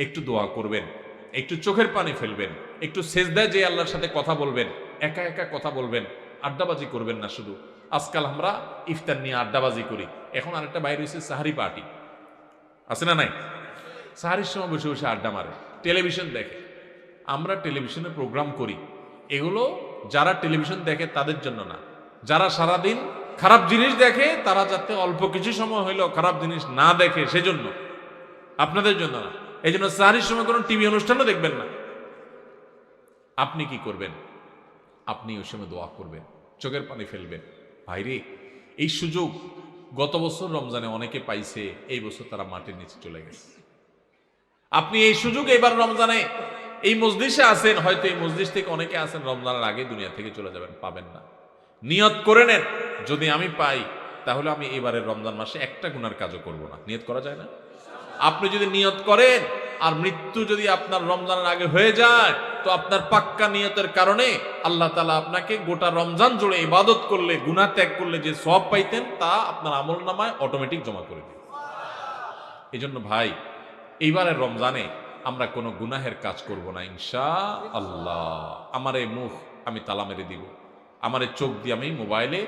একটু দোয়া করবেন, একটু চোখের পানি ফেলবেন, একটু সেজদায় যে আল্লাহর সাথে কথা বলবেন, একা একা কথা বলবেন, আড্ডাবাজি করবেন না শুধু। আজকাল আমরা ইফতার নিয়ে আড্ডাবাজি করি, এখন আরেকটা বাইরে হয়েছে সাহারি পার্টি, আছে না নাই? সাহারির সময় বসে বসে আড্ডা মারে, টেলিভিশন দেখে। আমরা টেলিভিশনে প্রোগ্রাম করি, এগুলো যারা টেলিভিশন দেখে তাদের জন্য না, যারা সারাদিন খারাপ জিনিস দেখে তারা যাতে অল্প কিছু সময় হইলেও খারাপ জিনিস না দেখে, সেজন্য, আপনাদের জন্য না। এই জন্য সাহারির সময় কোনো টিভি অনুষ্ঠানও দেখবেন না। আপনি কি করবেন? আপনি ওই সময় দোয়া করবেন, চোখের পানি ফেলবেন। ভাইরে, এই সুযোগ গত বছর রমজানে অনেকে পাইছে, এই বছর তারা মাটির নিচে চলে গেছে। আপনি এই সুযোগ এবার রমজানে এই মজলিসে আছেন, হয়তো এই মজলিস থেকে অনেকে আছেন রমজানের আগে দুনিয়া থেকে চলে যাবেন, পাবেন না। নিয়ত করে নেন, যদি আমি পাই তাহলে আমি এবারের রমজান মাসে একটা গুনার কাজও করব না। নিয়ত করা যায় না? আপনি যদি নিয়ত করেন আর মৃত্যু যদি আপনার রমজানের আগে হয়ে যায়, তো আপনার পাক্কা নিয়তের কারণে আল্লাহ তাআলা আপনাকে গোটা রমজান জুড়ে ইবাদত করলে, গুনাহ ত্যাগ করলে যে সওয়াব পাইতেন, তা আপনার আমলনামায় অটোমেটিক জমা করে দিবে। এই জন্য ভাই, এইবারের রমজানে আমরা কোনো গুনাহের কাজ করব না ইনশাআল্লাহ। আমার এই মুখ আমি তালা মেরে দিব, আমার এই চোখ দিয়ে আমি মোবাইলে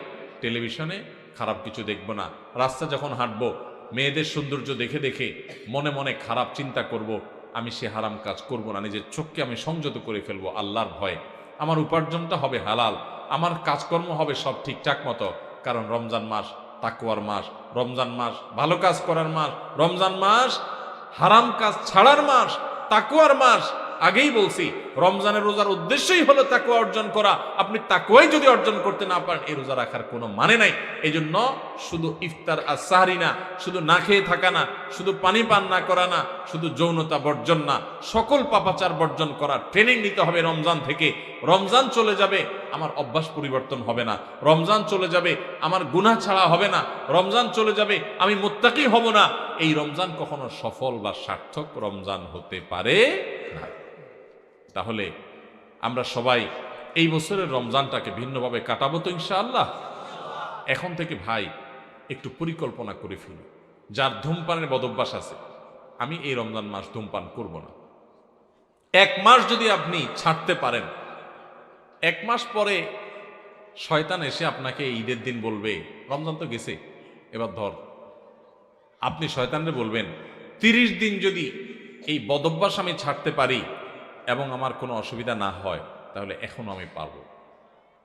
টেলিভিশনে খারাপ কিছু দেখব না। রাস্তা যখন হাঁটবো, মেয়েদের সৌন্দর্য দেখে দেখে মনে মনে খারাপ চিন্তা করব, আমি সে হারাম কাজ করব না। নিজের চোখকে আমি সংযত করে ফেলবো আল্লাহর ভয়ে। আমার উপার্জনটা হবে হালাল, আমার কাজকর্ম হবে সব ঠিকঠাক মতো, কারণ রমজান মাস তাকওয়ার মাস, রমজান মাস ভালো কাজ করার মাস, রমজান মাস হারাম কাজ ছাড়ার মাস, তাকওয়ার মাস। আগেই বলছি, রমজানের রোজার উদ্দেশ্যই হলো তাকওয়া অর্জন করা। আপনি তাকওয়াই যদি অর্জন করতে না পারেন, এই রোজা রাখার কোনো মানে নাই। এই জন্য শুধু ইফতার আর সাহরি না, শুধু না খেয়ে থাকা না, শুধু পানি পান না করা না, শুধু যৌনতা বর্জন না, সকল পাপাচার বর্জন করার ট্রেনিং নিতে হবে রমজান থেকে। রমজান চলে যাবে, আমার অভ্যাস পরিবর্তন হবে না। রমজান চলে যাবে, আমার গুনাহ ছাড়া হবে না। রমজান চলে যাবে, আমি মুত্তাকি হব না। এই রমজান কখনো সফল বা সার্থক রমজান হতে পারে না। তাহলে আমরা সবাই এই বছরের রমজানটাকে ভিন্নভাবে কাটাবো তো ইনশাআল্লাহ। এখন থেকে ভাই একটু পরিকল্পনা করে ফেলি। যার ধূমপানের বদভ্যাস আছে, আমি এই রমজান মাস ধূমপান করব না। 1 মাস যদি আপনি ছাড়তে পারেন, 1 মাস পরে শয়তান এসে আপনাকে ঈদের দিন বলবে, রমজান তো গেছে, এবার ধর। আপনি শয়তানরে বলবেন, 30 দিন যদি এই বদভ্যাস আমি ছাড়তে পারি এবং আমার কোনো অসুবিধা না হয়, তাহলে এখনো আমি পারবো।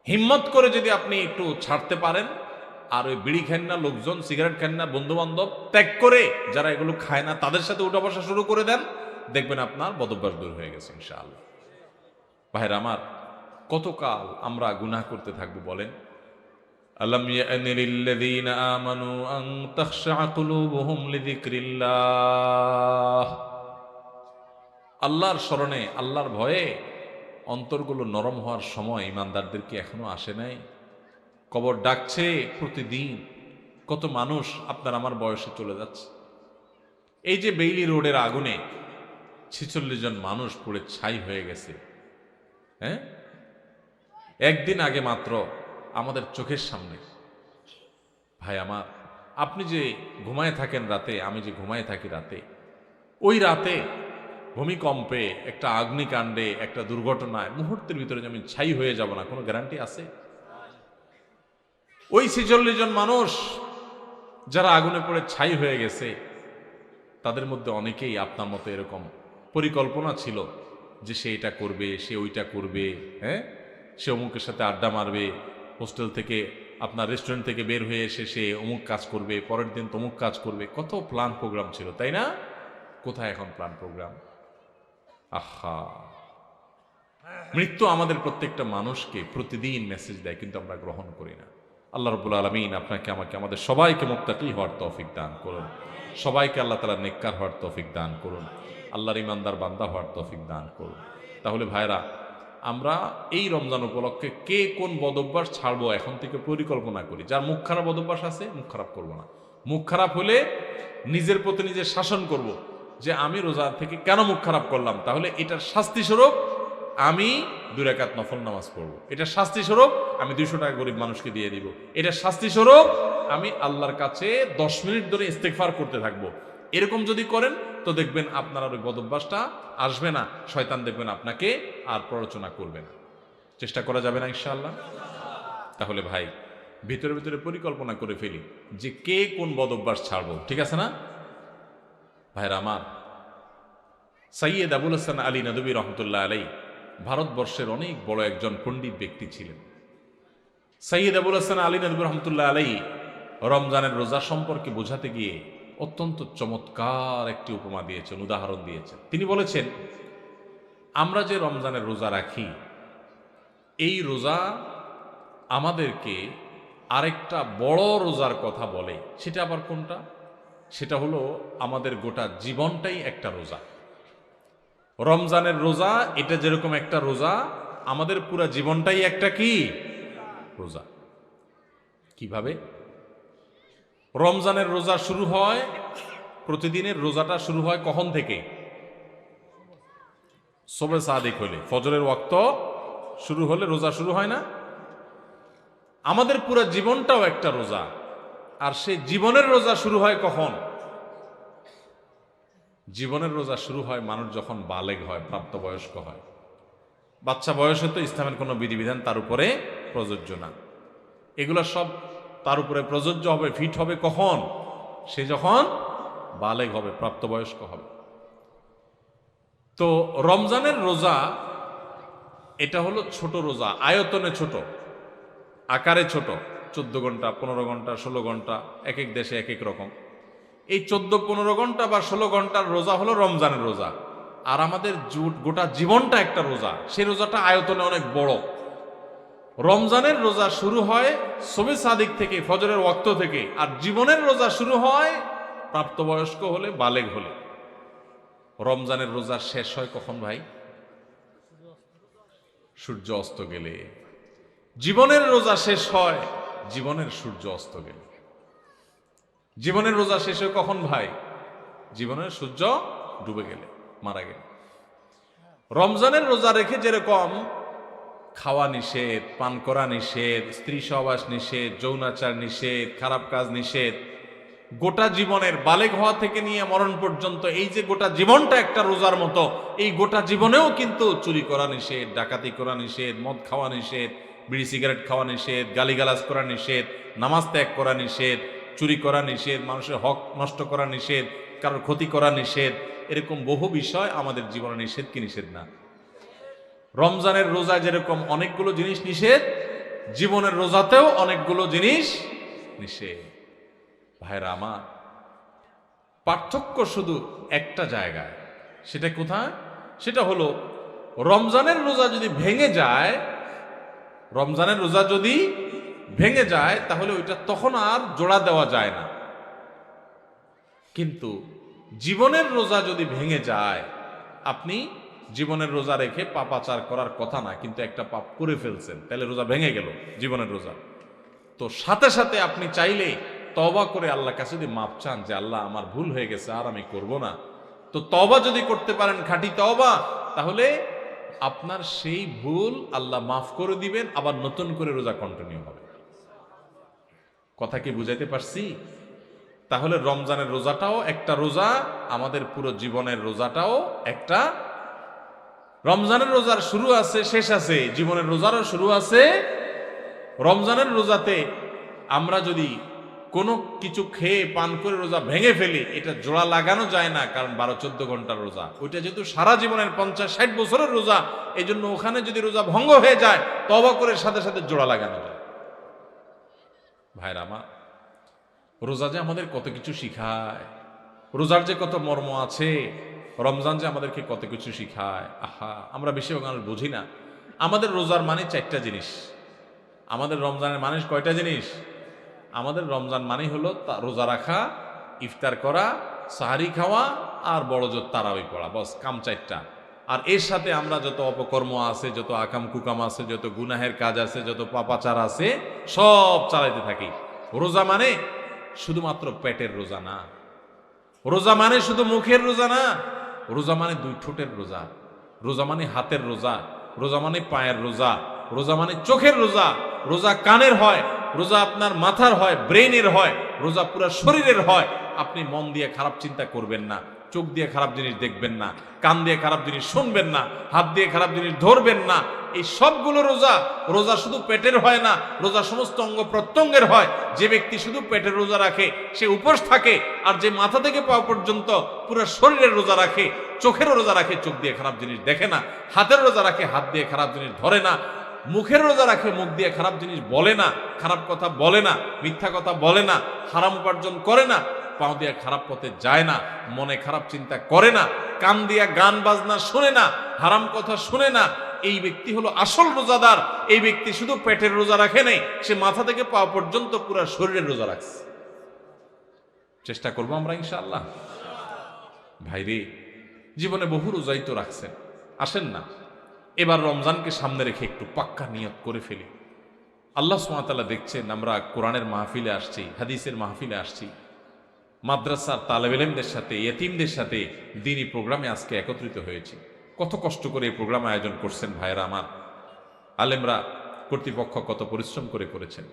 হিম্মত করে যদি আপনি একটু ছাড়তে পারেন, আর ওই বিড়ি খান না, লোকজন সিগারেট খান না, বন্ধু বান্ধব ত্যাগ করে যারা এগুলো খায় না তাদের সাথে উঠা বসা শুরু করে দেন, দেখবেন আপনার বদভ্যাস দূর হয়ে গেছে ইনশাআল্লাহ। ভাইরা আমার, কতকাল আমরা গুনাহ করতে থাকবো বলেন? আলাম ইয়ানি লিল্লাযীনা আমানু আন তাখশা কুলুবুহুম লিযিকরিল্লাহ। আল্লাহর স্মরণে, আল্লাহর ভয়ে অন্তরগুলো নরম হওয়ার সময় ইমানদারদের কি এখনো আসে নাই? কবর ডাকছে প্রতিদিন। কত মানুষ আপনার আমার বয়সে চলে যাচ্ছে। এই যে বেইলি রোডের আগুনে 46 জন মানুষ পুড়ে ছাই হয়ে গেছে, হ্যাঁ, একদিন আগে মাত্র আমাদের চোখের সামনে। ভাই আমার, আপনি যে ঘুমায় থাকেন রাতে, আমি যে ঘুমায় থাকি রাতে, ওই রাতে ভূমিকম্পে, একটা অগ্নিকাণ্ডে, একটা দুর্ঘটনায় মুহূর্তের ভিতরে যে আমি ছাই হয়ে যাব না, কোনো গ্যারান্টি আছে? ওই 46 জন মানুষ যারা আগুনে পড়ে ছাই হয়ে গেছে, তাদের মধ্যে অনেকেই আপনার মতো এরকম পরিকল্পনা ছিল যে সে এটা করবে, সে ওইটা করবে, হ্যাঁ, সে অমুকের সাথে আড্ডা মারবে, হোস্টেল থেকে আপনার রেস্টুরেন্ট থেকে বের হয়ে এসে সে অমুক কাজ করবে, পরের দিন তমুক কাজ করবে। কত প্ল্যান প্রোগ্রাম ছিল, তাই না? কোথায় এখন প্ল্যান প্রোগ্রাম? আহা, মৃত্যু আমাদের প্রত্যেকটা মানুষকে প্রতিদিন মেসেজ দেয়, কিন্তু আমরা গ্রহণ করি না। আল্লাহ রাব্বুল আলামিন আপনাকে আমাকে আমাদের সবাইকে মুত্তাকি হওয়ার তৌফিক দান করুন। সবাইকে আল্লাহ তাআলা নেককার হওয়ার তৌফিক দান করুন। আল্লাহর ইমানদার বান্দা হওয়ার তৌফিক দান করুন। তাহলে ভাইরা, আমরা এই রমজান উপলক্ষে কে কোন বদভ্যাস ছাড়বো এখন থেকে পরিকল্পনা করি। যার মুখ খারাপ বদভ্যাস আছে, মুখ খারাপ করবো না। মুখ খারাপ হলে নিজের প্রতি নিজের শাসন করব, যে আমি রোজা থেকে কেন মুখ খারাপ করলাম, তাহলে এটার শাস্তি স্বরূপ আমি 2 রাকাত নফল নামাজ পড়বো। এটার শাস্তি স্বরূপ আমি 200 টাকা গরিব মানুষকে দিয়ে দিব। এটার শাস্তি স্বরূপ আমি আল্লাহর কাছে 10 মিনিট ধরে ইস্তেগফার করতে থাকবো। এরকম যদি করেন তো দেখবেন আপনার আর ওই বদভ্যাসটা আসবে না। শয়তান দেখবেন আপনাকে আর প্ররোচনা করবে না। চেষ্টা করা যাবে না ইনশাআল্লাহ? তাহলে ভাই, ভিতরে ভিতরে পরিকল্পনা করে ফেলি যে কে কোন বদভ্যাস ছাড়বো, ঠিক আছে না? ভাইরা আমার, সৈয়দ আবুল হাসান আলী নদভী রহমতুল্লাহ আলাই ভারতবর্ষের অনেক বড় একজন পণ্ডিত ব্যক্তি ছিলেন। সৈয়দ আবুল হাসান আলী নদভী রহমতুল্লাহ আলাই রমজানের রোজা সম্পর্কে বোঝাতে গিয়ে অত্যন্ত চমৎকার একটি উপমা দিয়েছেন, উদাহরণ দিয়েছেন। তিনি বলেছেন, আমরা যে রমজানের রোজা রাখি, এই রোজা আমাদেরকে আরেকটা বড় রোজার কথা বলে। সেটা আবার কোনটা? সেটা হলো আমাদের গোটা জীবনটাই একটা রোজা। রমজানের রোজা, এটা যেরকম একটা রোজা, আমাদের পুরা জীবনটাই একটা কি রোজা। কিভাবে? রমজানের রোজা শুরু হয়, প্রতিদিনের রোজাটা শুরু হয় কখন থেকে? সুবহে সাদিক হলে, ফজরের ওয়াক্ত শুরু হলে রোজা শুরু হয় না? আমাদের পুরো জীবনটাও একটা রোজা। আর সেই জীবনের রোজা শুরু হয় কখন? জীবনের রোজা শুরু হয় মানুষ যখন বালেগ হয়, প্রাপ্তবয়স্ক হয়। বাচ্চা বয়সে তো ইসলামের কোনো বিধিবিধান তার উপরে প্রযোজ্য না। এগুলো সব তার উপরে প্রযোজ্য হবে, ফিট হবে কখন? সে যখন বালেগ হবে, প্রাপ্তবয়স্ক হবে। তো রমজানের রোজা এটা হলো ছোট রোজা, আয়তনে ছোট, আকারে ছোট। 14 ঘন্টা, 15 ঘন্টা, 16 ঘন্টা, এক এক দেশে এক এক রকম। এই 14-15 ঘন্টা বা 16 ঘন্টার রোজা হলো রমজানের রোজা। আর আমাদের গোটা জীবনটা একটা রোজা। সেই রোজাটা আয়তনে অনেক বড়। রমজানের রোজা শুরু হয় সুবহে সাদিক থেকে, ফজরের ওয়াক্ত থেকে। আর জীবনের রোজা শুরু হয় প্রাপ্তবয়স্ক হলে, বালেগ হলে। রমজানের রোজা শেষ হয় কখন ভাই? সূর্য অস্ত গেলে। জীবনের রোজা শেষ হয় জীবনের সূর্য অস্ত গেলে। জীবনের রোজা শেষ হয় কখন ভাই? জীবনের সূর্য ডুবে গেলে, মারা গেলে। রমজানের রোজা রেখে যেরকম খাওয়া নিষেধ, পান করা নিষেধ, স্ত্রী সহবাস নিষেধ, যৌনাচার নিষেধ, খারাপ কাজ নিষেধ, গোটা জীবনের বালেগ হওয়া থেকে নিয়ে মরণ পর্যন্ত এই যে গোটা জীবনটা একটা রোজার মতো, এই গোটা জীবনেও কিন্তু চুরি করা নিষেধ, ডাকাতি করা নিষেধ, মদ খাওয়া নিষেধ, বিড়ি সিগারেট খাওয়া নিষেধ, গালিগালাজ করা নিষেধ, নামাজ ত্যাগ করা নিষেধ, চুরি করা নিষেধ, মানুষের হক নষ্ট করা নিষেধ, কারোর ক্ষতি করা নিষেধ। এরকম বহু বিষয় আমাদের জীবনে নিষেধ কি নিষেধ না? রমজানের রোজা যেরকম অনেকগুলো জিনিস নিষেধ, জীবনের রোজাতেও অনেকগুলো জিনিস নিষেধ। ভাইরা আমার, পার্থক্য শুধু একটা জায়গায়। সেটা কোথায়? সেটা হলো রমজানের রোজা যদি ভেঙে যায়, রমজানের রোজা যদি ভেঙে যায় তাহলে ওইটা তখন আর জোড়া দেওয়া যায় না। কিন্তু জীবনের রোজা যদি ভেঙে যায়, আপনি জীবনের রোজা রেখে পাপাচার করার কথা না, কিন্তু একটা পাপ করে ফেলছেন, তাহলে রোজা ভেঙে গেল জীবনের রোজা। তো সাথে সাথে আপনি চাইলে তওবা করে আল্লাহর কাছে যদি মাপ চান যে আল্লাহ আমার ভুল হয়ে গেছে, আর আমি করব না, তো তওবা যদি করতে পারেন, খাঁটি তওবা, তাহলে আপনার সেই ভুল আল্লাহ মাফ করে দিবেন, আবার নতুন করে রোজা কন্টিনিউ হবে। কথা কি বুঝাইতে পারছি? তাহলে রমজানের রোজাটাও একটা রোজা, আমাদের পুরো জীবনের রোজাটাও একটা। রমজানের রোজার শুরু আছে, শেষ আছে, জীবনের রোজারও শুরু আছে। রমজানের রোজাতে আমরা যদি কোনো কিছু খেয়ে পান করে রোজা ভেঙে ফেলি, এটা জোড়া লাগানো যায় না, কারণ 12-14 ঘন্টার রোজা। ওইটা যেহেতু সারা জীবনের 50-60 বছরের রোজা, এই জন্য ওখানে যদি রোজা ভঙ্গ হয়ে যায়, তওবা করে সাথে সাথে জোড়া লাগানো যায়। ভাইরা আমার, রোজা যে আমাদের কত কিছু শিখায়, রোজার যে কত মর্ম আছে, রমজান যে আমাদেরকে কত কিছু শিখায়। আহা, আমরা বেশিরভাগ মানুষ বুঝি না। আমাদের রোজার মানে 4টা জিনিস। আমাদের রমজানের মানে কয়টা জিনিস? আমাদের রমজান মানে হলো রোজা রাখা, ইফতার করা, সাহারি খাওয়া, আর বড় জোর তারাবি পড়া, বস, কাম 4টা। আর এর সাথে আমরা যত অপকর্ম আছে, যত আকাম কুকাম আছে, যত গুনাহের কাজ আছে, যত পাপাচার আছে, সব চালাইতে থাকি। রোজা মানে শুধুমাত্র পেটের রোজা না, রোজা মানে শুধু মুখের রোজা না, রোজা মানে 2 ঠোঁটের রোজা, রোজা মানে হাতের রোজা, রোজা মানে পায়ের রোজা, রোজা মানে চোখের রোজা, রোজা কানের হয়, রোজা আপনার মাথার হয়, ব্রেইনের হয়, রোজা পুরো শরীরের হয়। আপনি মন দিয়ে খারাপ চিন্তা করবেন না, চোখ দিয়ে খারাপ জিনিস দেখবেন না, কান দিয়ে খারাপ জিনিস শুনবেন না, হাত দিয়ে খারাপ জিনিস ধরবেন না। এই সবগুলো রোজা। রোজা শুধু পেটের হয় না, রোজা সমস্ত অঙ্গ প্রত্যঙ্গের হয়। যে ব্যক্তি শুধু পেটের রোজা রাখে সে উপোস থাকে, আর যে মাথা থেকে পা পর্যন্ত পুরো শরীরের রোজা রাখে, চোখেরও রোজা রাখে, চোখ দিয়ে খারাপ জিনিস দেখে না, হাতের রোজা রাখে, হাত দিয়ে খারাপ জিনিস ধরে না, মুখের রোজা রাখে, মুখ দিয়ে খারাপ জিনিস বলে না, খারাপ কথা বলে না, মিথ্যা কথা বলে না, হারাম উপার্জন করে না, পাও দিয়ে খারাপ পথে যায় না, মনে খারাপ চিন্তা করে না, কান দিয়া গান বাজনা শুনে না, হারাম কথা শুনে না। এই ব্যক্তি হলো আসল রোজাদার। এই ব্যক্তি শুধু পেটের রোজা রাখে নাই, সে মাথা থেকে পা পর্যন্ত পুরো শরীরের রোজা রাখছে। চেষ্টা করবো আমরা ইনশাআল্লাহ। ভাইরে, জীবনে বহু রোজাই তো রাখছেন, আসেন না এবার রমজানকে সামনে রেখে একটু পাক্কা নিয়ত করে ফেলি। আল্লাহ সুবহানাহু ওয়া তাআলা দেখছেন আমরা কোরআনের মাহফিলে আসছি, হাদিসের মাহফিলে আসছি, মাদ্রাসার তালেব ইলমদের সাথে, ইয়েতিমদের সাথে দ্বীনি প্রোগ্রামে আজকে একত্রিত হয়েছি। কত কষ্ট করে এই প্রোগ্রাম আয়োজন করছেন ভাইয়েরা আমার, আলেমরা, কর্তৃপক্ষ কত পরিশ্রম করে করেছেন।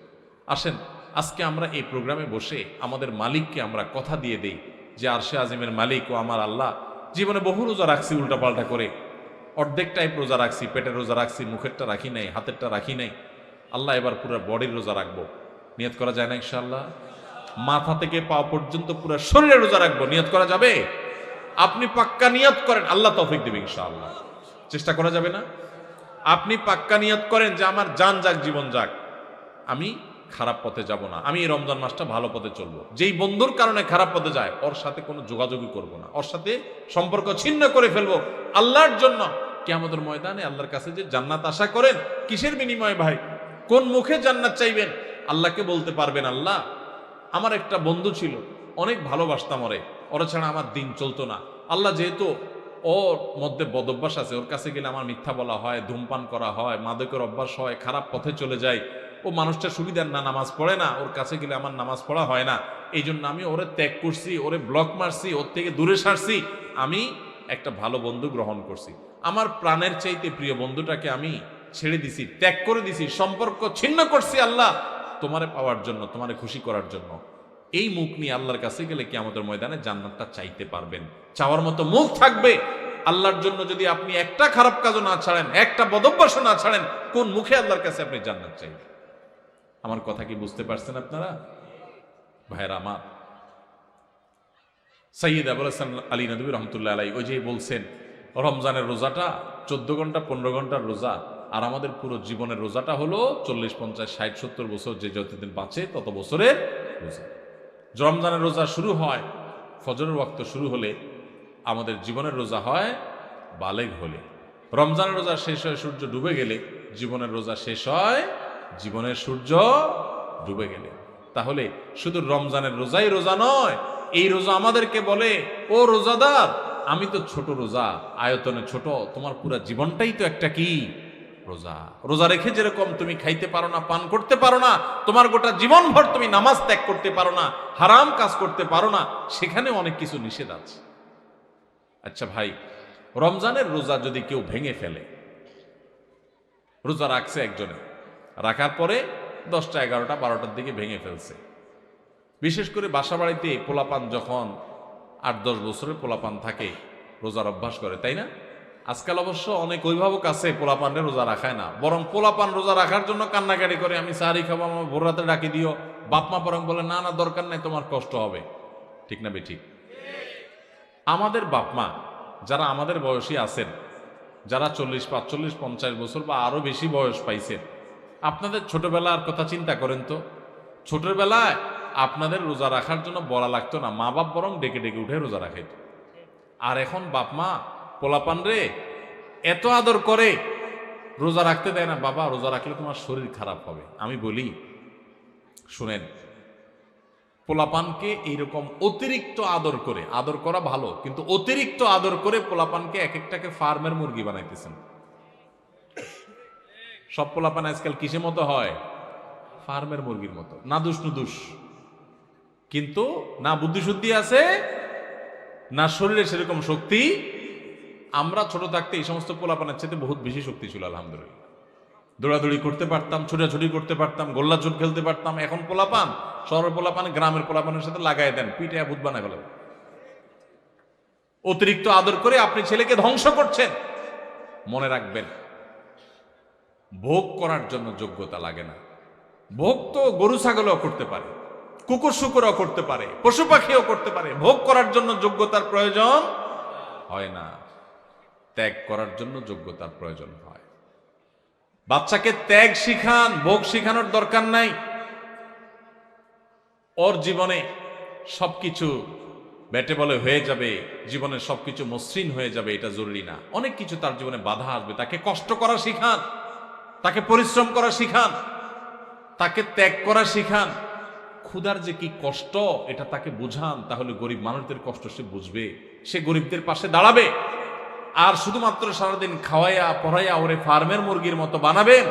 আসেন আজকে আমরা এই প্রোগ্রামে বসে আমাদের মালিককে আমরা কথা দিয়ে দেই যে আরশে আজিমের মালিক ও আমার আল্লাহ, জীবনে বহু রোজা রাখছি উল্টাপাল্টা করে, অর্ধেকটাই রোজা রাখছি, পেটের রোজা রাখছি, মুখেরটা রাখি নাই, হাতেরটা রাখি নাই। আল্লাহ এবার পুরো বডির রোজা রাখবো। নিয়ত করা যায় না ইনশাআল্লাহ? মাথা থেকে পা পর্যন্ত পুরো শরীরে রোজা রাখবো, নিয়ত করা যাবে? আপনি পাক্কা নিয়ত করেন, আল্লাহ তৌফিক দেবে ইনশাআল্লাহ। চেষ্টা করা যাবে না? আপনি পাক্কা নিয়ত করেন যে আমার জান যাক, জীবন যাক, আমি খারাপ পথে যাব না, আমি এই রমজান মাসটা ভালো পথে চলবো। যেই বন্ধুর কারণে খারাপ পথে যায় ওর সাথে কোনো যোগাযোগই করব না, ওর সাথে সম্পর্ক ছিন্ন করে ফেলবো আল্লাহর জন্য। কিয়ামতের ময়দানে আল্লাহর কাছে যে জান্নাত আশা করেন, কিসের বিনিময়ে ভাই? কোন মুখে জান্নাত চাইবেন? আল্লাহকে বলতে পারবেন, আল্লাহ আমার একটা বন্ধু ছিল, অনেক ভালোবাসতাম ওরে, ওরা ছাড়া আমার দিন চলতো না। আল্লাহ যেহেতু ওর মধ্যে বদভ্যাস আছে, ওর কাছে গেলে আমার মিথ্যা বলা হয়, ধূমপান করা হয়, মাদকের অভ্যাস হয়, খারাপ পথে চলে যায়, ও মানুষটা সুবিধার না, নামাজ পড়ে না, ওর কাছে গেলে আমার নামাজ পড়া হয় না, এই জন্য আমি ওরে ত্যাগ করছি, ওরে ব্লক মারছি, ওর থেকে দূরে সারছি। আমি একটা ভালো বন্ধু গ্রহণ করছি, আমার প্রাণের চাইতে প্রিয় বন্ধুটাকে আমি ছেড়ে দিছি, ত্যাগ করে দিছি, সম্পর্ক ছিন্ন করছি আল্লাহ তোমারে পাওয়ার জন্য, তোমারে খুশি করার জন্য। এই মুখ নিয়ে আল্লাহর কাছে গেলে কিয়ামতের ময়দানে জান্নাতটা চাইতে পারবেন, চাওয়ার মতো মুখ থাকবে। আল্লাহর জন্য যদি আপনি একটা খারাপ কাজও না ছাড়েন, একটা বদভ্যাসও না ছাড়েন, কোন মুখে আল্লাহর কাছে আপনি জান্নাত চাইবেন? আমার কথা কি বুঝতে পারছেন আপনারা? ভাইরা আমার, সৈয়দ আবুল হাসান আলী নদভী রহমতুল্লাহ আলাই ওই যে বলছেন রমজানের রোজাটা 14 ঘন্টা 15 ঘন্টার রোজা, আর আমাদের পুরো জীবনের রোজাটা হলো 40, 50, 60, 70 বছর, যে যতদিন বাঁচে তত বছরের রোজা। রমজানের রোজা শুরু হয় ফজরের ওয়াক্ত শুরু হলে, আমাদের জীবনের রোজা হয় বালেগ হলে। রমজানের রোজা শেষ হয় সূর্য ডুবে গেলে, জীবনের রোজা শেষ হয় জীবনের সূর্য ডুবে গেলে। তাহলে শুধু রমজানের রোজাই রোজা নয়, এই রোজা আমাদেরকে বলে, ও রোজাদার, আমি তো ছোট রোজা, আয়তনে ছোট, তোমার পুরা জীবনটাই তো একটা কি রোজা। রোজা রেখে যেরকম তুমি খাইতে পারো না, পান করতে পারো না, তোমার গোটা জীবনভর তুমি নামাজ ত্যাগ করতে পারো না, হারাম কাজ করতে পারো না, সেখানে অনেক কিছু নিষেধ আছে। আচ্ছা ভাই, রমজানের রোজা যদি কেউ ভেঙে ফেলে, রোজা রাখছে একজনে, রাখার পরে 10টা, 11টা, 12টার দিকে ভেঙে ফেলছে। বিশেষ করে বাসা বাড়িতে পোলাপান যখন 8-10 বছরের পোলাপান থাকে, রোজার অভ্যাস করে, তাই না? আজকাল অবশ্য অনেক অভিভাবক আছে পোলাপানরে রোজা রাখায় না, বরং পোলাপান রোজা রাখার জন্য কান্নাকাটি করে, আমি সাহারি খাবো, আমার ভোর রাতে ডাকি দিও। বাপ মা বরং বলে, না না দরকার নাই, তোমার কষ্ট হবে। ঠিক না বেঠিক? আমাদের বাপ মা যারা আমাদের বয়সী আছেন, যারা 40, 45, 50 বছর বা আরো বেশি বয়স পাইছেন, আপনাদের ছোটবেলার কথা চিন্তা করেন তো। ছোটবেলায় আপনাদের রোজা রাখার জন্য বলা লাগতো না, মা বাপ বরং ডেকে ডেকে উঠে রোজা রাখাইত। আর এখন বাপ মা পোলাপান রে এত আদর করে, রোজা রাখতে দেয় না। বাবা, রোজা রাখলে তোমার শরীর খারাপ হবে। আমি বলি, শুনেন, পোলাপানকে এইরকম অতিরিক্ত আদর করে, আদর করা ভালো, কিন্তু অতিরিক্ত আদর করে পোলাপানকে এক একটাকে ফার্মের মুরগি বানাইতেছেন। সব পোলাপান আজকাল কিসের মতো হয়? ফার্মের মুরগির মতো, নাদুস নুদুস, কিন্তু না বুদ্ধি শুদ্ধি আছে, না শরীরে সেরকম শক্তি। আমরা ছোট থাকতে এই সমস্ত পোলাপানের চাইতে বহুত বেশি শক্তি ছিল, আলহামদুলিল্লাহ। দৌড়াদৌড়ি করতে পারতাম, ছোটাছুটি করতে পারতাম, গোল্লা চোট খেলতে পারতাম। এখন পোলাপান, শহরের পোলাপান গ্রামের পোলাপানের সাথে লাগাই দেন, পিঠে ভূত বানায় ফেলেন। অতিরিক্ত আদর করে আপনি ছেলেকে ধ্বংস করছেন। মনে রাখবেন, ভোগ করার জন্য যোগ্যতা লাগে না। ভোগ তো গরু ছাগলও করতে পারে, কুকুর শুকুরও করতে পারে, পশু পাখিও করতে পারে। ভোগ করার জন্য যোগ্যতার প্রয়োজন হয় না, ত্যাগ করার জন্য যোগ্যতার প্রয়োজন হয়। বাচ্চাকে ত্যাগ শিখান, ভোগ শিখানোর দরকার নাই। ওর জীবনে সবকিছু ব্যাটে বলে হয়ে যাবে, জীবনে সবকিছু মসৃণ হয়ে যাবে, এটা জরুরি না। অনেক কিছু তার জীবনে বাধা আসবে। তাকে কষ্ট করা শিখান, তাকে পরিশ্রম করা শিখান, তাকে ত্যাগ করা শিখান। ক্ষুধার যে কি কষ্ট এটা তাকে বুঝান, তাহলে গরিব মানুষদের কষ্ট সে বুঝবে, সে গরিবদের পাশে দাঁড়াবে। আর শুধুমাত্র সারাদিন খাওয়াইয়া পড়াইয়া ওরে ফার্মের মুরগির মতো বানাবেন,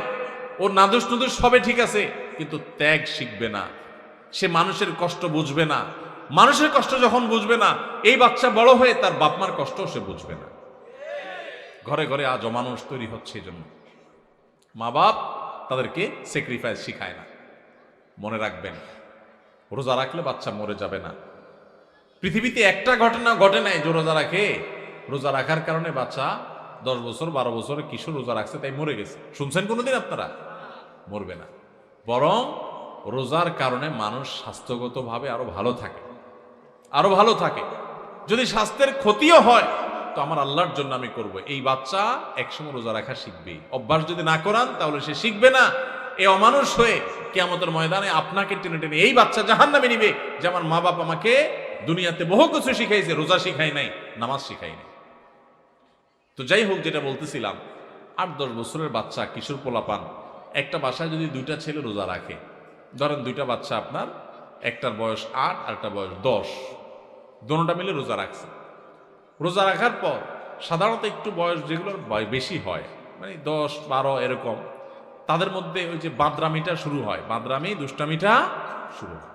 ওর নাদুস নুদুস সবে ঠিক আছে, কিন্তু ত্যাগ শিখবে না, সে মানুষের কষ্ট বুঝবে না। মানুষের কষ্ট যখন বুঝবে না, এই বাচ্চা বড় হয়ে তার বাপমার কষ্ট সে বুঝবে না। ঘরে ঘরে আজ অমানুষ তৈরি হচ্ছে, এই জন্য মা বাপ তাদেরকে স্যাক্রিফাইস শিখায় না। মনে রাখবেন, রোজা রাখলে বাচ্চা মরে যাবে না। পৃথিবীতে একটা ঘটনা ঘটে নাই যে রোজা রাখে, রোজা রাখার কারণে বাচ্চা 10 বছর 12 বছরের কিশোর রোজা রাখছে তাই মরে গেছে। শুনছেন কোনোদিন আপনারা? মরবে না। বরং রোজার কারণে মানুষ স্বাস্থ্যগতভাবে আরো ভালো থাকে, আরো ভালো থাকে। যদি স্বাস্থ্যের ক্ষতিও হয় তো আমার আল্লাহর জন্য আমি করব। এই বাচ্চা একসময় রোজা রাখা শিখবে। অভ্যাস যদি না করান তাহলে সে শিখবে না। এই অমানুষ হয়ে কিয়ামতের ময়দানে আপনাকে টেনে টেনে এই বাচ্চা জাহান্নামে নিবে, যে আমার মা বাপ আমাকে দুনিয়াতে বহু কিছু শিখাইছে, রোজা শিখাই নাই, নামাজ শিখাই নাই। তো যাই হোক, যেটা বলতেছিলাম, 8-10 বছরের বাচ্চা, কিশোর পোলাপান, একটা বাসায় যদি 2টা ছেলে রোজা রাখে, ধরেন 2টা বাচ্চা আপনার, একটার বয়স 8 আর একটা বয়স 10, দোনোটা মিলে রোজা রাখছে। রোজা রাখার পর সাধারণত একটু বয়স যেগুলোর বেশি হয়, মানে 10-12 এরকম, তাদের মধ্যে ওই যে বাদরামিটা শুরু হয়, বাদরামি দুষ্টামিটা শুরু হয়।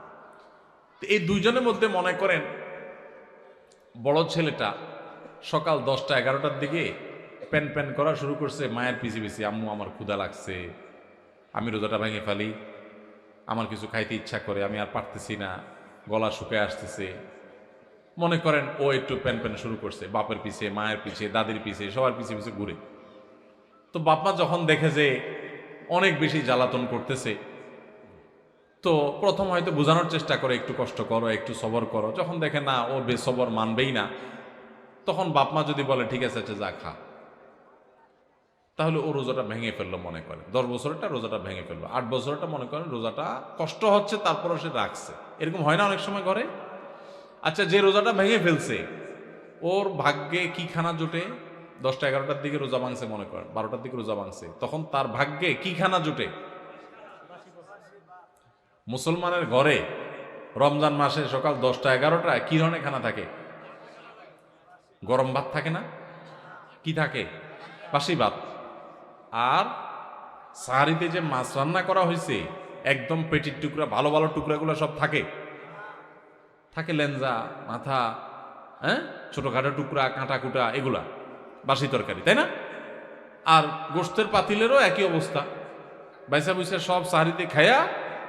তো এই দুইজনের মধ্যে মনে করেন বড় ছেলেটা সকাল 10টা-11টার দিকে প্যান প্যান করা শুরু করছে মায়ের পিছে পিছে, আম্মু আমার ক্ষুধা লাগছে, আমি রোজাটা ভেঙে ফেলি, আমার কিছু খাইতে ইচ্ছা করে, আমি আর পারতেছি না, গলা শুকিয়ে আসতেছে। মনে করেন ও একটু প্যান প্যান শুরু করছে, বাপের পিছে, মায়ের পিছে, দাদির পিছে, সবার পিছে পিছে ঘুরে। তো বাপমা যখন দেখে যে অনেক বেশি জ্বালাতন করতেছে, তো প্রথম হয়তো বোঝানোর চেষ্টা করে, একটু কষ্ট করো, একটু সবর করো। যখন দেখে না ও বেসবর মানবেই না, তখন বাপমা যদি বলে ঠিক আছে, আচ্ছা যা খা, তাহলে ও রোজাটা ভেঙে ফেললো, মনে করেন 10 বছরটা রোজাটা ভেঙে ফেললো, 8 বছরটা মনে করেন রোজাটা কষ্ট হচ্ছে তারপরও সে রাখছে, এরকম হয় না অনেক সময় ঘরে? আচ্ছা, যে রোজাটা ভেঙে ফেলছে ওর ভাগ্যে কি খানা জোটে? 10টা 11টার দিকে রোজা ভাঙছে, মনে করেন 12টার দিকে রোজা ভাঙছে, তখন তার ভাগ্যে কি খানা জোটে? মুসলমানের ঘরে রমজান মাসে সকাল 10টা 11টা কি ধরনের খানা থাকে? গরম ভাত থাকে না? কি থাকে? বাসি ভাত। আর সাহারিতে যে মাছ রান্না করা হয়েছে একদম পেটির টুকরা, ভালো ভালো টুকরাগুলো সব থাকে, থাকে লেঞ্জা, মাথা, হ্যাঁ, ছোটখাটো টুকরা, কাঁটা কুটা, এগুলা বাসি তরকারি, তাই না? আর গোশতের পাতিলেরও একই অবস্থা, বাইসা বুইসা সব সাহারিতে খায়া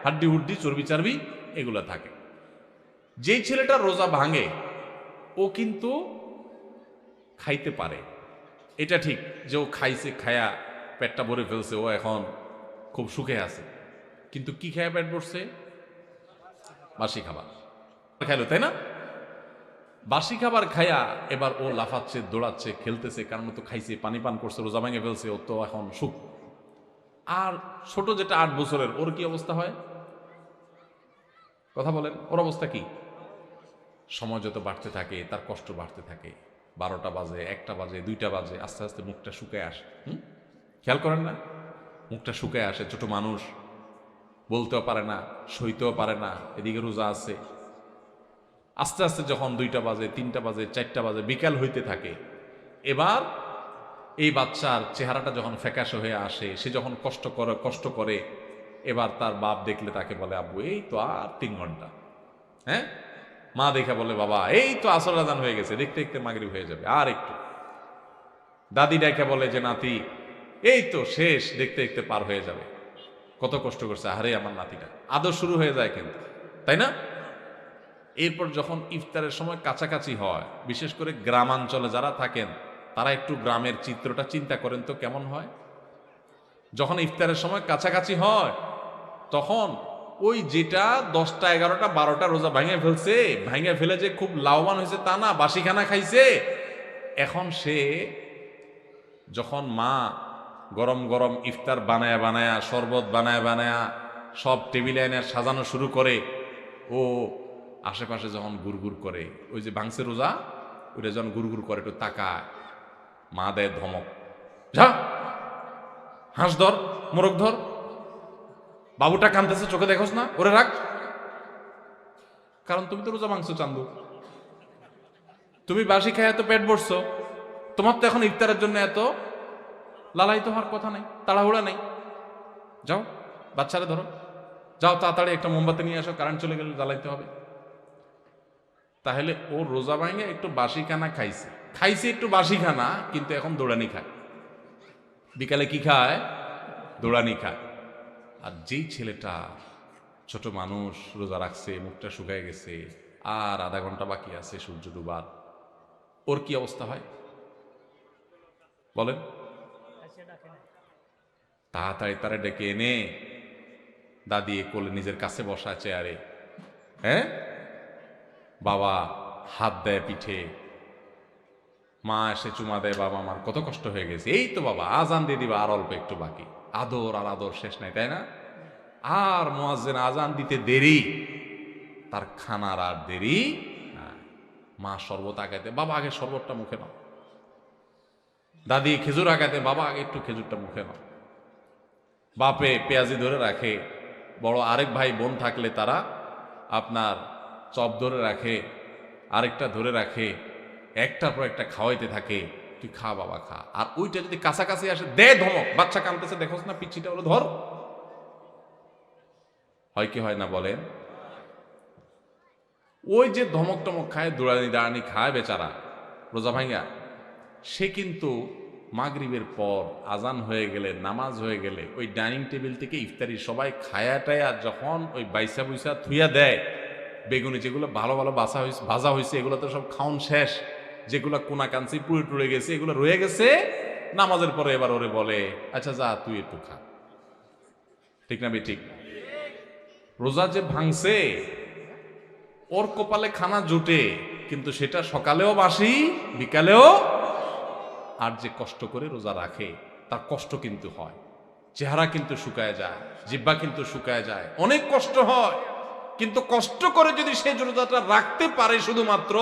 হাড্ডি হুড্ডি চর্বি চারবি এগুলা থাকে। যেই ছেলেটা রোজা ভাঙে ও কিন্তু খাইতে পারে, এটা ঠিক যে ও খাইছে, খায়া পেটটা ভরে ফেলছে, ও এখন খুব সুখে আছে, কিন্তু কি খায়া পেট ভরছে? বাসি খাবার খাইলো, তাই না? বাসি খাবার খায়া এবার ও লাফাচ্ছে, দৌড়াচ্ছে, খেলতেছে, কারণ ও তো খাইছে, পানি পান করছে, রোজা ভেঙে ফেলছে, ও তো এখন সুখ। আর ছোট যেটা 8 বছরের, ওর কি অবস্থা হয়? কথা বলেন, ওর অবস্থা কি? সময় যত বাড়তে থাকে তার কষ্ট বাড়তে থাকে, 12টা বাজে, 1টা বাজে, 2টা বাজে, আস্তে আস্তে মুখটা শুকায় আসে। খেয়াল করেন না? মুখটা শুকায় আসে, ছোট মানুষ, বলতেও পারে না, সইতেও পারে না, এদিকে রোজা আছে। আস্তে আস্তে যখন 2টা বাজে, 3টা বাজে, 4টা বাজে, বিকাল হইতে থাকে, এবার এই বাচ্চার চেহারাটা যখন ফ্যাকাশে হয়ে আসে, সে যখন কষ্ট করে, এবার তার বাপ দেখলে তাকে বলে, আব্বু এই তো আর 3 ঘন্টা। হ্যাঁ, মা দেখে বলে, বাবা এই তো আসর আজান হয়ে গেছে, দেখতে দেখতে মাগরিব হয়ে যাবে, আর একটু। দাদি ডাইকা বলে যে, নাতি এই তো শেষ, দেখতে দেখতে পার হয়ে যাবে। কত কষ্ট করছে, আরে আমার নাতিটা। আদর শুরু হয়ে যায় কিন্তু, তাই না? এরপর যখন ইফতারের সময় কাছাকাছি হয়, বিশেষ করে গ্রামাঞ্চলে যারা থাকেন তারা একটু গ্রামের চিত্রটা চিন্তা করেন তো কেমন হয়। যখন ইফতারের সময় কাছাকাছি হয় তখন ওই যেটা 10টা 11টা 12টা রোজা ভাঙে ফেলে যে খুব লাভবান হয়েছে তা না, বাসিখানা খাইছে। এখন সে যখন মা গরম গরম ইফতার বানায়া শরবত বানায়া সব টেবিলে এনে সাজানো শুরু করে, ও আশেপাশে যখন গুড়গুড় করে, ওই যে ভাঙছে রোজা, ওইটা যখন গুড়গুড় করে একটু তাকায়, মা দেয় ধমক, যা হাঁস ধর, মোরগ ধর, বাবুটা কাঁদতেছে, চোখে দেখোস না, ওরে রাখ, কারণ তুমি তো রোজা ভাঙছো চান্দু, তুমি বাসি খায় এত পেট ভরছো, তোমার তো এখন ইফতারের জন্য এত লালায়িত হওয়ার কথা নেই, তাড়াহুড়া নেই, যাও বাচ্চারা ধরো, যাও তাড়াতাড়ি একটা মোমবাতি নিয়ে আসো, কারেন্ট চলে গেলে জ্বালাইতে হবে। তাহলে ও রোজা ভাঙে একটু বাসি খানা খাইছে একটু বাসি খানা, কিন্তু এখন দৌড়ানি খায়, বিকালে কি খায়? দৌড়ানি খায়। আর যেই ছেলেটা ছোট মানুষ রোজা রাখছে, মুখটা শুকায় গেছে, আর আধা ঘন্টা বাকি আছে সূর্য ডুবার, ওর কি অবস্থা হয় বলেন? তাড়াতাড়ি তারা ডেকে এনে দাদি কোলে নিজের কাছে বসা চেয়ারে, হ্যাঁ, বাবা হাত দেয় পিঠে, মা এসে চুমা দেয়, বাবা আমার কত কষ্ট হয়ে গেছে, এই তো বাবা আজান দিয়ে দিবা, আর অল্প একটু বাকি, আদর আর আদর শেষ নাই, তাই না? আর মুয়াজ্জিন আজান দিতে দেরি, তার খানার আর দেরি না। মা শরবত আগাইতে, বাবা আগে শরবতটা মুখে নাও, দাদি খেজুর আগাইতে, বাবা আগে একটু খেজুরটা মুখে নাও, বাপে পেঁয়াজি ধরে রাখে, বড় আরেক ভাই বোন থাকলে তারা আপনার চপ ধরে রাখে, আরেকটা ধরে রাখে, একটার পর একটা খাওয়াইতে থাকে, তুই খা বাবা খা। আর ওইটা যদি কাছাকাছি আসে, দে ধমক, বাচ্চা কাঁদতেছে দেখোস না, পিচ্ছিটা হলো ধর, হয় কি হয় না বলেন? ওই যে ধমক টমক খায়, দৌড়ানি দাঁড়ানি খায় বেচারা রোজা ভাঙ্গা, সে কিন্তু মাগরিবের পর আজান হয়ে গেলে, নামাজ হয়ে গেলে, ওই ডাইনিং টেবিল থেকে ইফতারি সবাই খায়া টায়া যখন ওই বাইসা বুইসা থুইয়া দেয়, বেগুনি যেগুলো ভালো ভালো ভাজা হয়েছে এগুলো তো সব খাওন শেষ, যেগুলো কোনা কাঞ্চি পুড়ে টুড়ে গেছে এগুলো রয়ে গেছে, নামাজের পরে এবার ওরে বলে, আচ্ছা যা তুই একটু খা। ঠিক না ঠিক? রোজা যে ভাঙছে ওর কপালে খানা জুটে, কিন্তু সেটা সকালেও বাসি বিকালেও। আর যে কষ্ট করে রোজা রাখে তার কষ্ট কিন্তু হয়, চেহারা কিন্তু শুকায় যায়, জিহ্বা কিন্তু শুকায় যায়, অনেক কষ্ট হয়। কিন্তু কষ্ট করে যদি সে রোজাটা রাখতে পারে শুধুমাত্র,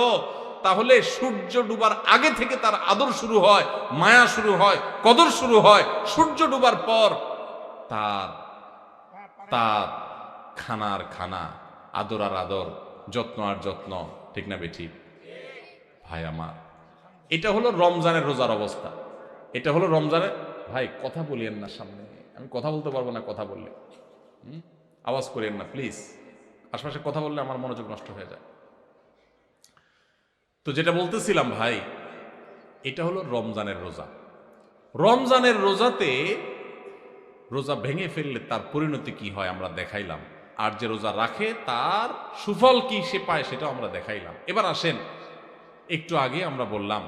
তাহলে সূর্য ডুবার আগে থেকে তার আদর শুরু হয়, মায়া শুরু হয়, কদর শুরু হয়। সূর্য ডুবার পর তার তার খানার খানা, আদর আর আদর, যত্ন আর যত্ন। ঠিক না বেঠিক ভাই আমার? এটা হলো রমজানের রোজার অবস্থা। এটা হলো রমজানের। ভাই কথা বলিয়েন না সামনে, আমি কথা বলতে পারবো না কথা বললে। আওয়াজ করিয়েন না প্লিজ, আশপাশে কথা বললে আমার মনোযোগ নষ্ট হয়ে যায়। তো যেটা বলতেছিলাম ভাই, এটা হলো রমজানের রোজা। রমজানের রোজাতে রোজা ভেঙে ফেললে তার পরিণতি কি হয় আমরা দেখাইলাম, আর যে রোজা রাখে তার সুফল কি সে পায় সেটাও আমরা দেখাইলাম। এবার আসেন, একটু আগে আমরা বললাম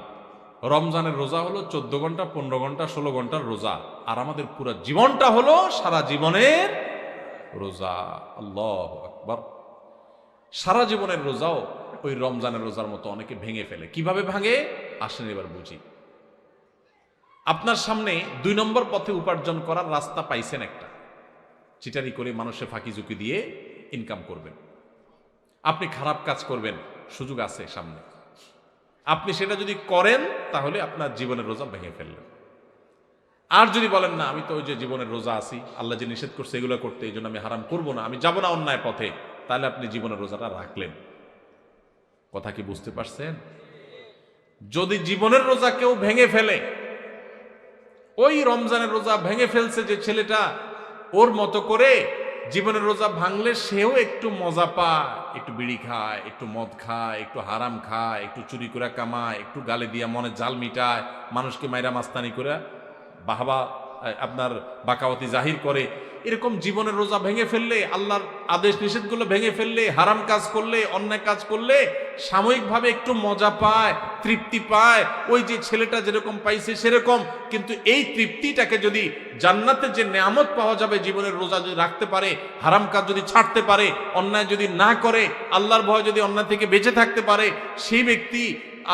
রমজানের রোজা হলো 14 ঘন্টা, 15 ঘন্টা, 16 ঘন্টার রোজা, আর আমাদের পুরো জীবনটা হলো সারা জীবনের রোজা। আল্লাহু আকবার। সারা জীবনের রোজাও ওই রমজানের রোজার মতো অনেকে ভেঙে ফেলে। কিভাবে ভাঙে আসেন এবার বুঝি। আপনার সামনে 2 নম্বর পথে উপার্জন করার রাস্তা পাইছেন একটা, চিটারি করে মানুষের ফাঁকি ঝুঁকি দিয়ে ইনকাম করবেন। আপনি খারাপ কাজ করবেন, সুযোগ আছে সামনে। আপনি সেটা যদি করেন তাহলে আপনার জীবনের রোজা ভেঙে ফেললেন। আর যদি বলেন না, আমি তো ওই যে জীবনের রোজা আছি, আল্লাহ যে নিষেধ করছে এগুলো করতে, এই জন্য আমি হারাম করবো না, আমি যাব না অন্যায় পথে, তাহলে আপনি জীবনের রোজাটা রাখলেন। কথা কি বুঝতে পারছেন? যদি জীবনের রোজা কেউ ভেঙে ফেলে, ওই রমজানের রোজা ভেঙে ফেলছে যে ছেলেটা, ওর মতো করে জীবনের রোজা ভাঙলে সেও একটু মজা পায়, একটু বিড়ি খায়, একটু মদ খায়, একটু হারাম খায়, একটু চুরি করে কামায়, একটু গালে দিয়া মনে জাল মিটায়, মানুষকে মাইরা মাস্তানি করে বাহবা আপনার বাকাওয়াতি জাহির করে। এরকম জীবনের রোজা ভেঙে ফেললে, আল্লাহর আদেশ নিষেধগুলো ভেঙে ফেললে, হারাম কাজ করলে, অন্যায় কাজ করলে সাময়িকভাবে একটু মজা পায়, তৃপ্তি পায়, ওই যে ছেলেটা যেরকম পাইছে সেরকম। কিন্তু এই তৃপ্তিটাকে যদি জান্নাতে যে নেয়ামত পাওয়া যাবে জীবনের রোজা যদি রাখতে পারে, হারাম কাজ যদি ছাড়তে পারে, অন্যায় যদি না করে, আল্লাহর ভয় যদি অন্যায় থেকে বেঁচে থাকতে পারে, সেই ব্যক্তি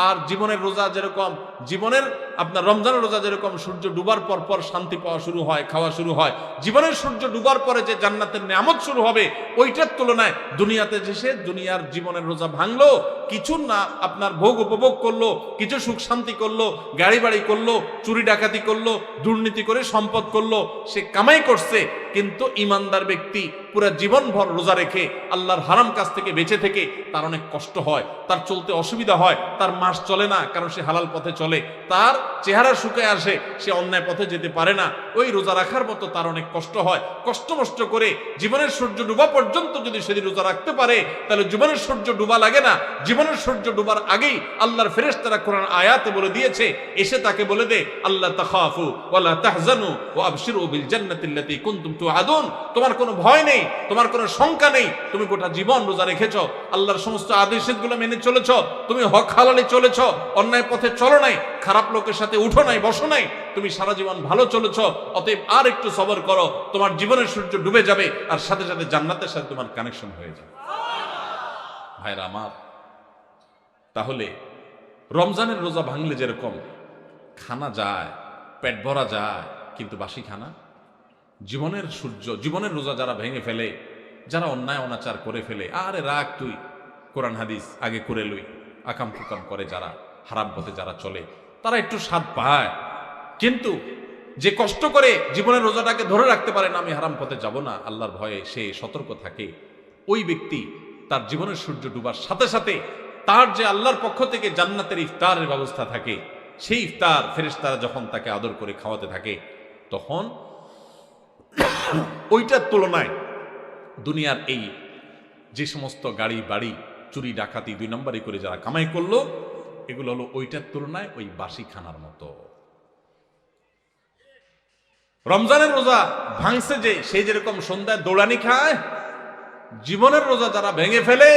আর জীবনের রোজা যেরকম, জীবনের আপনার রমজানের রোজা যেরকম সূর্য ডুবার পর পর শান্তি পাওয়া শুরু হয়, খাওয়া শুরু হয়, জীবনের সূর্য ডুবার পরে যে জান্নাতের নেয়ামত শুরু হবে, ওইটার তুলনায় দুনিয়াতে যে সে দুনিয়ার জীবনের রোজা ভাঙলো, কিছু না আপনার ভোগ উপভোগ করলো, কিছু সুখ শান্তি করলো, গাড়ি বাড়ি করলো, চুরি ডাকাতি করলো, দুর্নীতি করে সম্পদ করলো, সে কামাই করছে। কিন্তু ইমানদার ব্যক্তি পুরো জীবনভর রোজা রেখে আল্লাহর হারাম কাজ থেকে বেঁচে থেকে তার অনেক কষ্ট হয়, তার চলতে অসুবিধা হয়, তার মাস চলে না, কারণ সে হালাল পথে চলে, তার চেহারা শুকায় আসে, সে অন্যায় পথে যেতে পারে না। ওই রোজা রাখার মতো তার অনেক কষ্ট হয়। কষ্ট মষ্ট করে জীবনের সূর্য ডুবা পর্যন্ত যদি সেদিন রোজা রাখতে পারে, তাহলে জীবনের সূর্য ডুবা লাগে না। জীবনের সূর্য ডুবার আগেই আল্লাহর ফেরেশতারা কোরআন আয়াতে বলে দিয়েছে, এসে তাকে বলে দে, আল্লাহ তাখাফু ওয়ালা তাহজানু ওয়া আবশিরু বিল জান্নাতিল্লাতী কুনতুম তুআদুন। তোমার কোনো ভয় নেই, তোমার কোনো শঙ্কা নেই, তুমি গোটা জীবন রোজা রেখেছো, আল্লাহর সমস্ত আদেশগুলো মেনে চলেছো, তুমি হক হালালে চলেছো, অন্যায় পথে চলো নাই, খারাপ লোকের সাথে উঠো নাই, বসো নাই, তুমি সারা জীবন ভালো চলেছো। অতএব আর একটু সবর করো, তোমার জীবনের সূর্য ডুবে যাবে, আর সাথে সাথে জান্নাতের সাথে তোমার কানেকশন হয়ে যাবে। ভাইরা আমার, তাহলে রমজানের রোজা ভাঙলে যেরকম খানা যায়, পেট ভরা যায়, কিন্তু বাসি খানা, জীবনের সূর্য, জীবনের রোজা যারা ভেঙে ফেলে, যারা অন্যায় অনাচার করে ফেলে, আরে রাখ তুই, কোরআন হাদিস আগে করে লই, আকাম কুকাম করে যারা, হারাম পথে যারা চলে, তারা একটু স্বাদ পায়। কিন্তু যে কষ্ট করে জীবনের রোজাটাকে ধরে রাখতে পারে না, আমি হারাম পথে যাব না, আল্লাহর ভয়ে সে সতর্ক থাকে, ওই ব্যক্তি তার জীবনের সূর্য ডুবার সাথে সাথে তার যে আল্লাহর পক্ষ থেকে জান্নাতের ইফতারের ব্যবস্থা থাকে, সেই ইফতার ফেরেশতারা যখন তাকে আদর করে খাওয়াতে থাকে, তখন ওইটার তুলনায় দুনিয়ার এই যে সমস্ত গাড়ি বাড়ি, চুরি ডাকাতি 2 নম্বরই করে যারা কামাই করলো, এগুলো হলো ওইটার তুলনায় ওই বাসি খানার মতো। রমজানের রোজা ভাঙছে যে, সেই যেরকম সন্ধ্যায় দৌড়ানি খায়, জীবনের রোজা যারা ভেঙে ফেলে,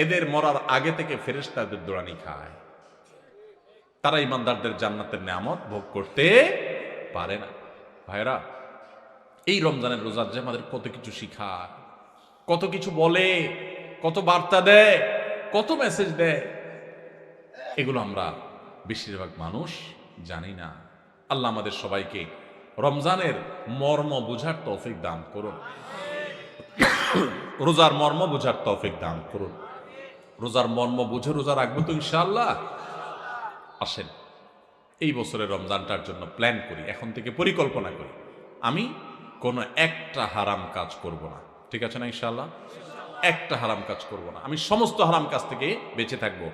এদের মরার আগে থেকে ফেরেশতাদের দৌড়ানি খায়। তারা ইমানদারদের জান্নাতের নেয়ামত ভোগ করতে পারে না। ভাইরা, এই রমজানের রোজা যে আমাদের কত কিছু শিখায়, কত কিছু বলে, কত বার্তা দেয়, কত মেসেজ দেয়, এগুলো আমরা বেশিরভাগ মানুষ জানি না। আল্লাহ আমাদের সবাইকে রমজানের মর্ম বুঝার তৌফিক দান করুন, রোজার মর্ম বুঝার তৌফিক দান করুন। রোজার মর্ম বুঝে রোজা রাখবো তো ইনশাআল্লাহ। আসেন এই বছরের রমজানটার জন্য প্ল্যান করি, এখন থেকে পরিকল্পনা করি, আমি কোনো একটা হারাম কাজ করব না। ঠিক আছে না ইনশাআল্লাহ? একটা হারাম কাজ করব না, আমি সমস্ত হারাম কাজ থেকে বেঁচে থাকবো।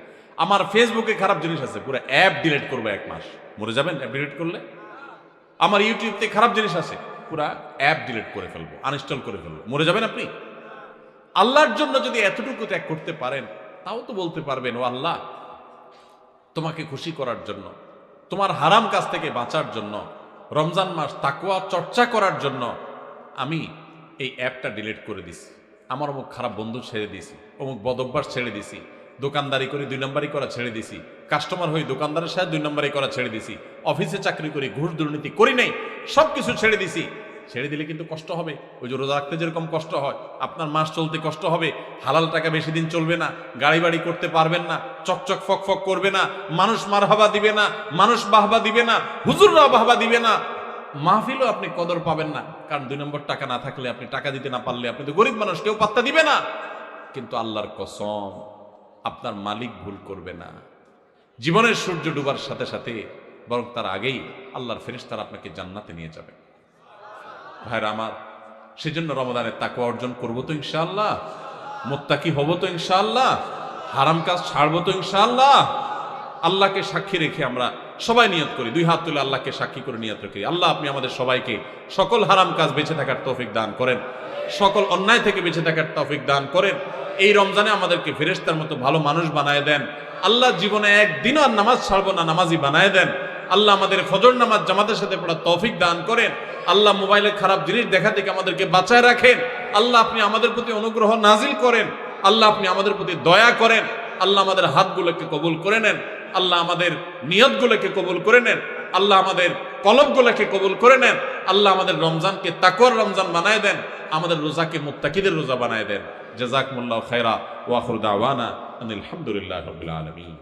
আমার ফেসবুকে খারাপ জিনিস আছে, পুরো অ্যাপ ডিলিট করবো এক মাস। মরে যাবেন অ্যাপ ডিলিট করলে? আমার ইউটিউবতে খারাপ জিনিস আছে, পুরো অ্যাপ ডিলিট করে ফেলবো, আনইনস্টল করে ফেলবো। মরে যাবেন আপনি? আল্লাহর জন্য যদি এতটুকু ত্যাগ করতে পারেন, তাও তো বলতে পারবেন, ও আল্লাহ, তোমাকে খুশি করার জন্য, তোমার হারাম কাজ থেকে বাঁচার জন্য, রমজান মাস তাকওয়া চর্চা করার জন্য আমি এই অ্যাপটা ডিলিট করে দিছি। আমার অমুক খারাপ বন্ধু ছেড়ে দিছি, অমুক বদভ্যাস ছেড়ে দিছি, দোকানদারি করে 2 নম্বরই করা ছেড়ে দিছি, কাস্টমার হয়ে দোকানদারের সাথে 2 নম্বরই করা ছেড়ে দিছি, অফিসে চাকরি করি, ঘুষ দুর্নীতি করি নাই, সব কিছু ছেড়ে দিছি। ছেড়ে দিলে কিন্তু কষ্ট হবে, ওই যে রোজা রাখতে যেরকম কষ্ট হয়, আপনার মাস চলতে কষ্ট হবে। হালাল টাকা বেশি দিন চলবে না, গাড়ি বাড়ি করতে পারবেন না, চকচক ফক ফক করবে না, মানুষ মারহাবা দিবে না, মানুষ বাহবা দিবে না, হুজুররাও বাহবা দিবে না, মাহফিলও আপনি কদর পাবেন না। কারণ 2 নম্বর টাকা না থাকলে, আপনি টাকা দিতে না পারলে, আপনি তো গরিব মানুষ, কেউ পাত্তা দিবে না। কিন্তু আল্লাহর কসম, আপনার মালিক ভুল করবে না। জীবনের সূর্য ডুবার সাথে সাথে, বরং তার আগেই আল্লাহর ফেরেশতারা আপনাকে জান্নাতে নিয়ে যাবে। ভাইরা আমার, সেজন্য রমাদানের তাকওয়া অর্জন করবো তো ইনশাআল্লাহ, মুত্তাকি হব তো ইনশাআল্লাহ, হারাম কাজ ছাড়বো তো ইনশাআল্লাহ। আল্লাহকে সাক্ষী রেখে আমরা সবাই নিয়ত করি, 2 হাত তুলে আল্লাহকে সাক্ষী করে নিয়ত রাখি, আল্লাহ আপনি আমাদের সবাইকে সকল হারাম কাজ বেঁচে থাকার তৌফিক দান করেন, সকল অন্যায় থেকে বেঁচে থাকার তৌফিক দান করেন। এই রমজানে আমাদেরকে ফেরেশতার মতো ভালো মানুষ বানায় দেন আল্লাহ। জীবনে একদিনও আর নামাজ ছাড়বো না, নামাজি বানায় দেন আল্লাহ। আমাদের ফজর নামাজ জামাতের সাথে পড়ার তৌফিক দান করেন আল্লাহ। মোবাইলে খারাপ জিনিস দেখা থেকে আমাদেরকে বাঁচায় রাখেন আল্লাহ। আপনি আমাদের প্রতি অনুগ্রহ নাজিল করেন আল্লাহ। আপনি আমাদের প্রতি দয়া করেন আল্লাহ। আমাদের হাতগুলোকে কবুল করে নেন আল্লাহ। আমাদের নিয়তগুলোকে কবুল করে নেন আল্লাহ। আমাদের কলবগুলোকে কবুল করে নেন আল্লাহ। আমাদের রমজানকে তাকওয়ার রমজান বানায় দেন, আমাদের রোজাকে মুত্তাকিদের রোজা বানায় দেন। জাযাকুমুল্লাহু খায়রা ওয়া আখিরু দাওয়ানা আনিল হামদুলিল্লাহি রাব্বিল আলামিন।